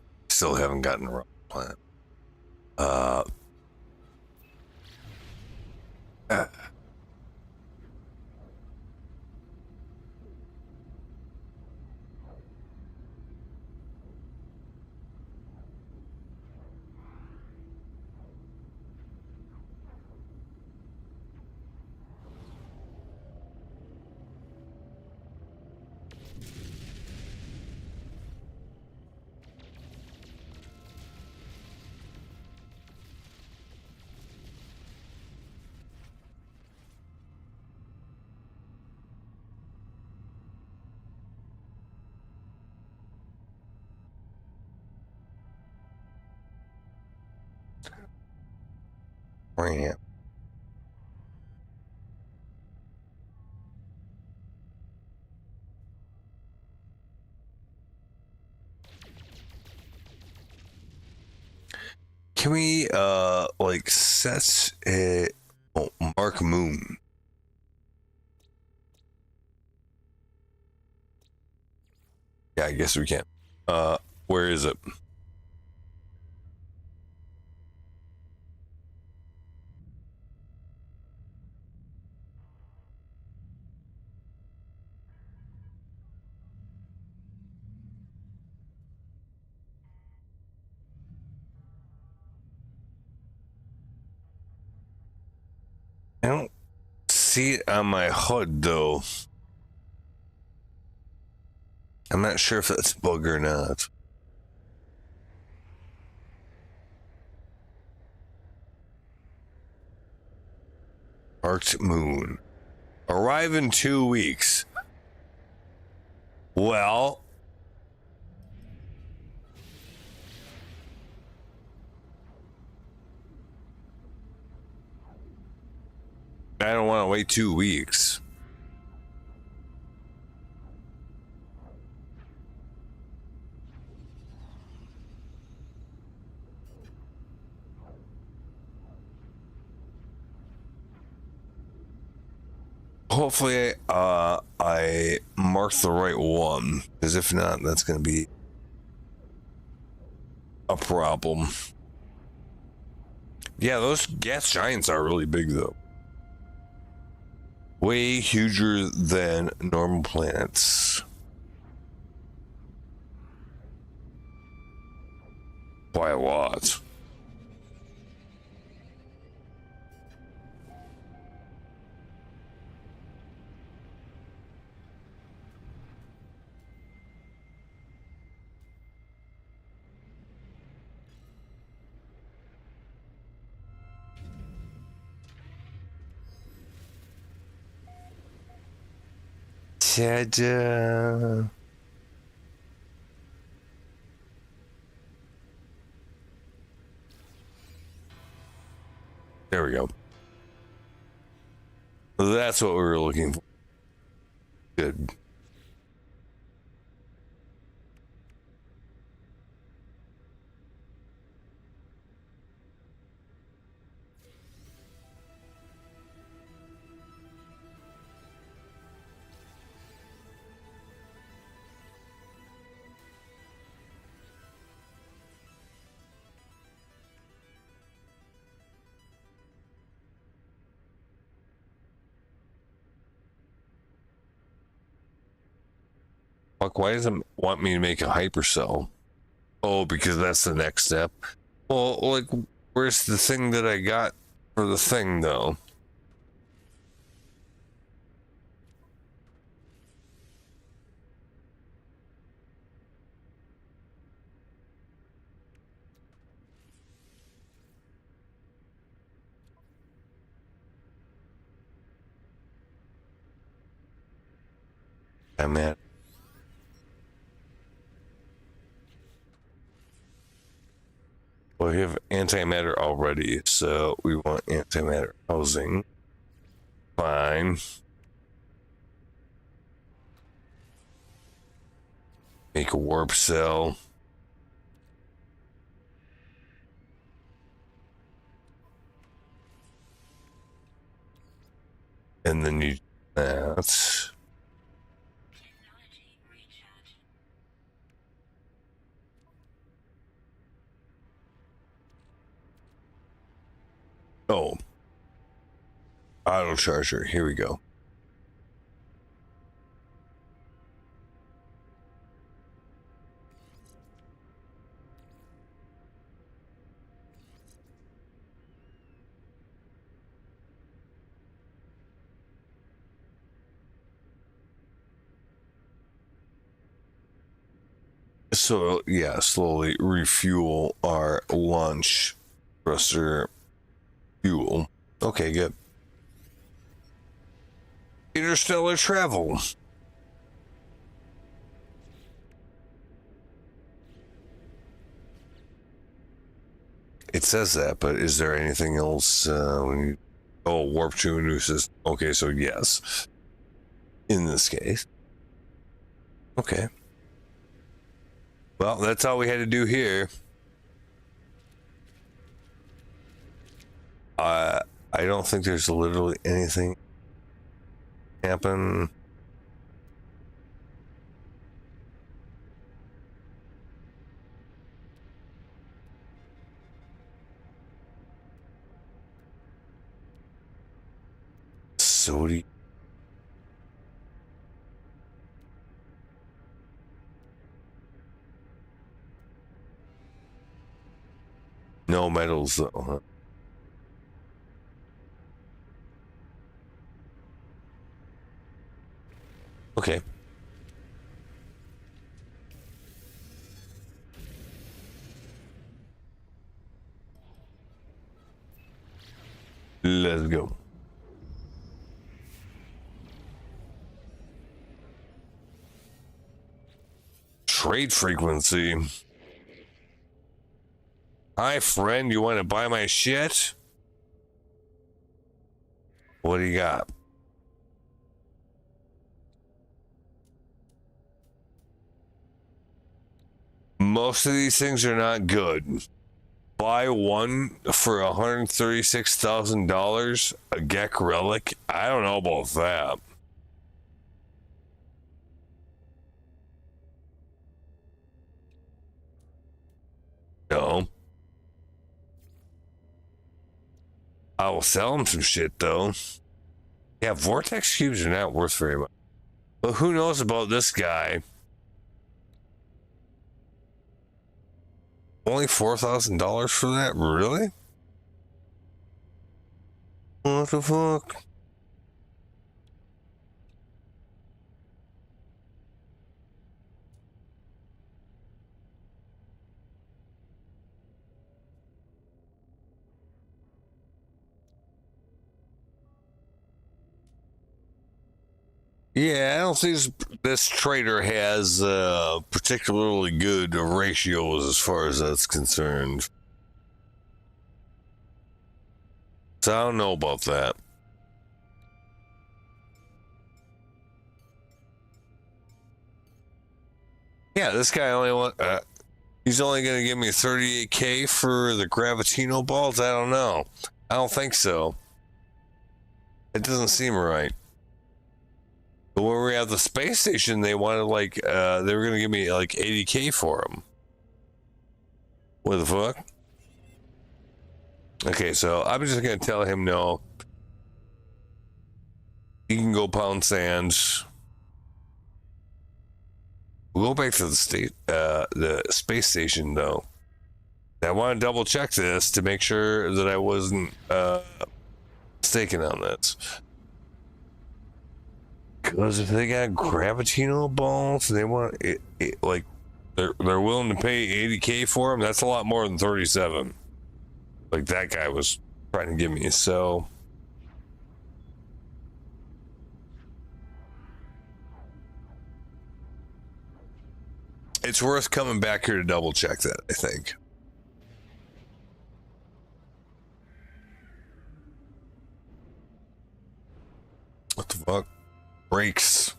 haven't gotten the wrong planet. Uh, uh, ramp. Can we like set a Mark Moon? Yeah, I guess we can. Where is it? I don't see it on my HUD though. I'm not sure if that's a bug or not. Marked Moon. Arrive in 2 weeks. Well, I don't want to wait 2 weeks. Hopefully, I marked the right one, because if not, that's going to be a problem. Yeah, those gas giants are really big, though. Way huger than normal planets. By a lot. Ta-da. There we go. That's what we were looking for. Good. Fuck, why does it want me to make a hypercell? Oh, because that's the next step. Well, like, where's the thing that I got for the thing, though? I'm at. Well, we have antimatter already, so we want antimatter housing. Fine. Make a warp cell. And then you do that. Technology recharge. Oh. Auto charger. Here we go. So, yeah, slowly refuel our launch thruster fuel. Okay, good. Interstellar travel. It says that, but is there anything else when you warp to a new system? Okay, so yes. In this case. Okay. Well, that's all we had to do here. I don't think there's literally anything happen. Sodi. No metals though, huh? Okay. Let's go. Trade frequency. Hi, friend. You want to buy my shit? What do you got? Most of these things are not good. Buy one for $136,000, a Gek relic. I don't know about that. No. I will sell him some shit though. Yeah, vortex cubes are not worth very much. But who knows about this guy? Only $4,000 for that? Really? What the fuck? Yeah, I don't think this trader has particularly good ratios as far as that's concerned. So I don't know about that. Yeah, this guy he's only going to give me 38K for the Gravitino balls? I don't know. I don't think so. It doesn't seem right. But when we were at the space station, they wanted like, they were going to give me like 80K for them. What the fuck? Okay, so I'm just going to tell him no. He can go pound sands. We'll go back to the space station though. I want to double check this to make sure that I wasn't mistaken on this. Because if they got Gravitino balls, they want it like they're willing to pay 80K for them. That's a lot more than 37. Like that guy was trying to give me. So it's worth coming back here to double check that, I think. What the fuck? Brakes.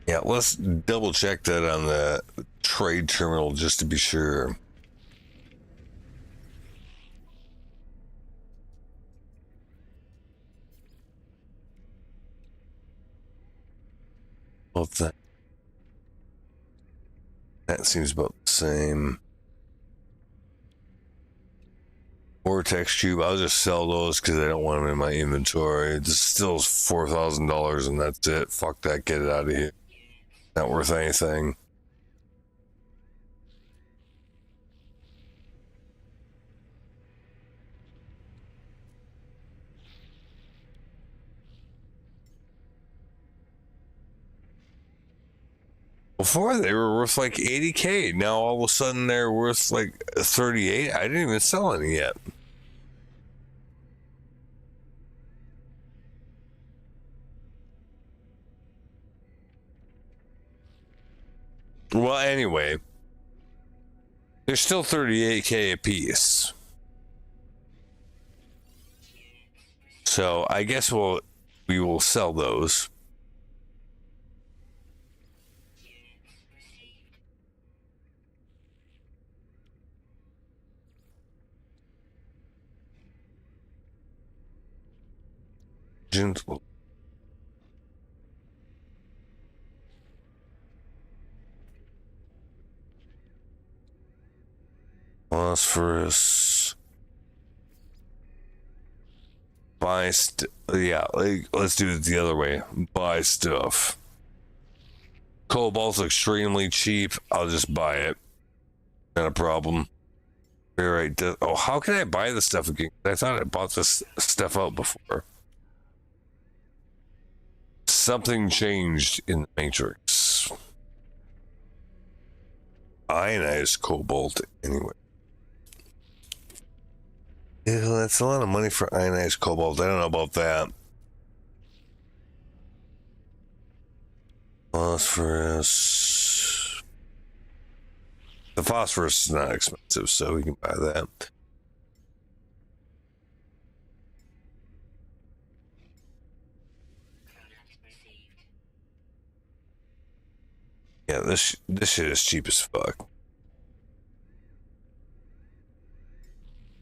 Yeah, let's double check that on the trade terminal just to be sure. Well, that seems about the same. Vortex tube, I'll just sell those because I don't want them in my inventory. This still is $4,000 and that's it. Fuck that, get it out of here. Not worth anything. Before they were worth like 80K. Now all of a sudden they're worth like 38. I didn't even sell any yet. Well, anyway, they're still 38K a piece. So I guess we will sell those. Gentle. Phosphorus. Buy yeah, like, let's do it the other way. Buy stuff. Cobalt's extremely cheap. I'll just buy it. Not a problem. All right. Oh, how can I buy this stuff again? I thought I bought this stuff out before. Something changed in the Matrix. Ionized cobalt, anyway. Yeah, that's a lot of money for ionized cobalt. I don't know about that. Phosphorus. The phosphorus is not expensive, so we can buy that. Yeah, this shit is cheap as fuck.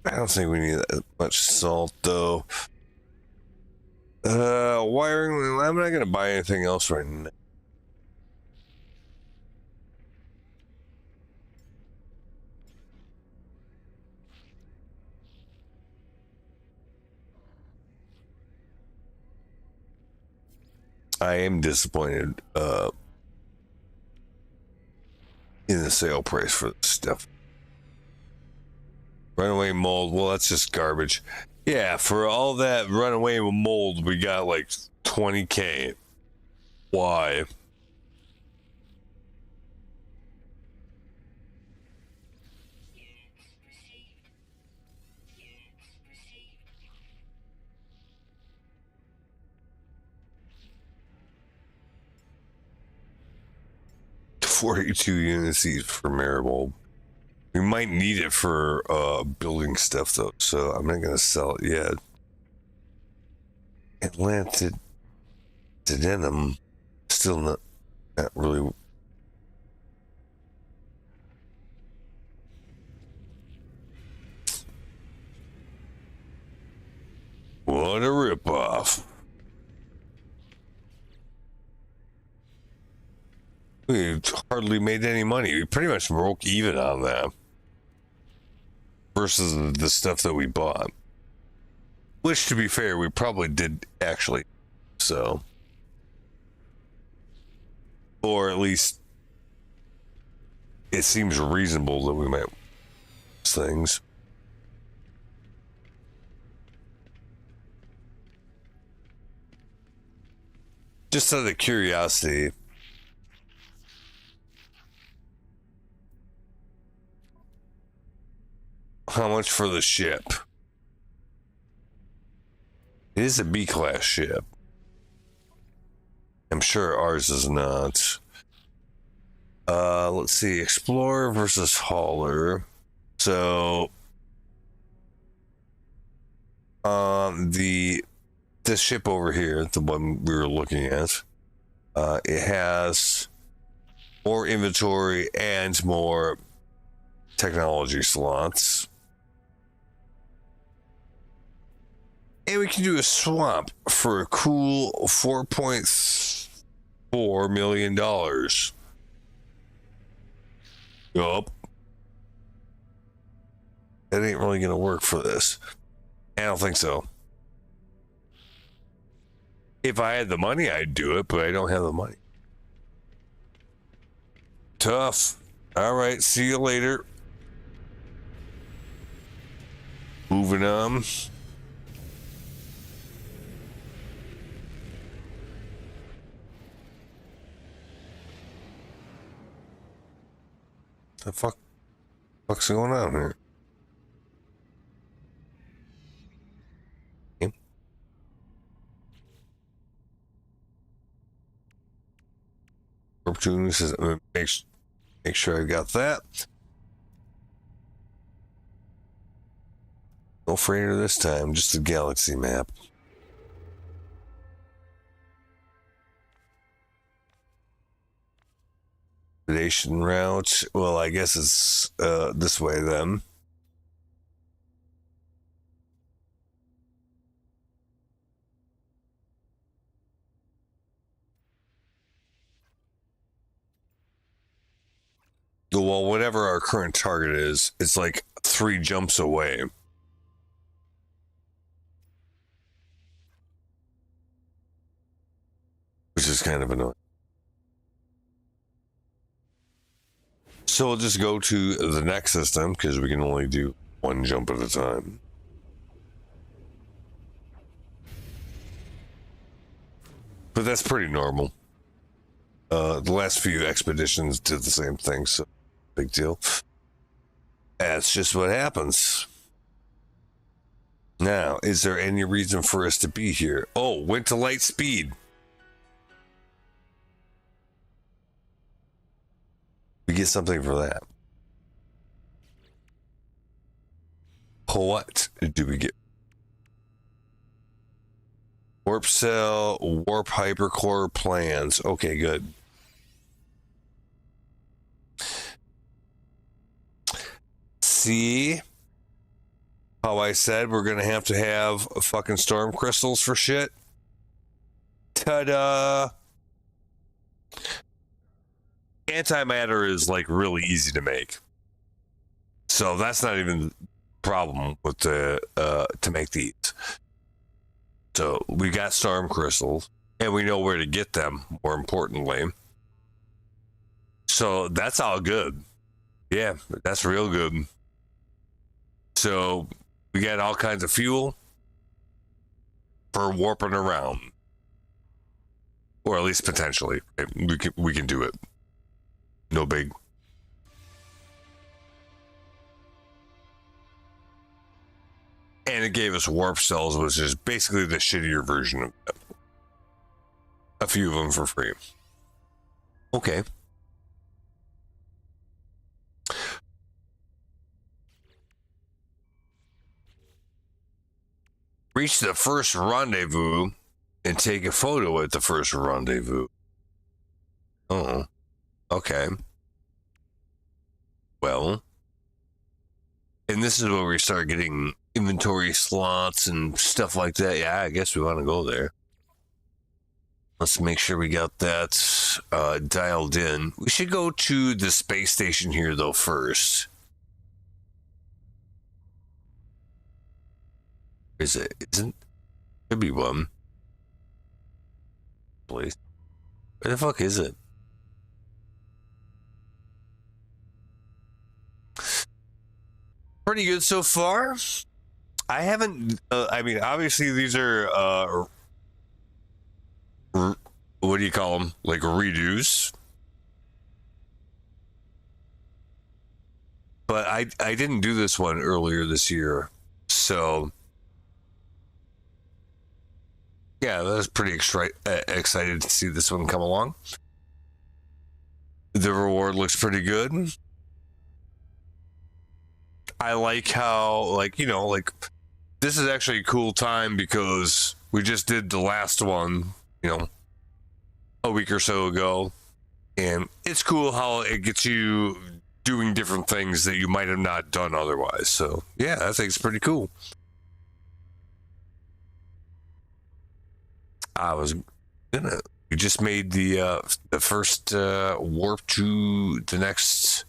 I don't think we need that much salt, though. Wiring, I'm not gonna buy anything else right now. I am disappointed in the sale price for this stuff. Runaway mold, well, that's just garbage. Yeah, for all that runaway mold, we got like 20K. Why? $42 units each for Maribel. We might need it for building stuff though, so I'm not gonna sell it yet. Atlantic denim, still not really. What a ripoff. We hardly made any money. We pretty much broke even on that versus the stuff that we bought. Which, to be fair, we probably did actually. So. Or at least it seems reasonable that we might things. Just out of curiosity. How much for the ship? It is a B-class ship. I'm sure ours is not. Let's see. Explorer versus Hauler. So, this ship over here, the one we were looking at, it has more inventory and more technology slots. And we can do a swap for a cool $4.4 million. Yup. That ain't really going to work for this. I don't think so. If I had the money, I'd do it, but I don't have the money. Tough. All right, see you later. Moving on. The fuck's going on here? Okay. Opportunity says make sure I got that. No freighter this time, just a galaxy map. Predation route. Well, I guess it's this way then. Well, whatever our current target is, it's like 3 jumps away. Which is kind of annoying. So we'll just go to the next system because we can only do 1 jump at a time. But that's pretty normal. The last few expeditions did the same thing, so big deal. That's just what happens. Now, is there any reason for us to be here? Oh, went to light speed. We get something for that. What do we get? Warp cell, warp hypercore plans. Okay, good. See how I said we're gonna have to have fucking storm crystals for shit? Ta-da! Antimatter is like really easy to make, so that's not even the problem with the to make these. So we got storm crystals, and we know where to get them. More importantly, so that's all good. Yeah, that's real good. So we got all kinds of fuel for warping around, or at least potentially. We can do it. No big. And it gave us warp cells, which is basically the shittier version of it. A few of them for free. Okay. Reach the first rendezvous and take a photo at the first rendezvous. Oh. Okay. Well, and this is where we start getting inventory slots and stuff like that. Yeah, I guess we want to go there. Let's make sure we got that dialed in. We should go to the space station here, though, first. Is it? Isn't? Could be one. Please. Where the fuck is it? Pretty good so far. I haven't. I mean, obviously these are what do you call them? Like redos. But I didn't do this one earlier this year, so yeah, I was pretty excited to see this one come along. The reward looks pretty good. I like how, like, you know, like, this is actually a cool time because we just did the last one, you know, a week or so ago. And it's cool how it gets you doing different things that you might have not done otherwise. So, yeah, I think it's pretty cool. We just made the first warp to the next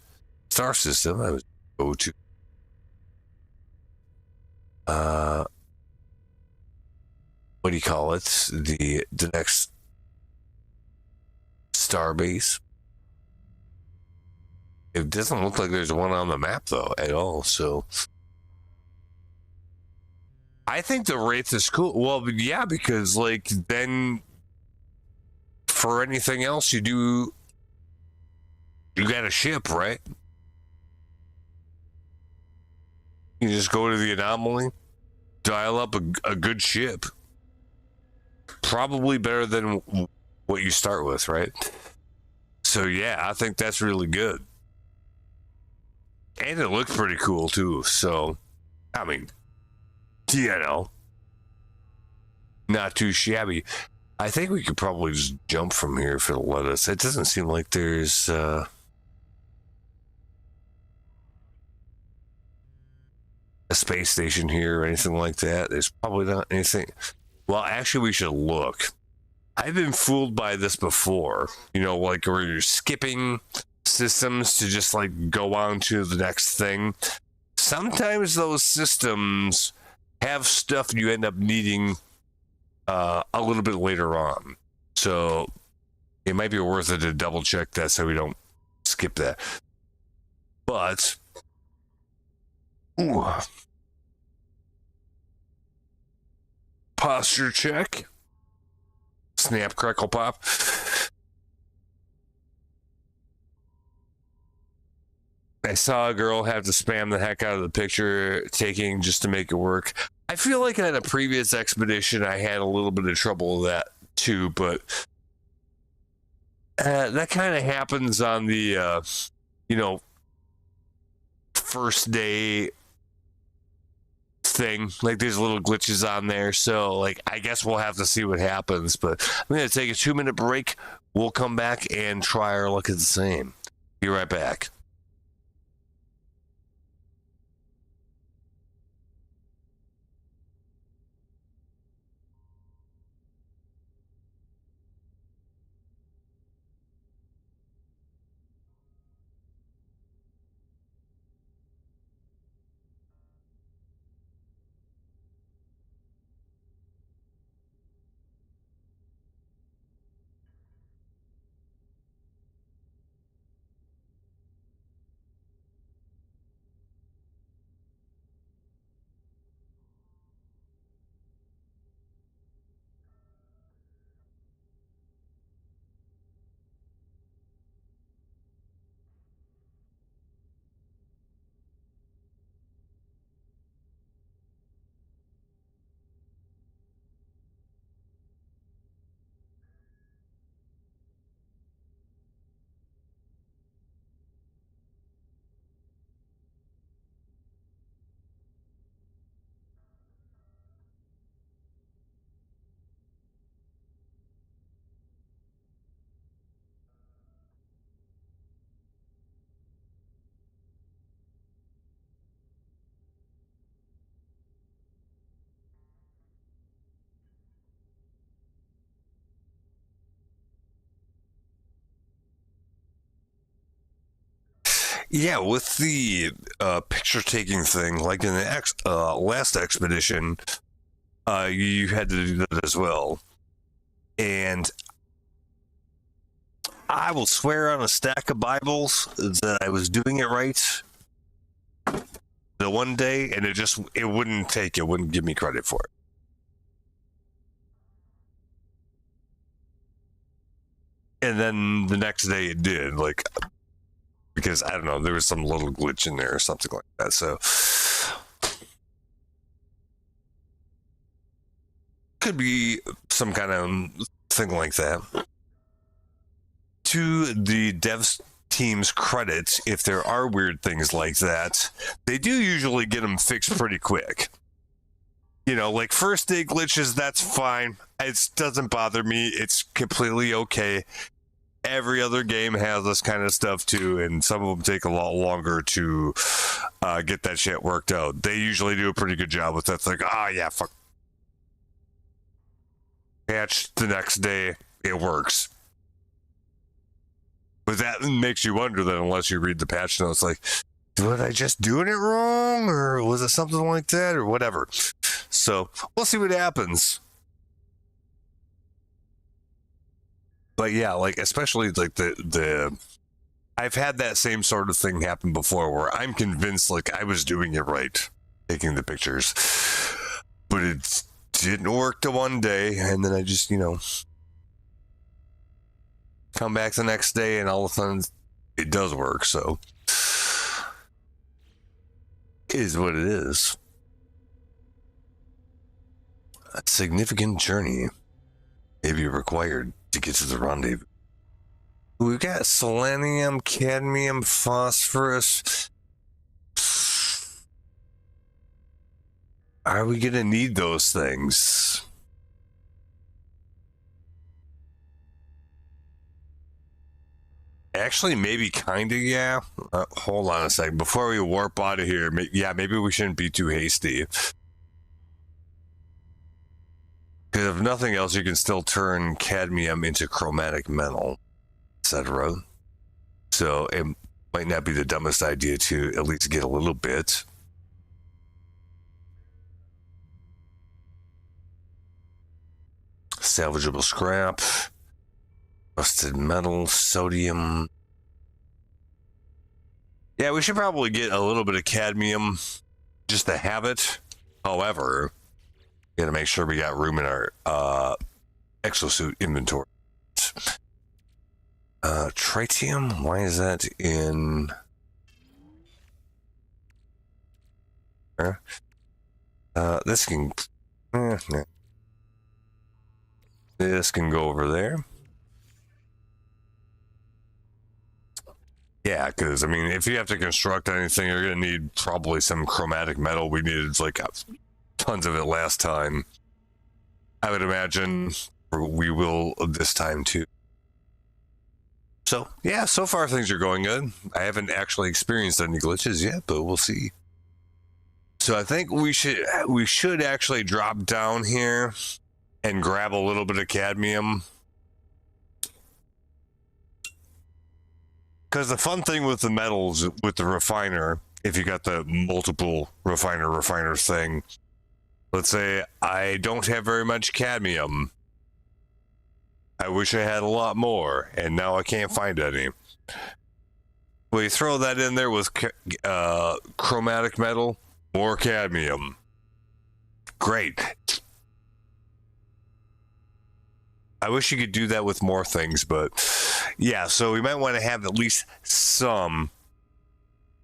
star system. I was go to. What do you call it? The next star base. It doesn't look like there's one on the map though at all. So I think the Wraith is cool. Well, yeah, because like then for anything else you do, you got a ship, right? You just go to the anomaly, dial up a good ship. Probably better than what you start with, right? So yeah, I think that's really good. And it looks pretty cool too. So, I mean, you know, not too shabby. I think we could probably just jump from here if it'll let us. It doesn't seem like there's a space station here or anything like that. There's probably not anything. Well, actually, we should look. I've been fooled by this before, you know, like where you're skipping systems to just like go on to the next thing. Sometimes those systems have stuff you end up needing a little bit later on. So it might be worth it to double check that so we don't skip that. But, ooh. Posture check. Snap, crackle, pop. I saw a girl have to spam the heck out of the picture taking just to make it work. I feel like at a previous expedition, I had a little bit of trouble with that too, but that kind of happens on the, you know, first day thing. Like there's little glitches on there, so like I guess we'll have to see what happens. But I'm gonna take a 2-minute break. We'll come back and try our luck at the same. Be right back. Yeah, with the picture taking thing, like in the last expedition, you had to do that as well. And I will swear on a stack of Bibles that I was doing it right the one day, and it wouldn't give me credit for it. And then the next day it did, like, because I don't know, there was some little glitch in there or something like that. So could be some kind of thing like that. To the devs team's credit, if there are weird things like that, they do usually get them fixed pretty quick. You know, like first day glitches, that's fine. It doesn't bother me. It's completely okay. Every other game has this kind of stuff too, and some of them take a lot longer to get that shit worked out. They usually do a pretty good job with that. It's like, yeah, fuck. Patch the next day, it works. But that makes you wonder then, unless you read the patch notes, like, was I just doing it wrong, or was it something like that, or whatever? So we'll see what happens. But yeah, like especially like the I've had that same sort of thing happen before where I'm convinced like I was doing it right, taking the pictures, but it didn't work to one day, and then I just, come back the next day and all of a sudden it does work. So it is what it is. A significant journey may be required to get to the rendezvous. We've got selenium, cadmium, phosphorus. Are we gonna need those things? Actually, maybe kinda, yeah. Hold on a second. Before we warp out of here, maybe we shouldn't be too hasty. Because if nothing else, you can still turn cadmium into chromatic metal, etc. So it might not be the dumbest idea to at least get a little bit. Salvageable scrap, rusted metal, sodium. Yeah, we should probably get a little bit of cadmium just to have it. However, we gotta make sure we got room in our exosuit inventory. Tritium, why is that in this can this can go over there. Yeah, because I mean, if you have to construct anything, you're gonna need probably some chromatic metal. We needed like tons of it last time. I would imagine we will this time too. So yeah, so far things are going good. I haven't actually experienced any glitches yet, but we'll see. So I think we should actually drop down here and grab a little bit of cadmium. Because the fun thing with the metals, with the refiner, if you got the multiple refiner thing, let's say I don't have very much cadmium. I wish I had a lot more, and now I can't find any. Well, you throw that in there with chromatic metal, more cadmium. Great. I wish you could do that with more things, but yeah, so we might want to have at least some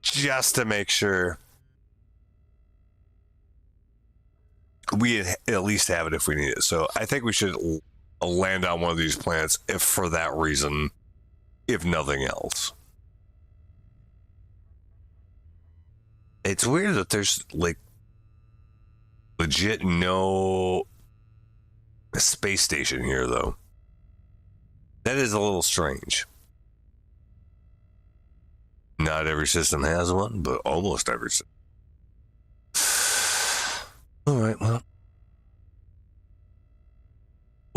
just to make sure we at least have it if we need it. So I think we should land on one of these planets if for that reason, if nothing else. It's weird that there's like legit no space station here though. That is a little strange. Not every system has one, but almost every system. All right, well.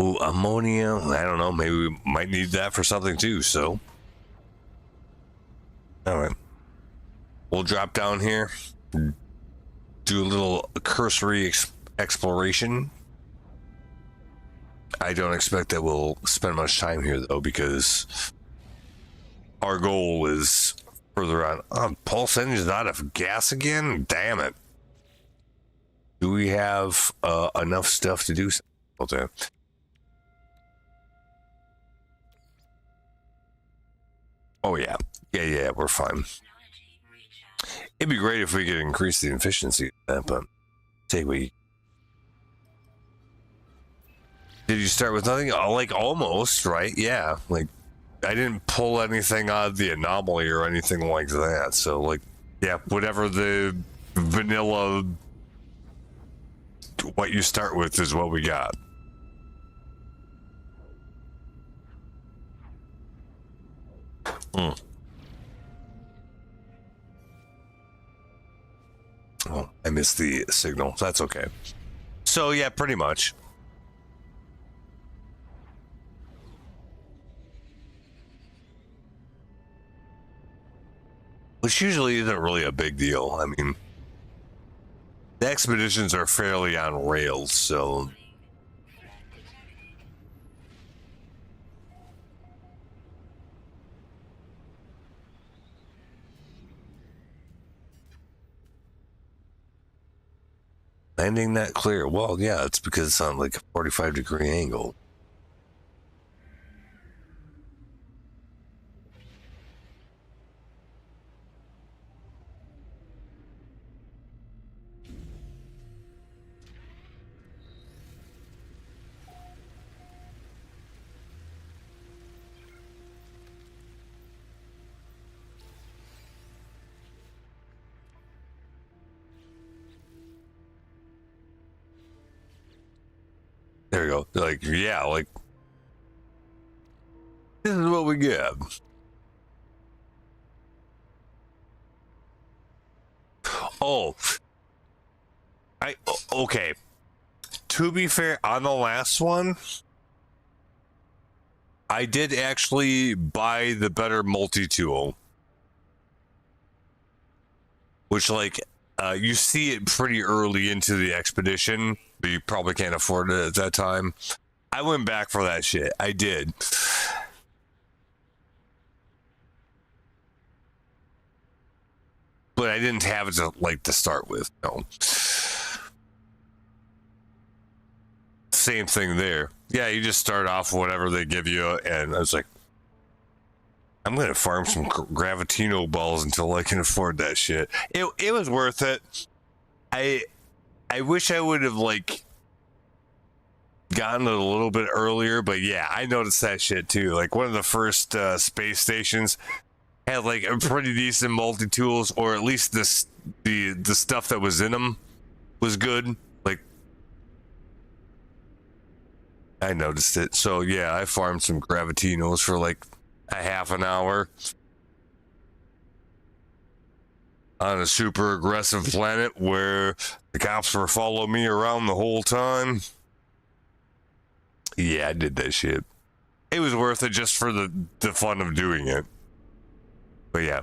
Ooh, ammonia. I don't know. Maybe we might need that for something too, so. All right. We'll drop down here, do a little cursory exploration. I don't expect that we'll spend much time here though, because our goal is further on. Pulse engine's out of gas again? Damn it. Do we have enough stuff to do something about that? Oh yeah. Yeah, we're fine. It'd be great if we could increase the efficiency of that, but take we. Did you start with nothing? Oh, like almost, right? Yeah. Like I didn't pull anything out of the anomaly or anything like that. So like, yeah, whatever the vanilla what you start with is what we got. Oh, I missed the signal. That's okay. So yeah, pretty much. Which usually isn't really a big deal. I mean, the expeditions are fairly on rails, so. Landing that clear. Well, yeah, it's because it's on like a 45-degree angle. There we go. Like, yeah, like, this is what we get. Oh, okay. To be fair, on the last one, I did actually buy the better multi-tool. Which, like, you see it pretty early into the expedition, but you probably can't afford it at that time. I went back for that shit. I did. But I didn't have it to start with. No. Same thing there. Yeah, you just start off whatever they give you, and I was like, I'm gonna farm some Gravitino balls until I can afford that shit. It was worth it. I wish I would have like gotten it a little bit earlier, but yeah, I noticed that shit too. Like one of the first space stations had like a pretty decent multi-tools, or at least the stuff that was in them was good. Like I noticed it. So yeah, I farmed some Gravitinos for like a half an hour on a super aggressive planet where the cops were following me around the whole time. Yeah, I did that shit. It was worth it just for the fun of doing it. But yeah,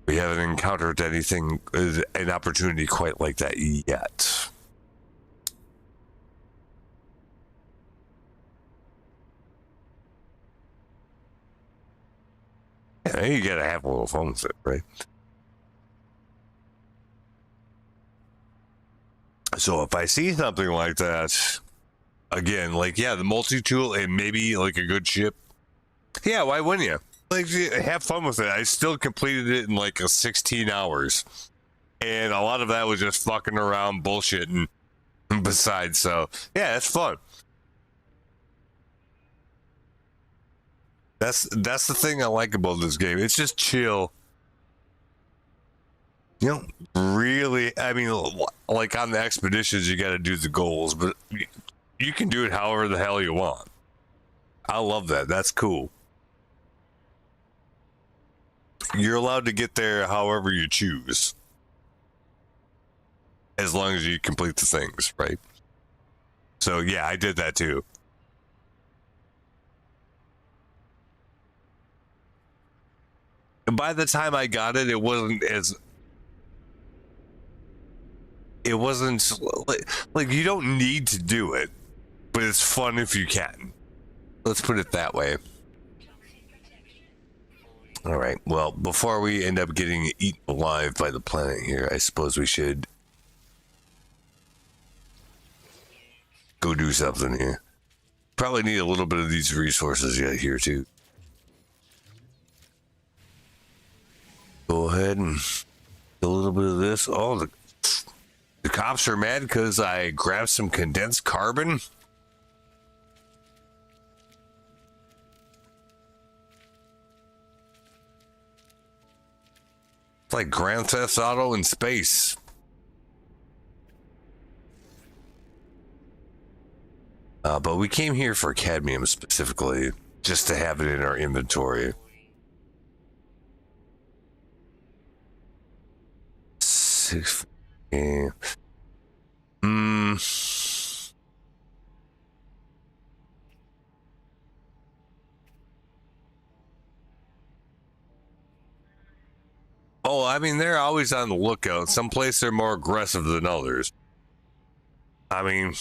we haven't encountered anything, an opportunity quite like that yet. Yeah, you gotta have a little fun with it, right? So if I see something like that, again, like, yeah, the multi-tool and maybe like a good ship, yeah, why wouldn't you? Like, have fun with it. I still completed it in like 16 hours. And a lot of that was just fucking around bullshitting besides. So, yeah, that's fun. That's the thing I like about this game. It's just chill. You don't really, I mean, like on the expeditions, you got to do the goals, but you can do it however the hell you want. I love that. That's cool. You're allowed to get there however you choose, as long as you complete the things, right? So yeah, I did that too. And by the time I got it, it wasn't like you don't need to do it, but it's fun if you can. Let's put it that way. All right. Well, before we end up getting eaten alive by the planet here, I suppose we should go do something here. Probably need a little bit of these resources yet here too. Go ahead and do a little bit of this. Oh, the cops are mad because I grabbed some condensed carbon. It's like Grand Theft Auto in space. But we came here for cadmium specifically, just to have it in our inventory. Yeah. Oh, I mean, they're always on the lookout. Some places are more aggressive than others. I mean,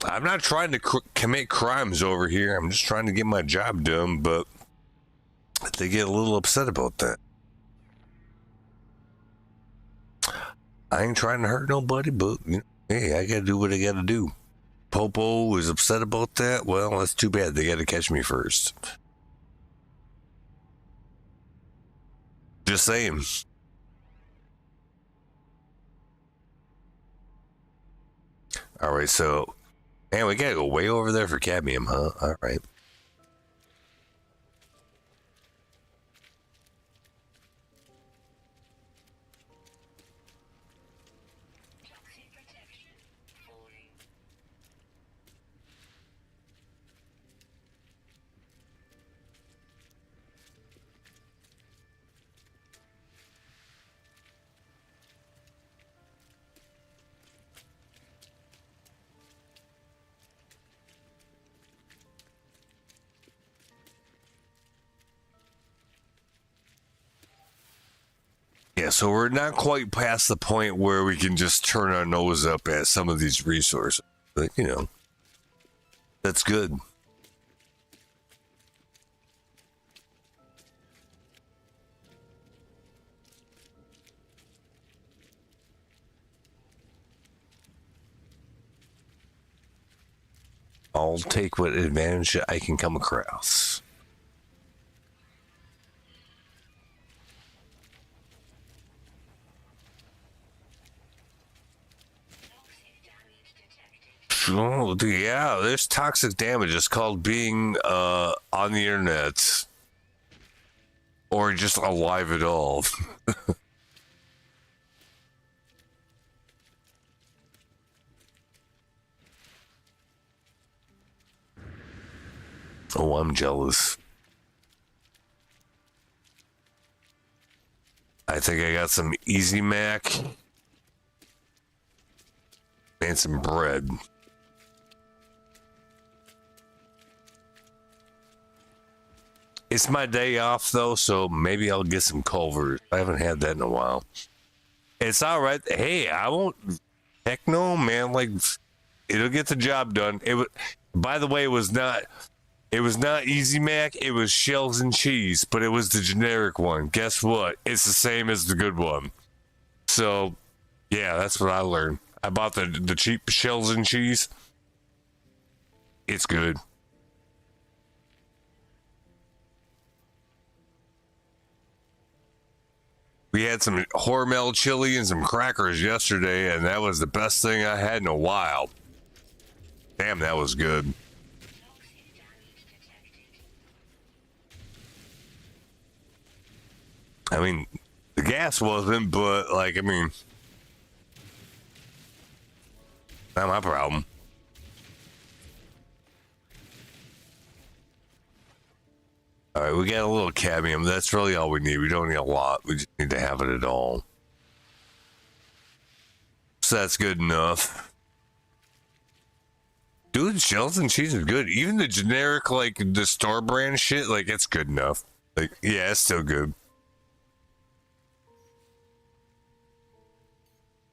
I'm not trying to commit crimes over here. I'm just trying to get my job done, but they get a little upset about that. I ain't trying to hurt nobody, but you know, Hey, I gotta do what I gotta do. Popo is upset about that. Well, that's too bad. They gotta catch me first. Just saying. All right, so, man, we gotta go way over there for cadmium, huh? All right. Toxic protection. Falling. Yeah, so we're not quite past the point where we can just turn our nose up at some of these resources. But, you know, that's good. I'll take what advantage I can come across. Toxic damage detected. Oh, yeah, there's toxic damage. It's called being on the internet or just alive at all. Oh, I'm jealous. I think I got some Easy Mac and some bread. It's my day off though, so maybe I'll get some Culver's. I haven't had that in a while. It's all right. Hey, I won't. Heck no, man. Like, it'll get the job done. It was. By the way, it was not. It was not Easy Mac. It was Shells and Cheese, but it was the generic one. Guess what? It's the same as the good one. So, yeah, that's what I learned. I bought the cheap Shells and Cheese. It's good. We had some Hormel chili and some crackers yesterday, and that was the best thing I had in a while. Damn, that was good. Toxic damage detected. I mean, the gas wasn't, but like, I mean, not my problem. All right, we got a little cadmium. That's really all we need. We don't need a lot. We just need to have it at all. So that's good enough. Dude, Shells and Cheese is good. Even the generic, like the store brand shit, like it's good enough. Like, yeah, it's still good.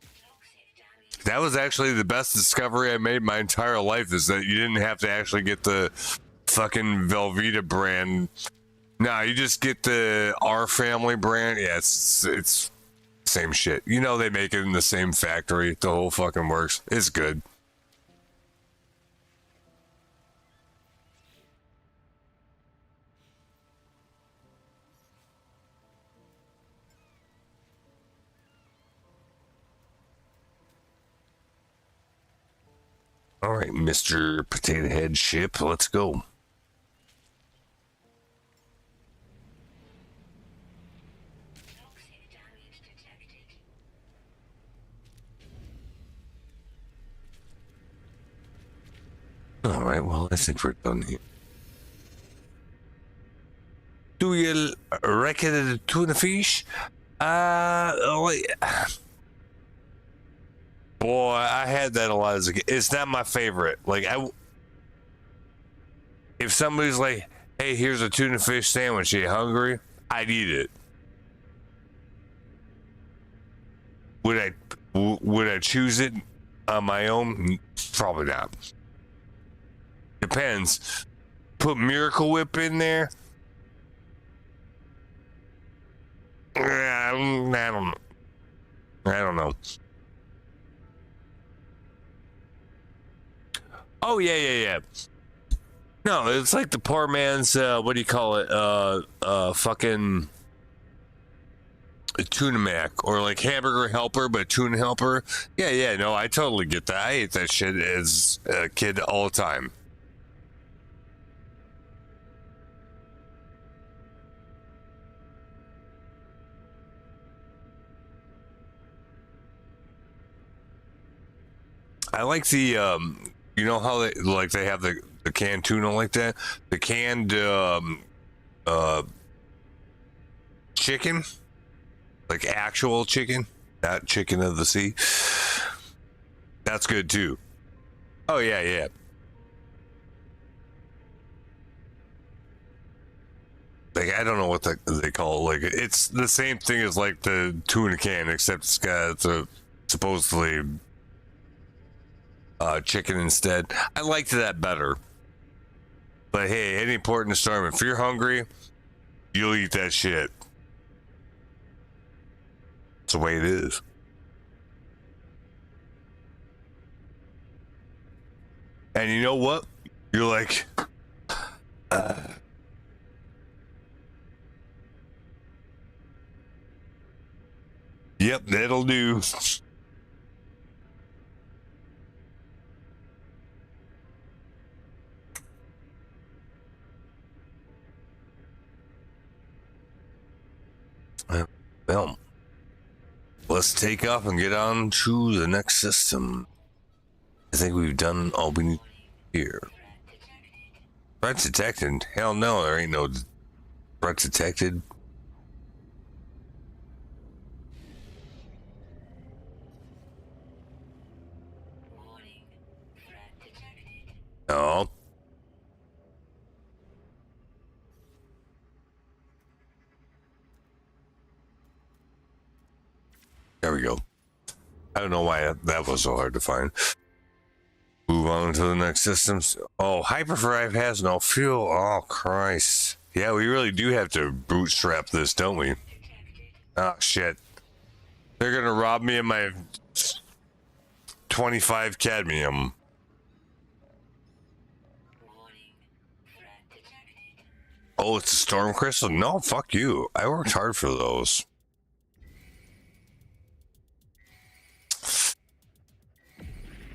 Toxic damage. That was actually the best discovery I made my entire life, is that you didn't have to actually get the fucking Velveeta brand. Nah, you just get the R Family brand. Yeah, it's same shit. You know, they make it in the same factory. The whole fucking works. It's good. All right, Mr. Potato Head Ship, let's go. Toxic damage detected. All right, well, I think we're done here. Do you reckon the tuna fish? Like, boy, I had that a lot as a kid. It's not my favorite. Like, if somebody's like, "Hey, here's a tuna fish sandwich. Are you hungry?" I'd eat it. Would I choose it on my own? Probably not. Depends. Put Miracle Whip in there. I don't know. Oh yeah, yeah, yeah. No, it's like the poor man's what do you call it? Fucking a tuna mac, or like hamburger helper, but tuna helper. Yeah, yeah. No, I totally get that. I ate that shit as a kid all the time. I like the you know how they have the canned tuna like that, the canned chicken, like actual chicken, not chicken of the sea. That's good too. Oh yeah, yeah. Like I don't know what they call it. Like it's the same thing as like the tuna can, except it's got the supposedly chicken instead. I liked that better. But hey, any port in the storm, if you're hungry, you'll eat that shit. It's the way it is. And you know what? You're like, yep, that'll do. Well, let's take off and get on to the next system. I think we've done all we need here. Threat detected? Hell no, there ain't no threat detected. Warning. Threat detected. No. There we go. I don't know why that was so hard to find. Move on to the next systems. Oh, Hyperdrive has no fuel. Oh, Christ. Yeah, we really do have to bootstrap this, don't we? Oh, shit. They're going to rob me of my 25 cadmium. Warning. Threat detected. Oh, it's a storm crystal? No, fuck you. I worked hard for those.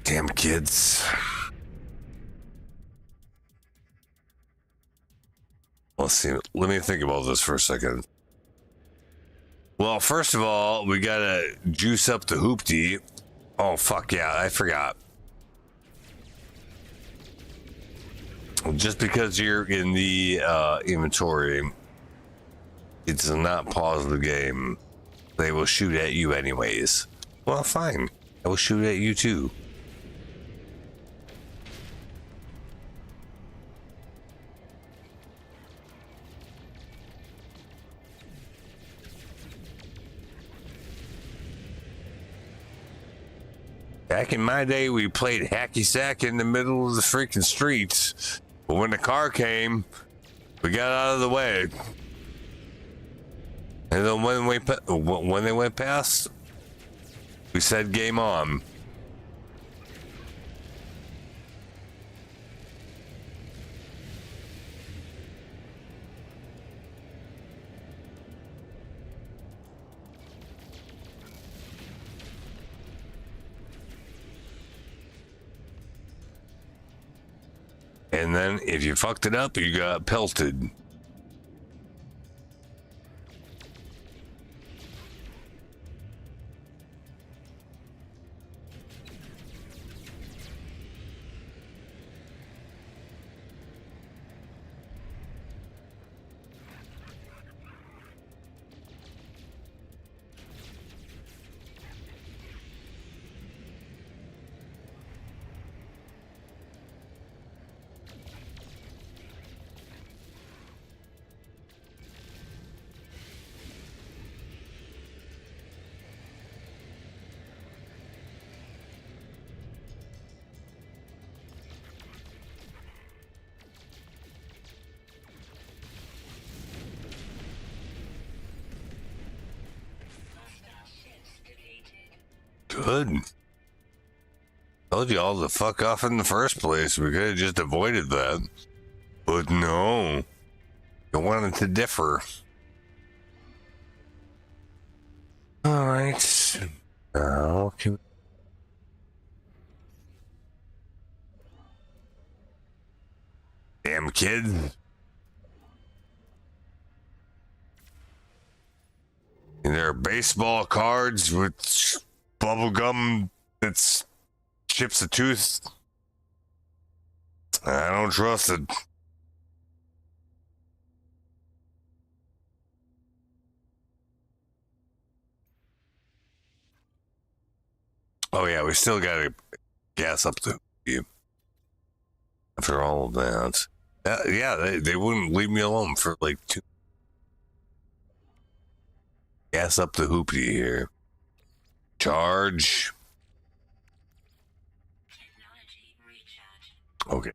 Damn kids. Let's see. Let me think about this for a second. Well, first of all, we gotta juice up the hoopty. Oh, fuck yeah. I forgot. Just because you're in the inventory, it does not pause the game. They will shoot at you anyways. Well, fine. I will shoot at you too. Back in my day, we played hacky sack in the middle of the freaking streets. But when the car came, we got out of the way. And then when they went past, we said game on. And then if you fucked it up, you got pelted. Good. Told you all to fuck off in the first place. We could have just avoided that. But no. You wanted to differ. Alright. Now can damn kid. And there are baseball cards with bubble gum that's chips a tooth. I don't trust it. Oh yeah, we still gotta gas up the after all of that. Yeah, they wouldn't leave me alone for like 2. Gas up the hoopty here. Charge. Technology recharge. Okay.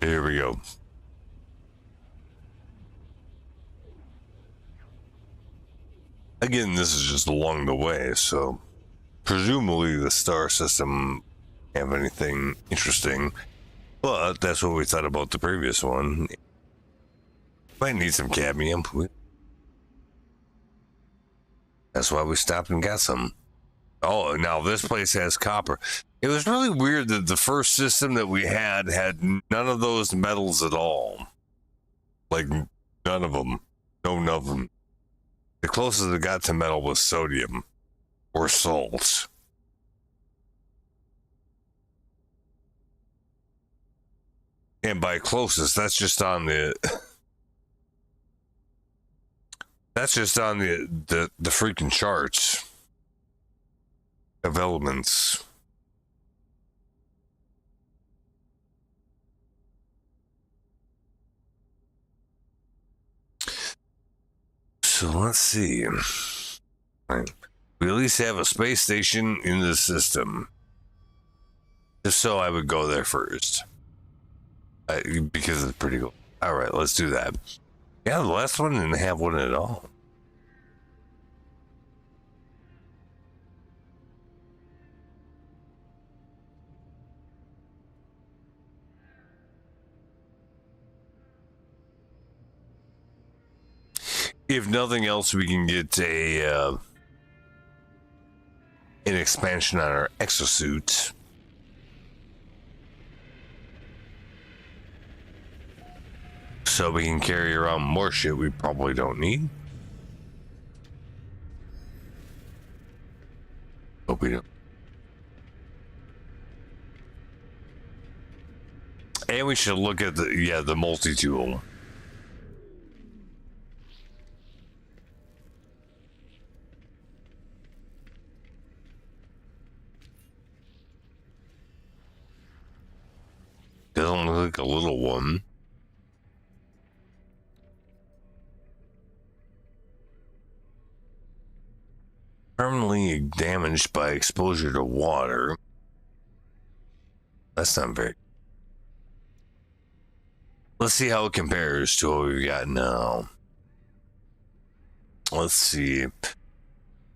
Here we go. Again, this is just along the way, so presumably the star system have anything interesting, but that's what we thought about the previous one. Might need some cadmium. That's why we stopped and got some. Oh, now this place has copper. It was really weird that the first system that we had none of those metals at all. Like, none of them. None of them. The closest it got to metal was sodium or salt. And by closest, that's just on the freaking charts of elements. So let's see. Right. We at least have a space station in the system. If so, I would go there first. Because it's pretty cool. All right, let's do that. Yeah, the last one didn't have one at all. If nothing else, we can get an expansion on our exosuit. So we can carry around more shit we probably don't need. Hope we don't. And we should look at the multi-tool. Doesn't look like a little one. Permanently damaged by exposure to water. That's not very. Let's see how it compares to what we've got now. Let's see.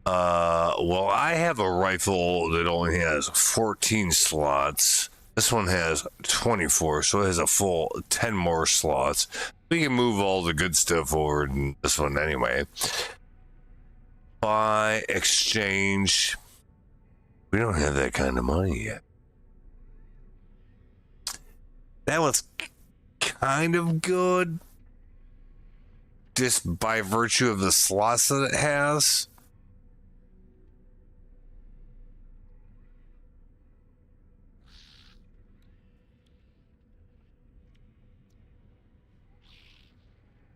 Well, I have a rifle that only has 14 slots. This one has 24, so it has a full 10 more slots. We can move all the good stuff over in this one anyway. Buy, exchange. We don't have that kind of money yet. That one's kind of good. Just by virtue of the slots that it has.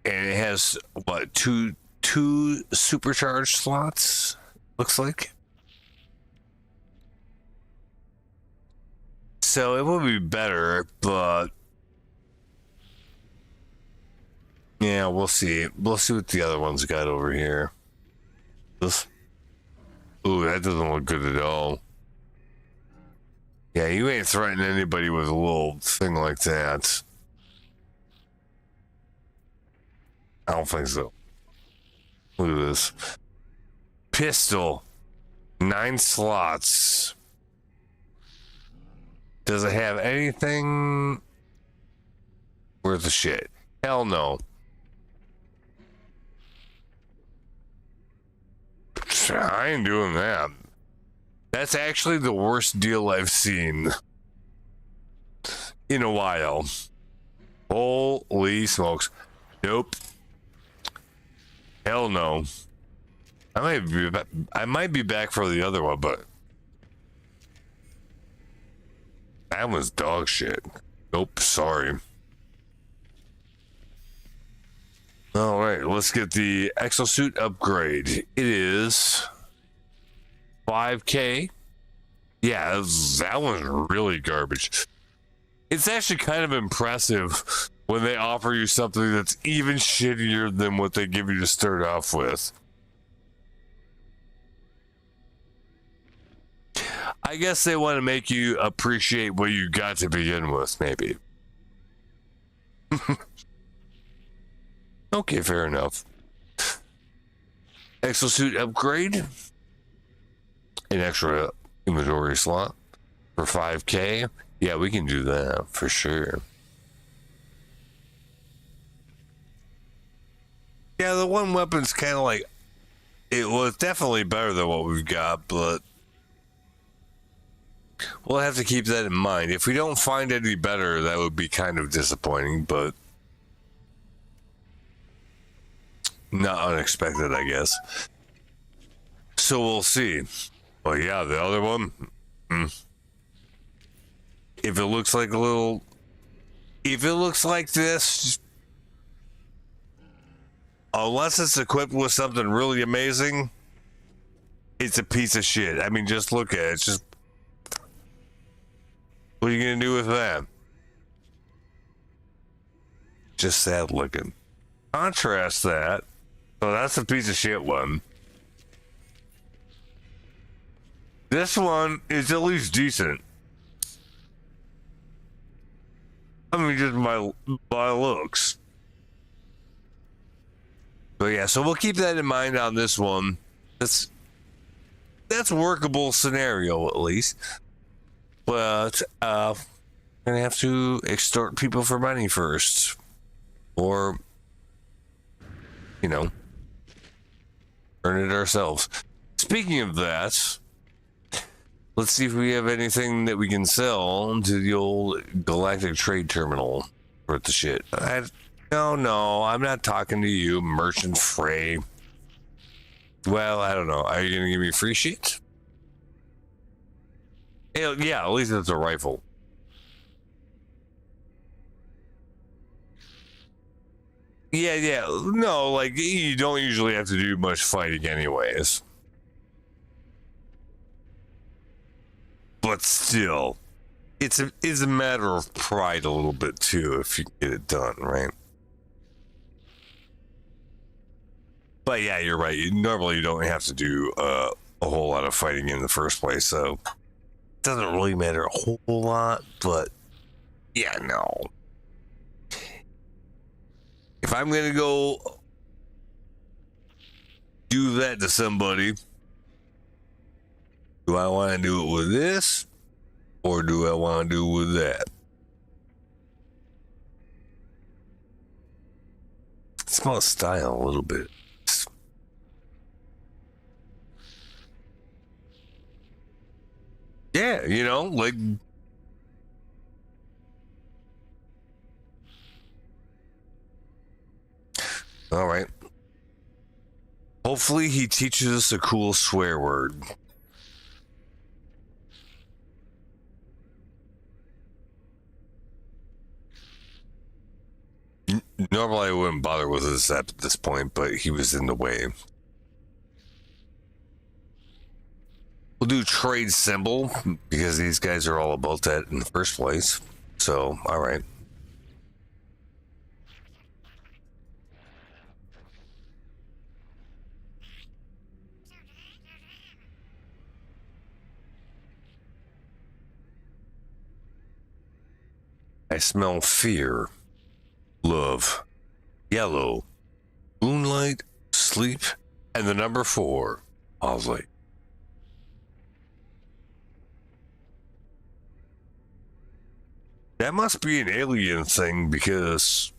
And it has what, two supercharged slots, looks like. So it would be better, but yeah, we'll see. We'll see what the other ones got over here. This, ooh, that doesn't look good at all. Yeah, you ain't threatening anybody with a little thing like that. I don't think so. Look at this. Pistol. 9 slots. Does it have anything worth a shit? Hell no. I ain't doing that. That's actually the worst deal I've seen in a while. Holy smokes. Nope. Hell no. I might be back for the other one, but that was dog shit. Nope, sorry. All right, let's get the exosuit upgrade. It is 5K. Yeah, that one's really garbage. It's actually kind of impressive when they offer you something that's even shittier than what they give you to start off with. I guess they want to make you appreciate what you got to begin with, maybe. Okay, fair enough. Exosuit upgrade. An extra inventory slot for 5K. Yeah, we can do that for sure. Yeah, the one weapon's kind of like, it was definitely better than what we've got, but we'll have to keep that in mind. If we don't find any better, that would be kind of disappointing, but not unexpected, I guess. So we'll see. Well, yeah, the other one. If it looks like this, unless it's equipped with something really amazing, it's a piece of shit. I mean, just look at it. It's just, what are you gonna do with that? Just sad looking. Contrast that. So that's a piece of shit one. This one is at least decent. I mean, just my looks. But yeah, so we'll keep that in mind on this one. That's workable scenario at least. But we're gonna have to extort people for money first, or earn it ourselves. Speaking of that, let's see if we have anything that we can sell to the old Galactic Trade Terminal for the shit. No, I'm not talking to you, Merchant Frey. Well, I don't know. Are you gonna give me free shit? Yeah, at least it's a rifle. Yeah. No, like, you don't usually have to do much fighting anyways. But still, it's a matter of pride a little bit too if you get it done, right? But yeah, you're right. Normally you don't have to do a whole lot of fighting in the first place, so it doesn't really matter a whole lot, but yeah, no. If I'm gonna go do that to somebody, do I want to do it with this, or do I want to do it with that? It's about style a little bit. Yeah, like, all right. Hopefully he teaches us a cool swear word. Normally I wouldn't bother with this at this point, but he was in the way. We'll do trade symbol because these guys are all about that in the first place. So, all right. I smell fear, love, yellow, moonlight, sleep, and the number 4, Osley. That must be an alien thing because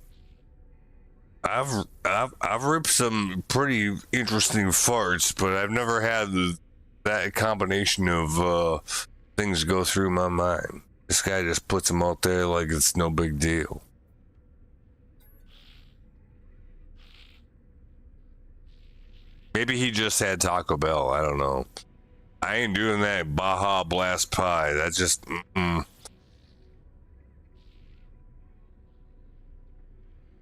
I've ripped some pretty interesting farts, but I've never had that combination of things go through my mind. This guy just puts them out there like it's no big deal. Maybe he just had Taco Bell. I don't know. I ain't doing that Baja Blast pie. That's just.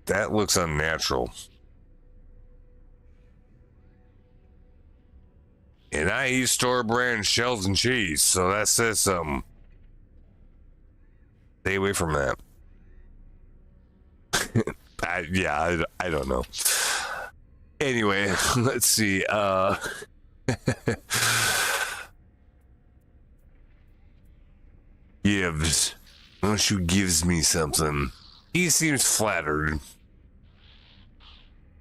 That looks unnatural. And I eat store brand shells and cheese, so that says something. Stay away from that. I don't know. Anyway, let's see. Gives. Don't you gives me something? He seems flattered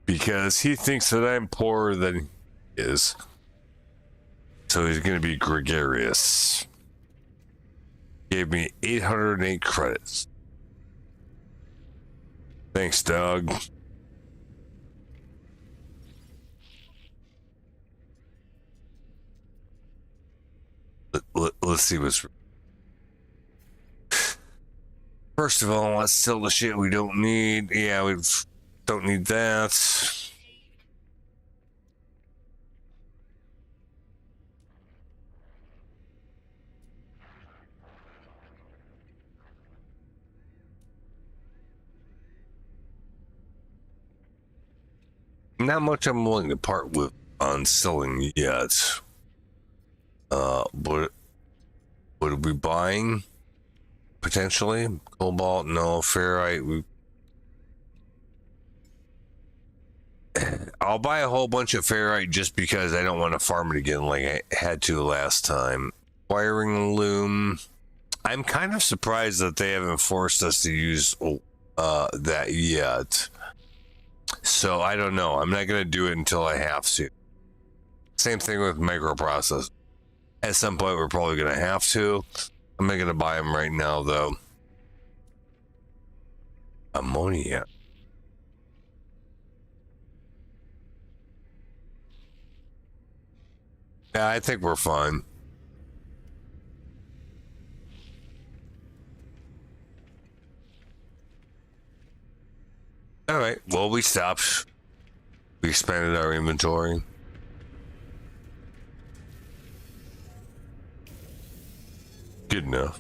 because he thinks that I'm poorer than he is. So he's going to be gregarious. Gave me 808 credits. Thanks, Doug. Let's see what's... First of all, let's sell the shit we don't need. Yeah, we don't need that. Not much I'm willing to part with on selling yet. What are we buying? Potentially cobalt, no. Ferrite, I'll buy a whole bunch of ferrite just because I don't want to farm it again like I had to last time. Wiring loom, I'm kind of surprised that they haven't forced us to use that yet, so I don't know. I'm not gonna do it until I have to. Same thing with microprocessor. At some point we're probably gonna have to. I'm not gonna buy them right now, though. Ammonia. Yeah, I think we're fine. All right. Well, we stopped. We expanded our inventory. Good enough.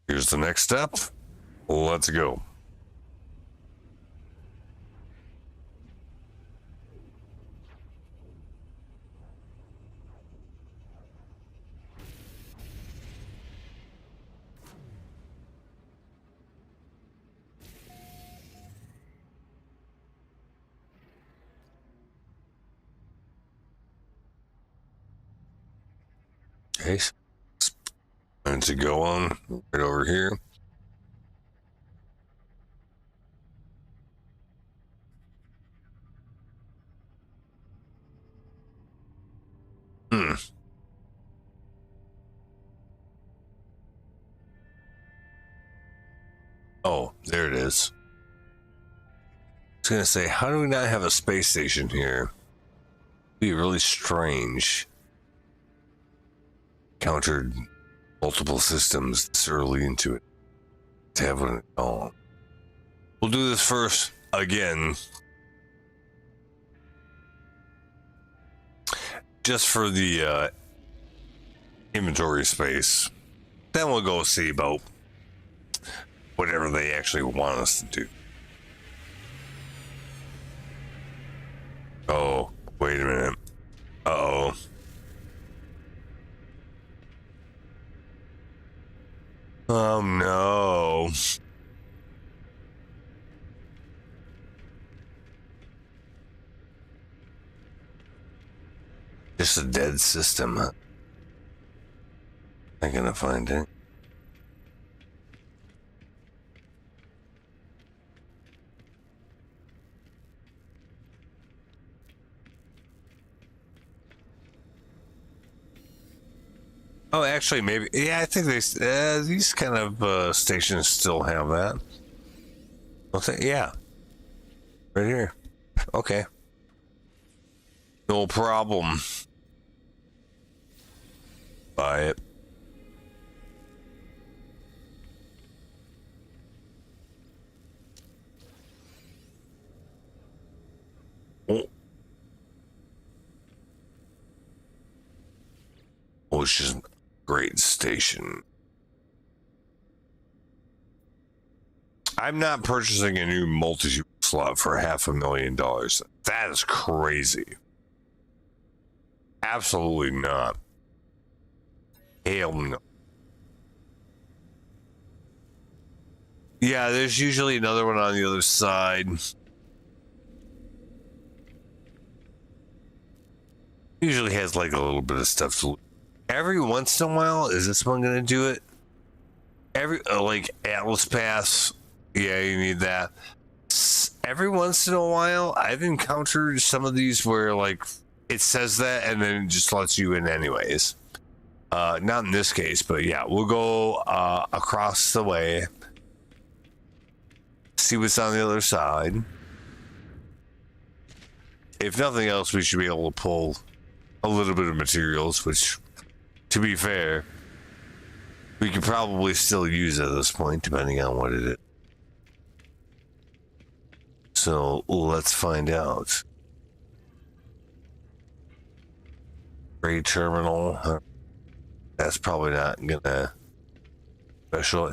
Here's the next step. Let's go. Okay, and to go on right over here. Oh, there it is. I was gonna say, how do we not have a space station here? It'd be really strange. Countered multiple systems this early into it to have one at all. We'll do this first again, just for the inventory space. Then we'll go see about whatever they actually want us to do. Oh, wait a minute. Uh-oh. Oh no. Just a dead system. Huh? Not gonna find it. Oh, actually, maybe. Yeah, I think these kind of stations still have that. Yeah, right here. Okay, no problem. Buy it. Oh. Ocean Great Station. I'm not purchasing a new multi slot for $500,000. That is crazy. Absolutely not. Hell no. Yeah, there's usually another one on the other side. Usually has like a little bit of stuff to. Every once in a while, is this one gonna do it? Like Atlas Pass, yeah, you need that. Every once in a while, I've encountered some of these where like it says that and then it just lets you in anyways. Not in this case, but yeah, we'll go across the way, see what's on the other side. If nothing else, we should be able to pull a little bit of materials, which, to be fair, we could probably still use at this point, depending on what it is. So let's find out. Freight terminal. That's probably not gonna special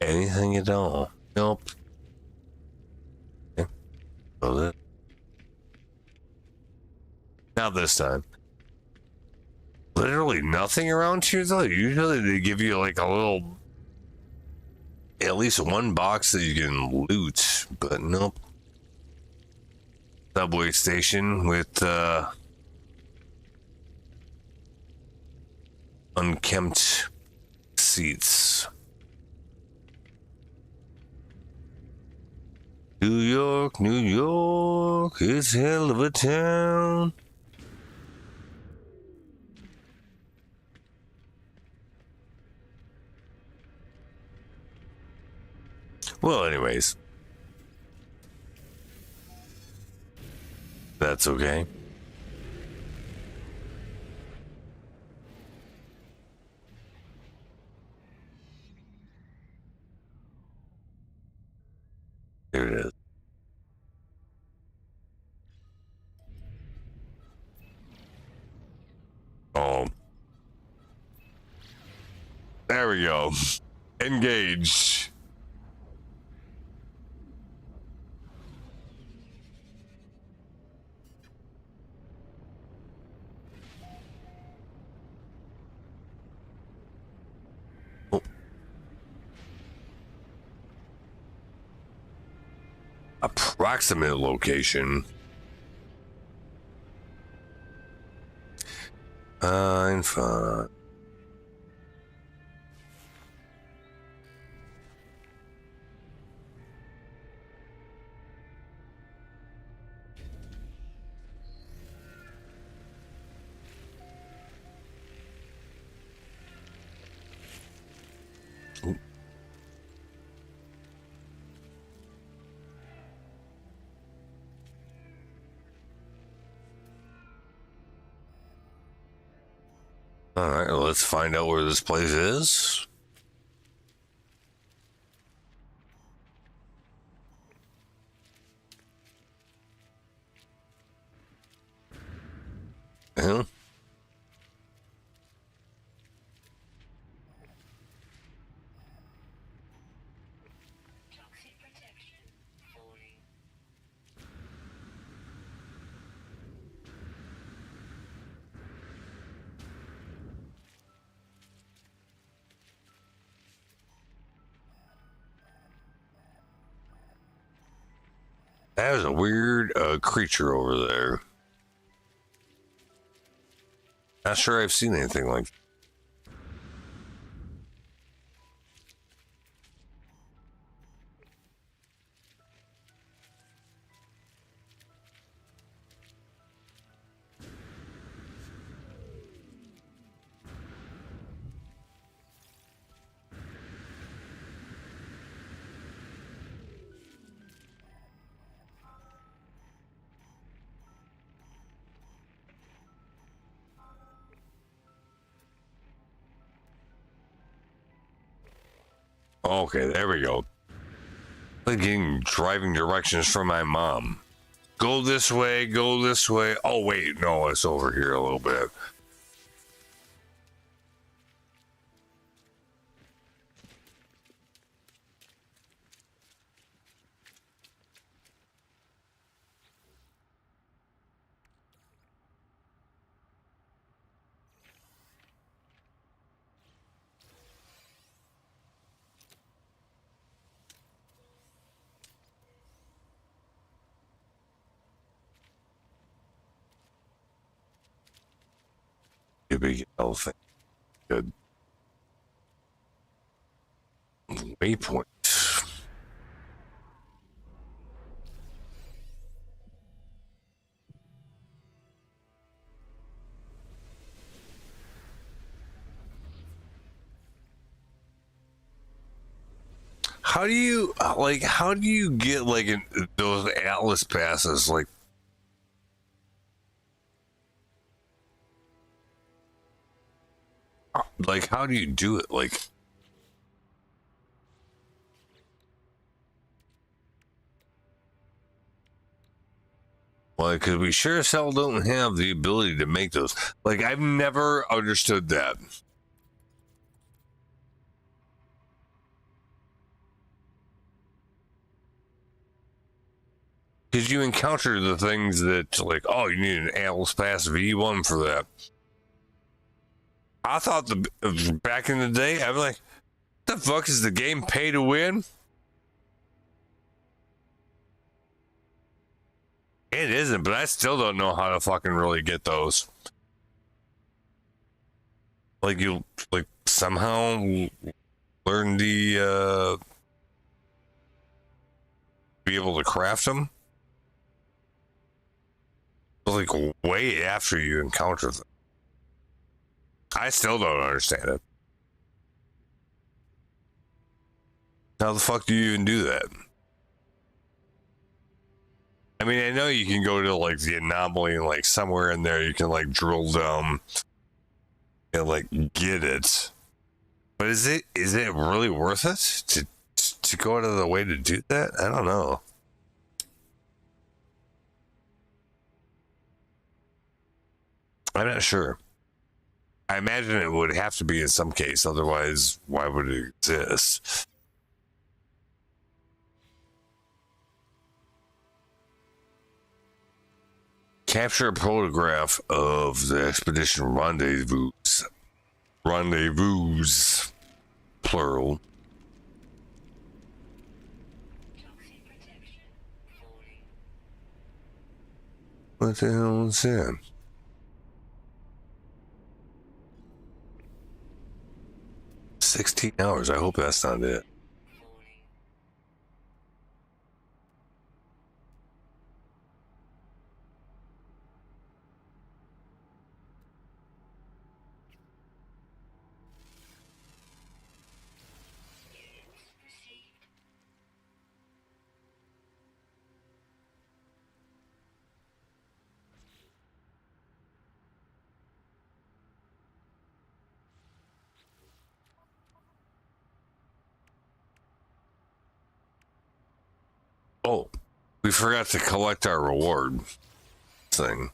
anything at all. Nope. Okay. Well, not this time. Literally nothing around here though. Usually they give you like a little, at least one box that you can loot, but nope. Subway station with unkempt seats. New York, New York, it's hell of a town. Well, anyways. That's okay. Here it is. Oh. There we go. Engage. Oh. Approximate location. Fine. All right, let's find out where this place is. Yeah. Toxic protection 40. That is a weird creature over there. Not sure I've seen anything like. Okay, there we go. Like getting driving directions from my mom. Go this way, go this way. Oh, wait, no, it's over here a little bit. A big elephant. Good. Waypoint. How do you how do you get like those Atlas passes? Like how do you do it? Well, because we sure as hell don't have the ability to make those. Like, I've never understood that. Because you encounter the things that, like, oh, you need an Atlas Pass V1 for that. I thought back in the day, I'm like, what the fuck is the game pay to win? It isn't, but I still don't know how to fucking really get those. Like you like somehow learn the be able to craft them. Like way after you encounter them. I still don't understand it. How the fuck do you even do that? I mean, I know you can go to like the anomaly and like somewhere in there you can like drill down and like get it. But is it really worth it to go out of the way to do that? I don't know. I'm not sure. I imagine it would have to be in some case, otherwise, why would it exist? Capture a photograph of the expedition rendezvous. Rendezvous, plural. What the hell is that? $16. I hope that's not it. Oh, we forgot to collect our reward thing.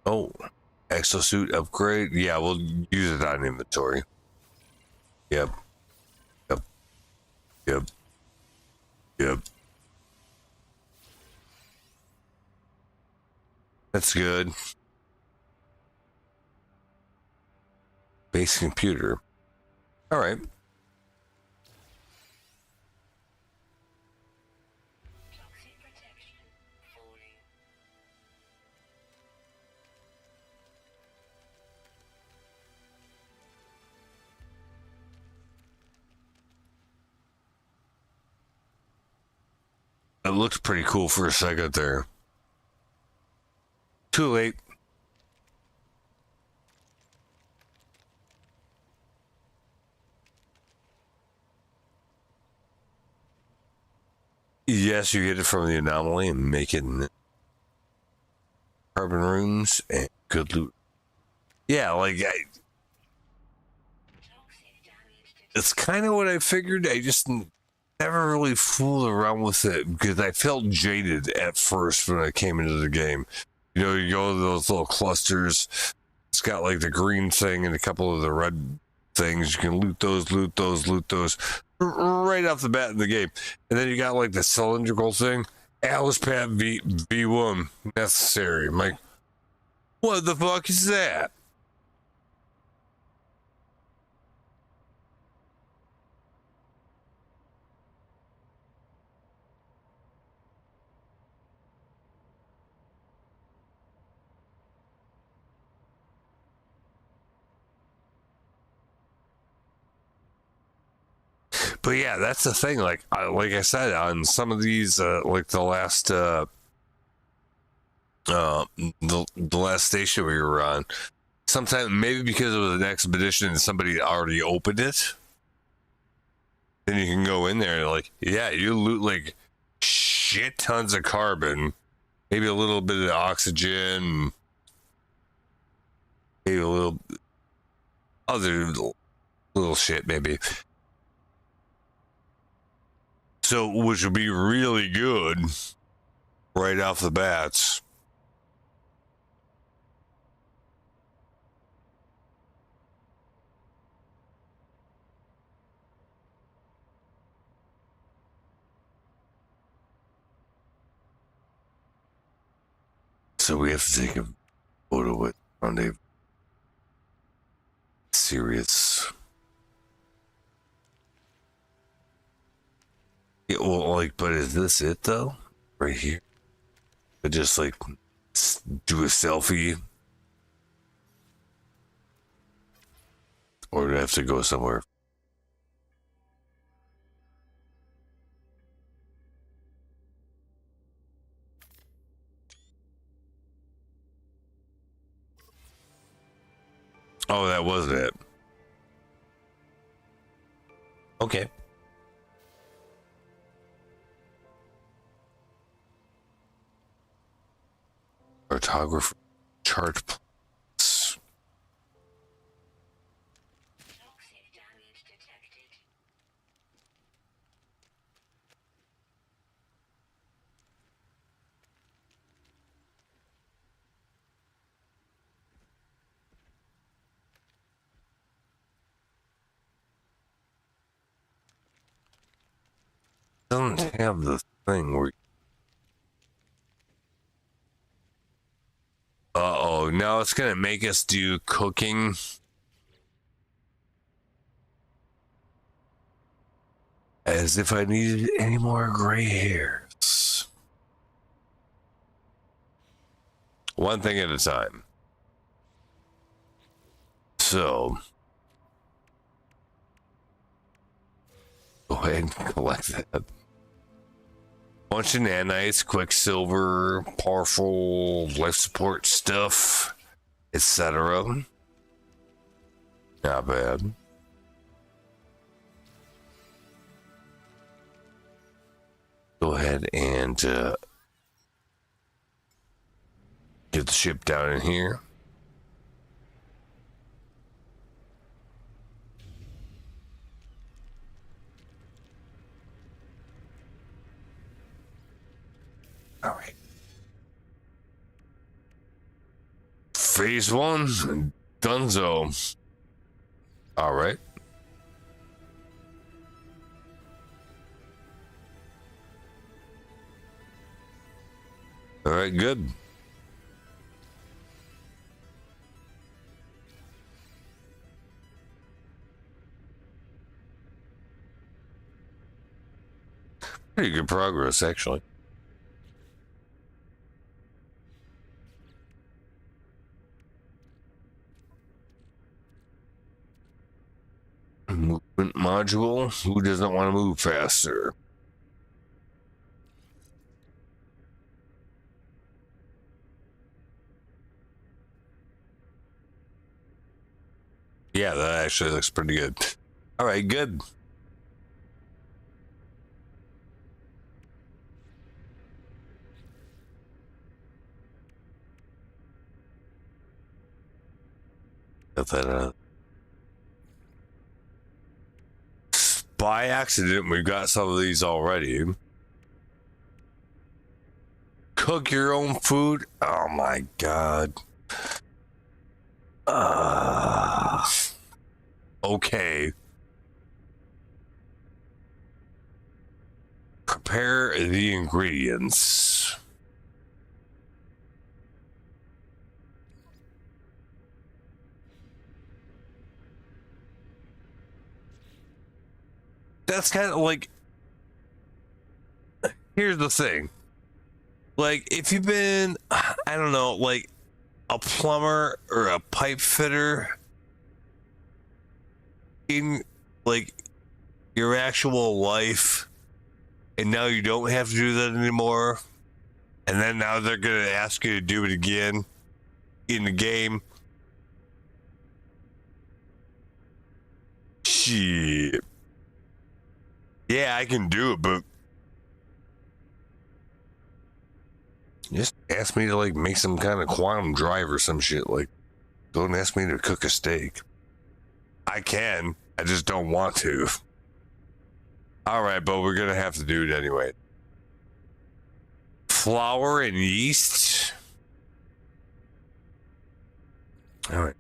Oh, exosuit upgrade. Yeah, we'll use it on inventory. Yep. Yep. Yep. Yep. That's good. Base computer. All right. It looked pretty cool for a second there. Too late. Yes, you get it from the anomaly and make it in carbon runes and good loot. Yeah, like it's kind of what I figured. I just never really fooled around with it because I felt jaded at first when I came into the game. You know, you go to those little clusters. It's got like the green thing and a couple of the red things. You can loot those right off the bat in the game. And then you got like the cylindrical thing. Alice Pat V1 necessary. I'm like, what the fuck is that? But yeah, that's the thing. Like I said, on some of these, like the last, the last station we were on, sometimes maybe because it was an expedition and somebody already opened it, then you can go in there and like, yeah, you loot like shit tons of carbon, maybe a little bit of oxygen, maybe a little other little shit, maybe. So, which would be really good right off the bats. So we have to take a photo with Rendezvous. Serious. Yeah, well, like, but is this it though? Right here? But just like do a selfie? Or do I have to go somewhere? Oh, that wasn't it. Okay. Cartographer chart plots. Toxic damage detected. Doesn't have the thing where. Uh-oh, now it's gonna make us do cooking. As if I needed any more gray hairs. One thing at a time. So, go ahead and collect that. Bunch of nanites, quicksilver, powerful life support stuff, etc. Not bad. Go ahead and get the ship down in here. All right. Phase 1, Dunzo. All right. All right, good. Pretty good progress, actually. Movement module. Who doesn't want to move faster? Yeah, that actually looks pretty good. All right, good. Got that by accident, we've got some of these already. Cook your own food? Oh my god. Okay. Prepare the ingredients. That's kind of like, here's the thing. Like, if you've been, I don't know, like a plumber or a pipe fitter in like your actual life, and now you don't have to do that anymore, and then now they're gonna ask you to do it again in the game. Shit. Yeah, I can do it, but just ask me to like make some kind of quantum drive or some shit. Like, don't ask me to cook a steak. I can. I just don't want to. All right, but we're gonna have to do it anyway. Flour and yeast. All right.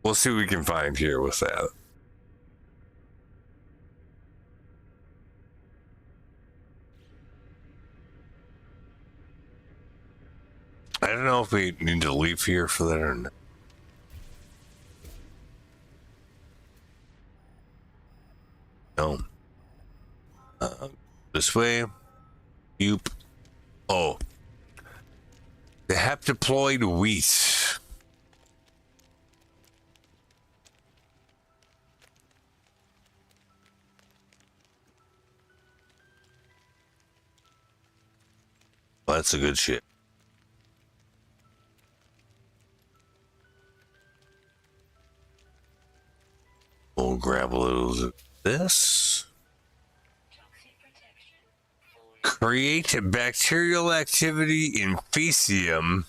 We'll see what we can find here with that. I don't know if we need to leave here for that or not. No. This way. Yoop. Oh. The haptiploid wheat. Well, that's a good shit. We'll grab a little of this. Toxic protection. Create bacterial activity in Faecium.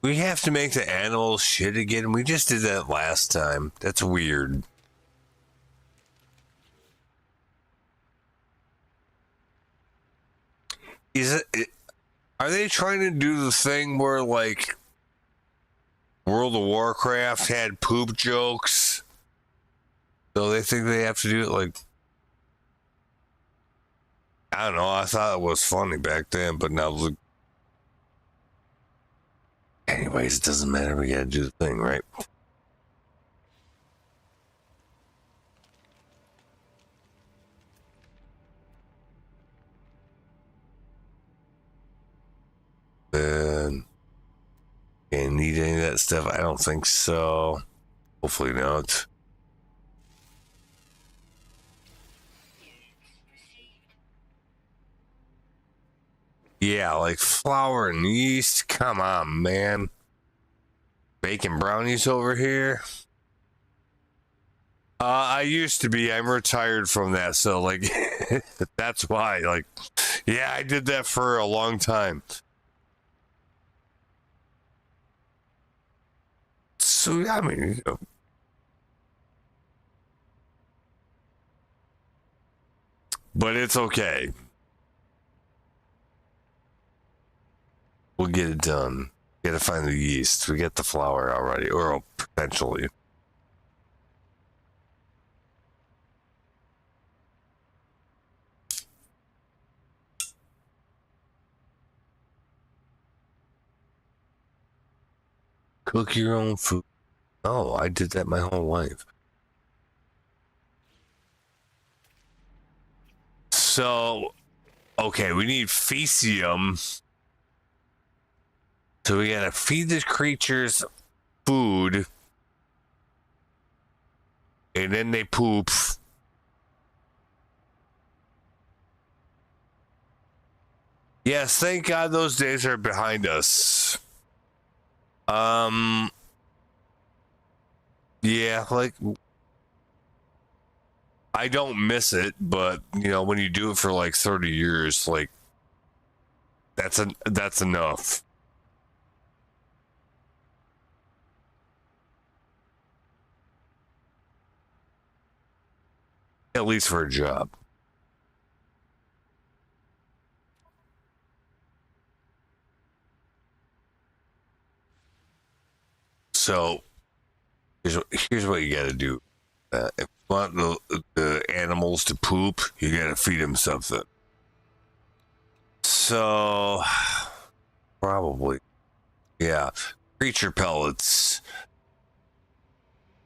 We have to make the animals shit again. We just did that last time. That's weird. Is it? Are they trying to do the thing where like World of Warcraft had poop jokes? So they think they have to do it like, I don't know. I thought it was funny back then, but now look. Anyways, it doesn't matter. We gotta do the thing, right? And need any of that stuff? I don't think so. Hopefully not. Yeah, like flour and yeast. Come on, man. Baking brownies over here. I used to be. I'm retired from that, so like that's why. Like, yeah, I did that for a long time. So I mean, you know. But it's okay. We'll get it done. Gotta find the yeast. We get the flour already, or potentially. Cook your own food. Oh, I did that my whole life. So, okay, we need Faecium. So we gotta feed the creatures food. And then they poop. Yes, thank God those days are behind us. Um, yeah, like I don't miss it, but you know, when you do it for like 30 years, like that's enough. At least for a job. So here's what you got to do. If you want the animals to poop, you got to feed them something. So probably, yeah, creature pellets.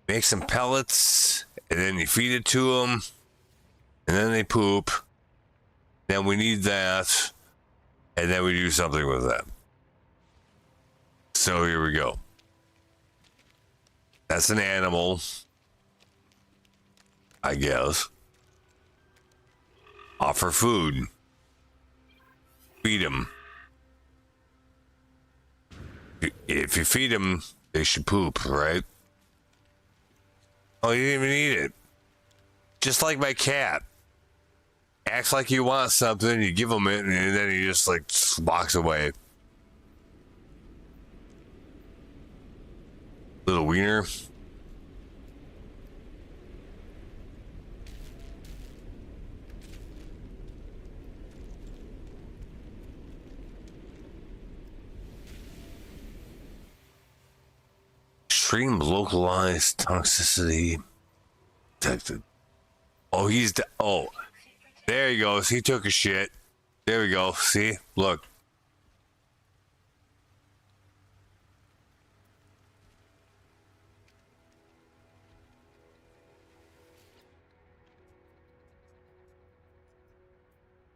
Make some pellets, and then you feed it to them, and then they poop. Then we need that, and then we do something with that. So here we go. That's an animal, I guess. Offer food. Feed them. If you feed them, they should poop, right? Oh, you didn't even eat it. Just like my cat. Acts like you want something, you give him it, and then he just like walks away. Little wiener. Extreme localized toxicity detected. Oh, oh, there he goes. He took a shit. There we go. See? Look.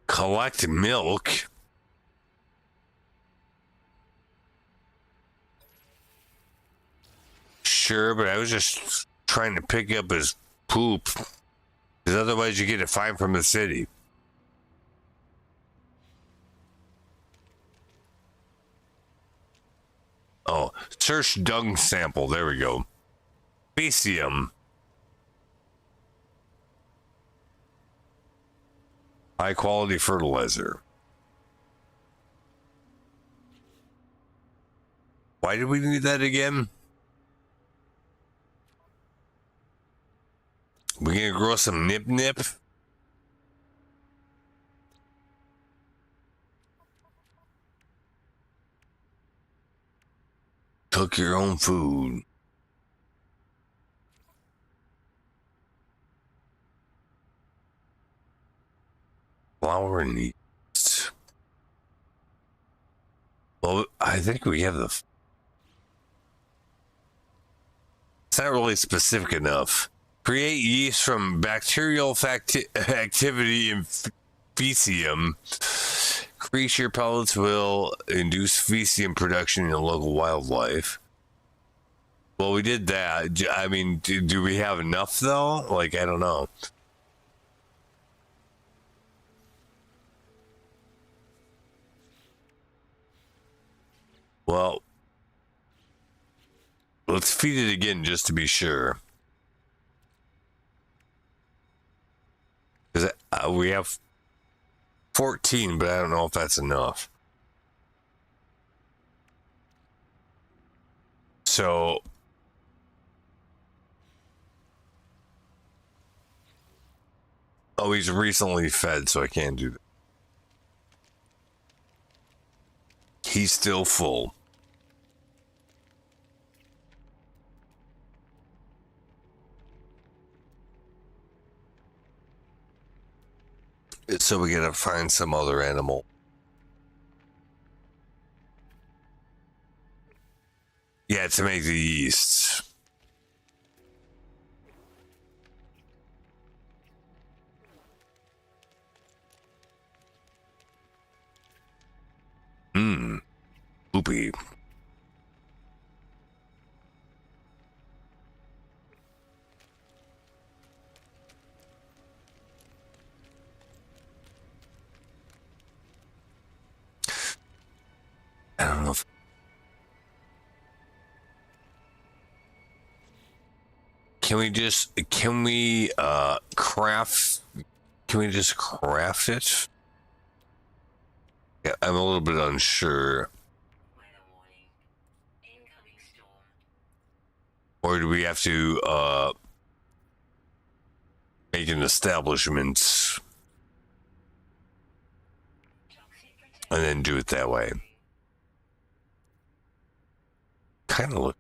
Collect milk. Sure, but I was just trying to pick up his poop. Because otherwise you get a fine from the city. Oh, search dung sample. There we go. Faecium. High quality fertilizer. Why did we need that again? We gonna grow some nip nip? Cook your own food. Flour and yeast. Well, I think we have the. It's not really specific enough. Create yeast from bacterial activity in faecium. Creature pellets will induce faecium production in local wildlife. Well, we did that. I mean, do we have enough though? Like, I don't know. Well, let's feed it again just to be sure. Because we have 14, but I don't know if that's enough. So, oh, he's recently fed, so I can't do that. He's still full. So we gotta find some other animal. Yeah, to make the yeast. Poopy. I don't know if can we craft? Can we just craft it? Yeah, I'm a little bit unsure. Weather warning. Incoming storm. Or do we have to make an establishment Toxic protection. and then do it that way? Kind of look.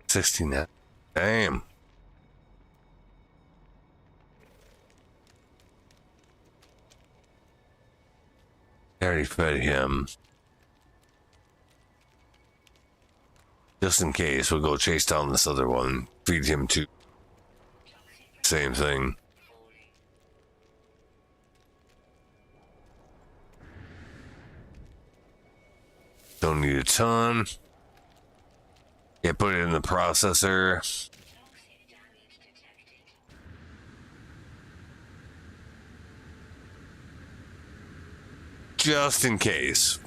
$69. Damn. I already fed him. Just in case, we'll go chase down this other one. Feed him too. Toxic Same thing. falling. Don't need a ton. Yeah, put it in the processor. Toxic damage detected. Just in case.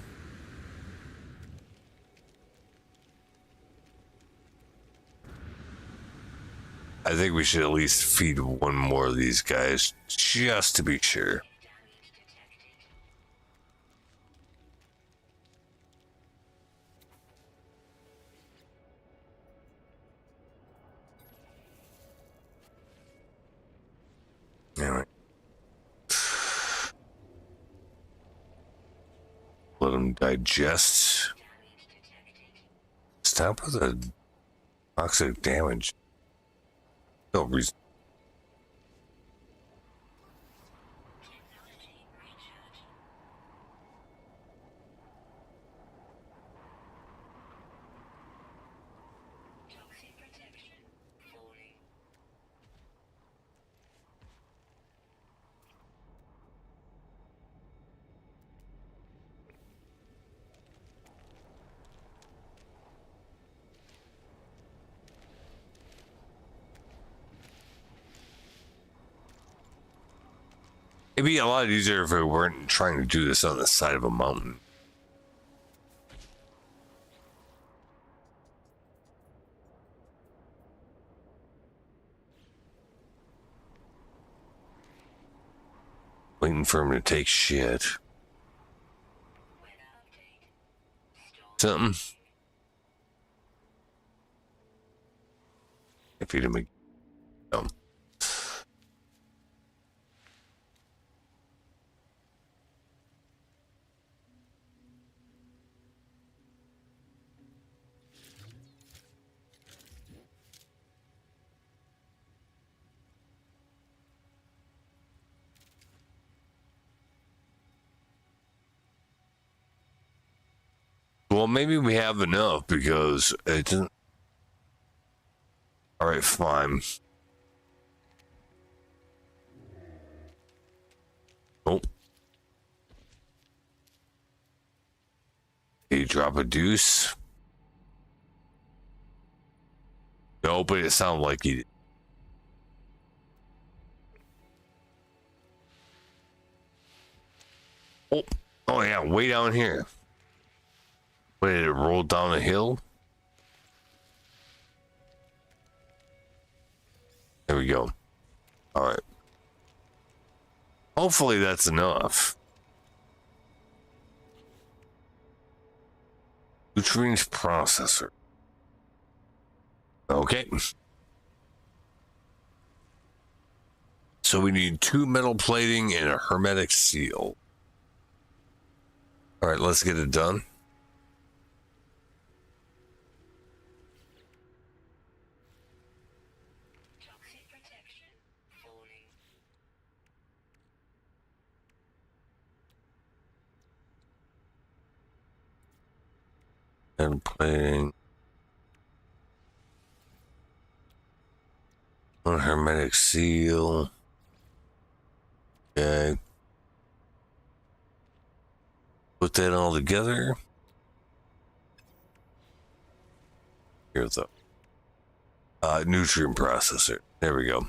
I think we should at least feed one more of these guys, just to be sure. Damage detected. Alright. Let them digest. Damage detected. Stop with the toxic damage. No reason. Technology recharge. Toxic protection falling. It'd be a lot easier if we weren't trying to do this on the side of a mountain. Waiting for him to take shit. Weather update. Storm. Something. If he'd have been. No. Well, maybe we have enough because it didn't. All right, fine. Oh. Did you drop a deuce? No, but it sounded like he did. Oh, oh yeah, way down here. Wait, did it roll down a hill? There we go. All right. Hopefully that's enough. Nutrients processor. Okay. So we need 2 metal plating and a hermetic seal. All right, let's get it done. Toxic protection falling. And plating. One hermetic seal. Okay. Put that all together. here though. Nutrient processor. There we go.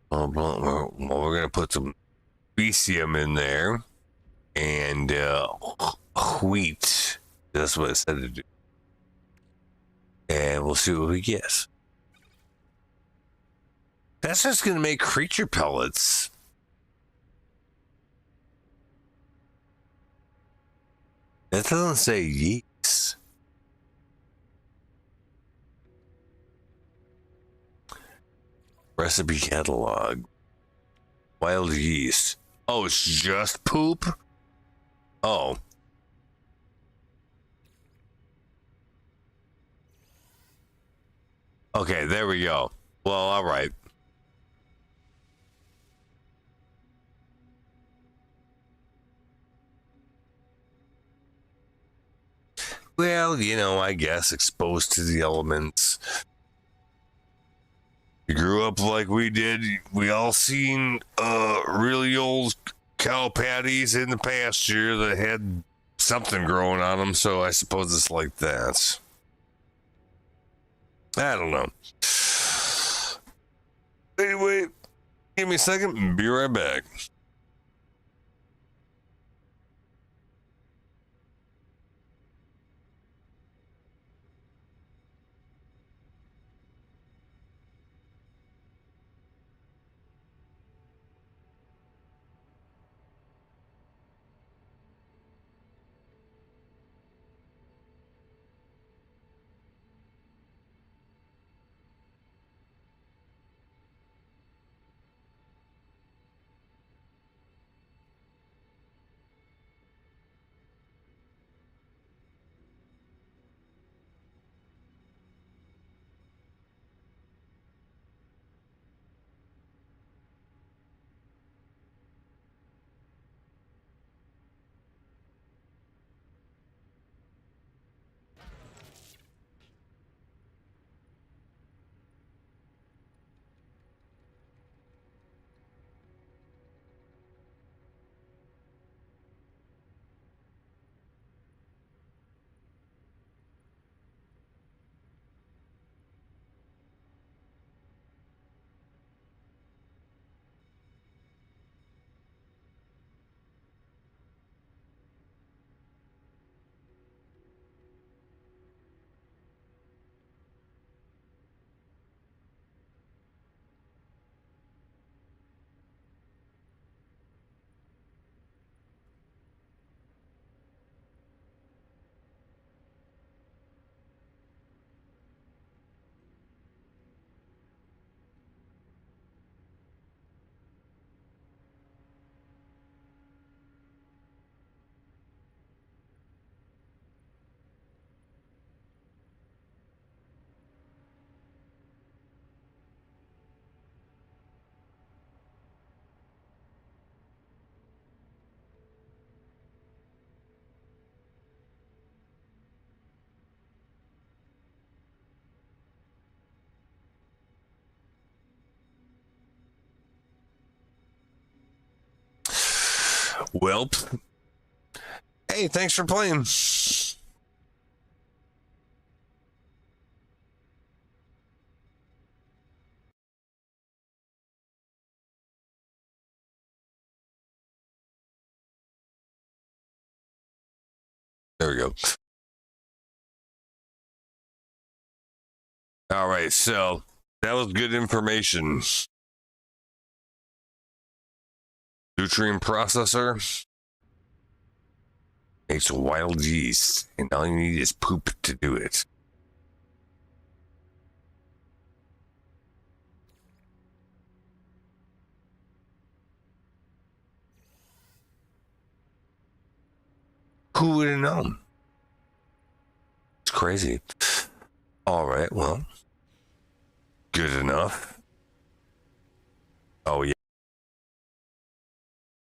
Well, we're gonna put some Besium in there and wheat. That's what it said to do. And we'll see what we get. That's just gonna make creature pellets. That doesn't say yeast. Recipe catalog. Wild yeast. Oh, it's just poop? Oh. Okay, there we go. Well, all right. Well, you know, I guess exposed to the elements. You grew up like we did. We all seen really old cow patties in the pasture that had something growing on them, so I suppose it's like that. I don't know. Anyway, give me a second and be right back. Welp. Hey, thanks for playing. There we go. All right, so that was good information. Nutrient processor makes wild yeast, and all you need is poop to do it. Who would have known? It's crazy. All right, well, good enough. Oh, yeah.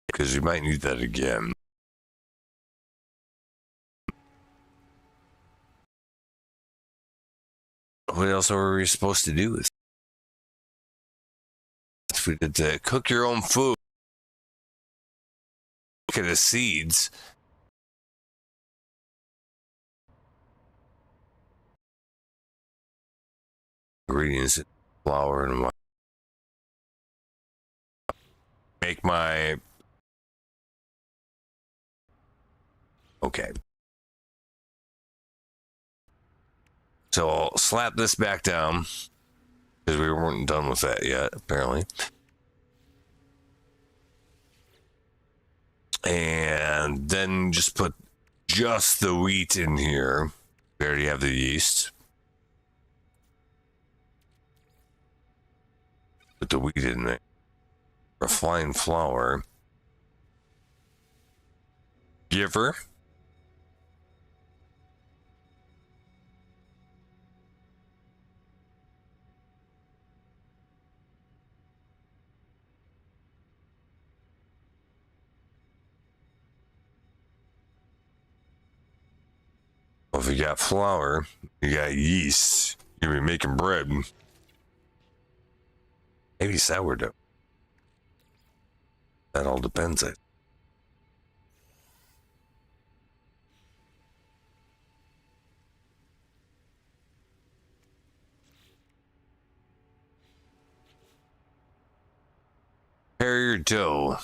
Because you might need that again. What else are we supposed to do with ingredients. We did the cook your own food. Look at the seeds. Ingredients, flour and wine. Make my... Okay. So I'll slap this back down because we weren't done with that yet, apparently. And then just put just the wheat in here. We already have the yeast. Put the wheat in there. Refined flour. Giver. Well, if you got flour, you got yeast, you're gonna be making bread. Maybe sourdough. That all depends. Prepare your dough.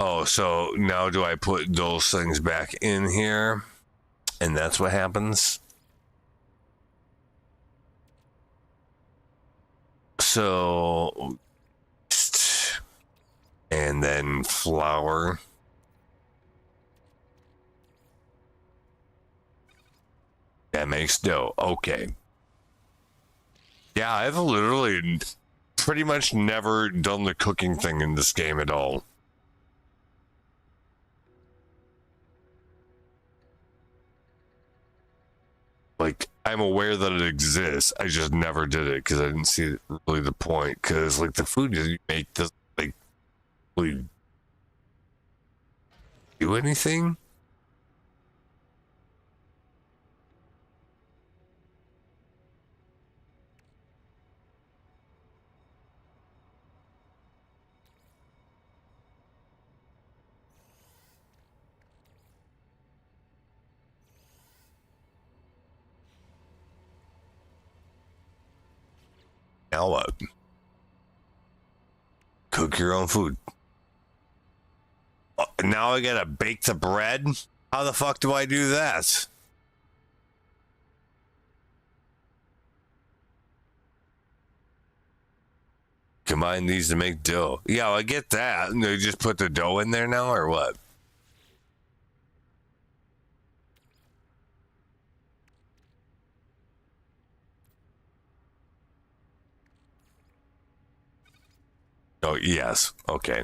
Oh, so now do I put those things back in here? And that's what happens? So, and then flour. That makes dough. Okay. Yeah, I've literally pretty much never done the cooking thing in this game at all. Like, I'm aware that it exists. I just never did it because I didn't see really the point. Because, like, the food you make doesn't, like, really do anything. Now what? Cook your own food. Now I gotta bake the bread? How the fuck do I do that? Combine these to make dough. Yeah, I get that. They just put the dough in there now, or what? Oh, yes. Okay.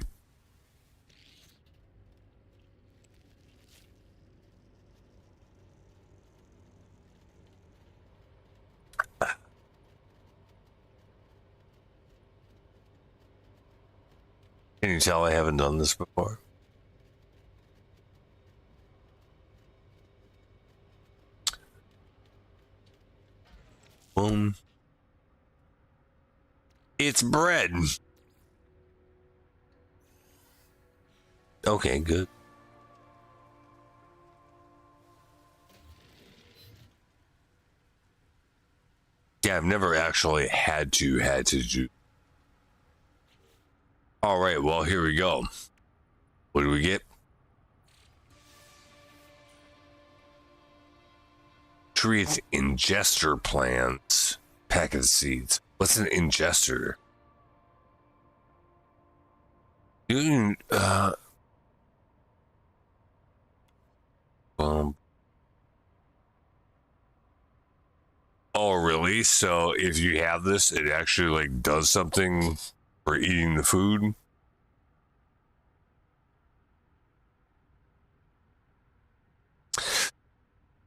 Can you tell I haven't done this before? Boom. It's bread. Okay, good. Yeah, I've never actually had to do. All right, well, here we go. What do we get? Treat ingester plants. Packet of seeds. What's an ingester? You can, oh, really? So if you have this, it actually like does something for eating the food?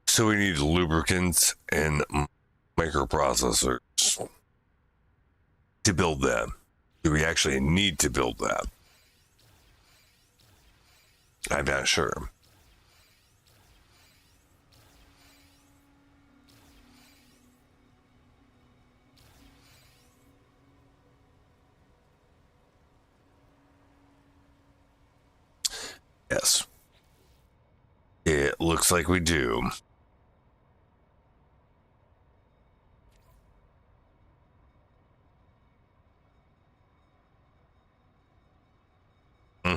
So we need lubricants and microprocessors to build that. Do we actually need to build that? I'm not sure. It looks like we do. Hmm.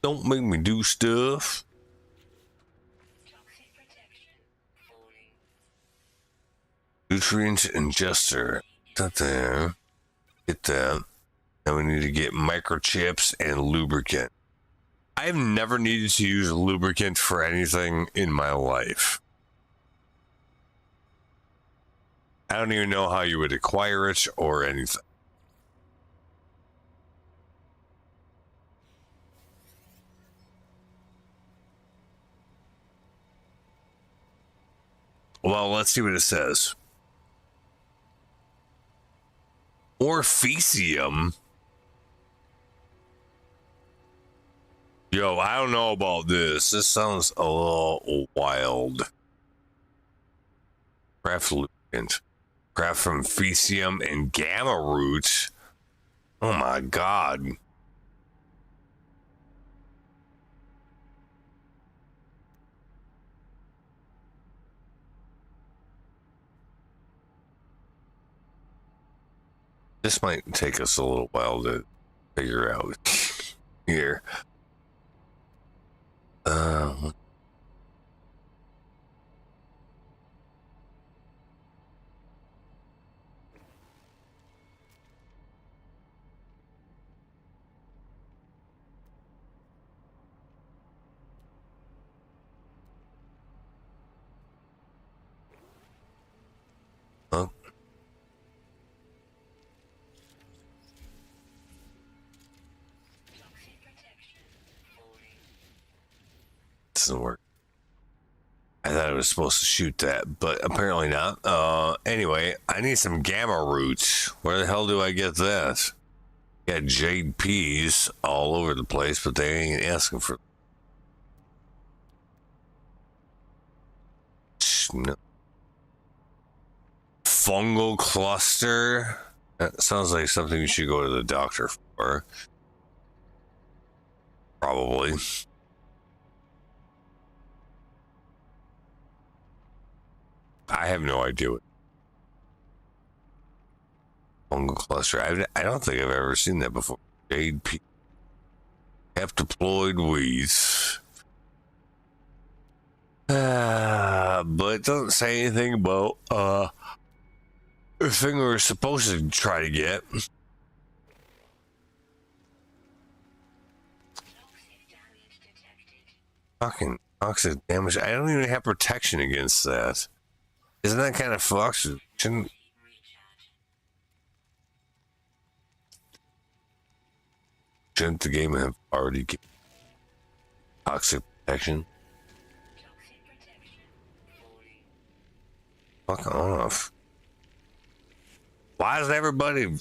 Don't make me do stuff. Toxic protection. Falling. Nutrient ingester. That there. Get that. Now we need to get microchips and lubricant. I've never needed to use lubricant for anything in my life. I don't even know how you would acquire it or anything. Well, let's see what it says. Orpheum. Yo, I don't know about this. This sounds a little wild. Craft lubricant. Craft from Fecium and Gamma Root. Oh my god. This might take us a little while to figure out here. Huh? Toxic protection. Falling. Doesn't work. I thought I was supposed to shoot that, but apparently not. Anyway, I need some Gamma Roots. Where the hell do I get that? Got jade peas all over the place, but they ain't asking for. No. Fungal cluster. That sounds like something you should go to the doctor for. Probably. I have no idea what fungal cluster. I don't think I've ever seen that before. Jade pea. Heptaploid weeds. But it doesn't say anything about the thing we were supposed to try to get. Toxic damage detected. Fucking toxic damage. I don't even have protection against that. Isn't that kind of fucked? Shouldn't Recharge. the game have already given toxic protection? Toxic protection. Falling. Fuck off. Why is everybody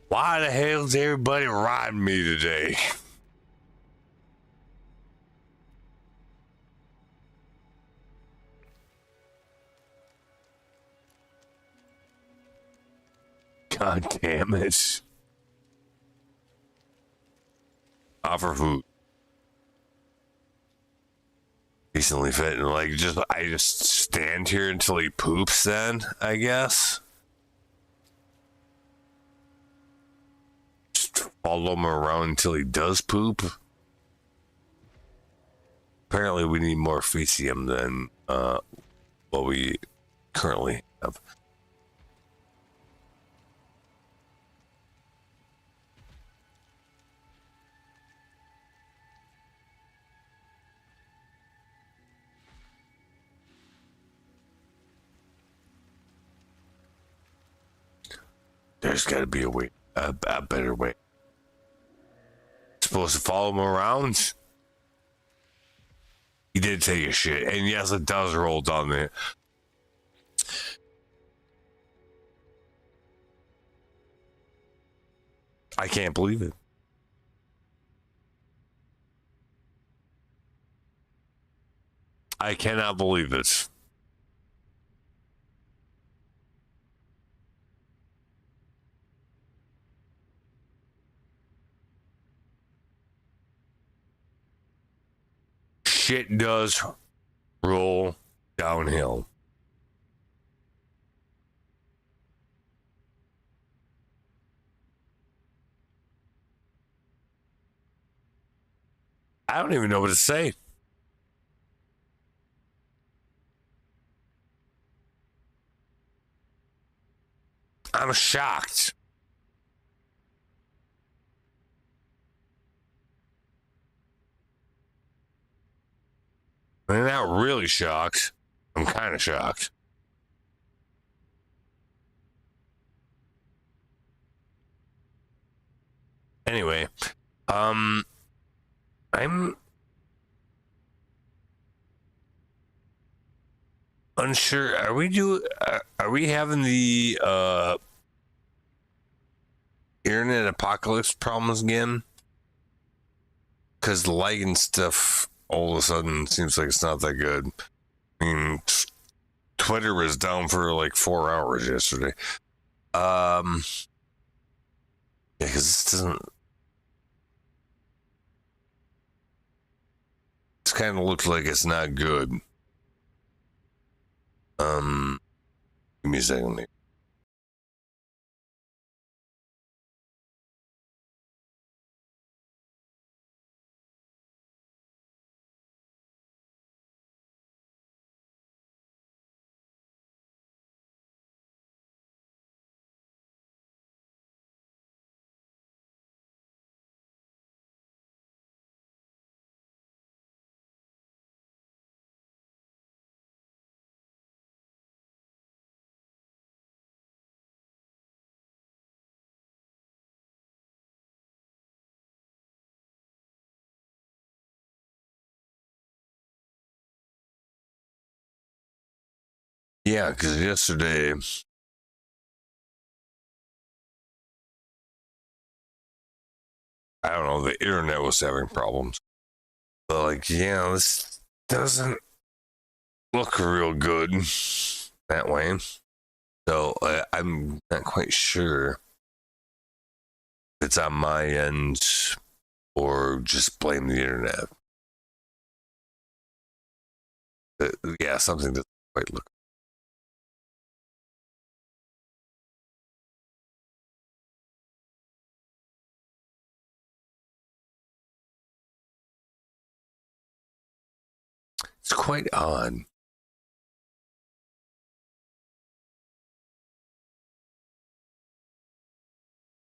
why the hell is everybody riding me today? God damn it. Offer food. Recently fit and like I just stand here until he poops then, I guess. Just follow him around until he does poop. Apparently we need more Fecium than what we currently have. There's got to be a way, a better way. Supposed to follow him around? He did take a shit, and yes, it does roll down there. I can't believe it. I cannot believe it. shit does roll downhill. I don't even know what to say. I'm shocked. I'm not really shocked. I'm kind of shocked. Anyway, I'm unsure. Are we having the internet apocalypse problems again? Because the lag and stuff all of a sudden seems like it's not that good. I mean, Twitter was down for like 4 hours yesterday. Yeah, because this doesn't. This kind of looks like it's not good. Give me a second. Yeah, because yesterday, I don't know, the internet was having problems. But like, yeah, this doesn't look real good that way. So I'm not quite sure if it's on my end or just blame the internet. Yeah, something doesn't quite look. It's quite odd.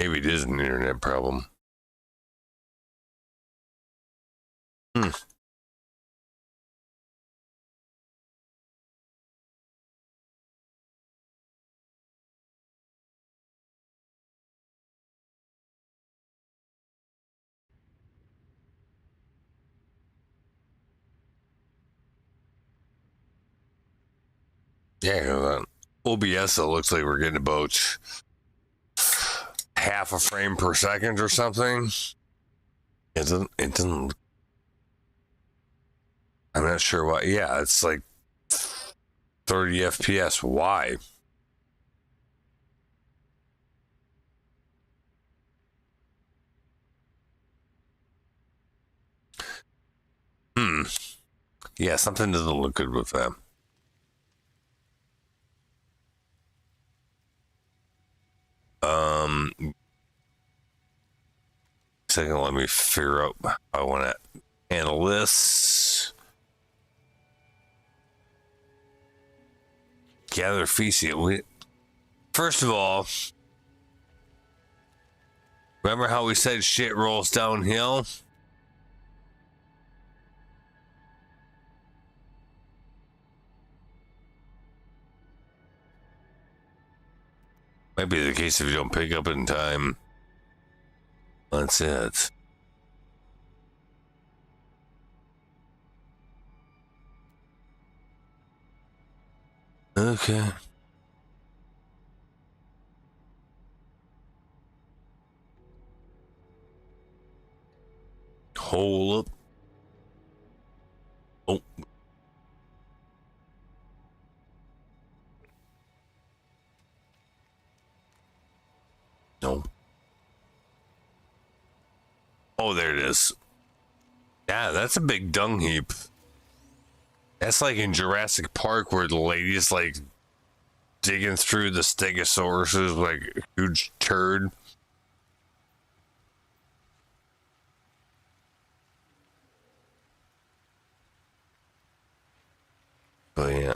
Maybe it is an internet problem. Hmm. Yeah, OBS, it looks like we're getting about half a frame per second or something. It doesn't. I'm not sure why. Yeah, it's like 30 FPS. Why? Yeah, something doesn't look good with that. Um, Second, let me figure out how I want to handle this. Gather feces. First of all, remember how we said shit rolls downhill? Might be the case if you don't pick up in time. That's it. Okay. Hold up. Oh. No. Oh, there it is. Yeah, that's a big dung heap. That's like in Jurassic Park where the lady's like digging through the Stegosauruses like a huge turd. But yeah.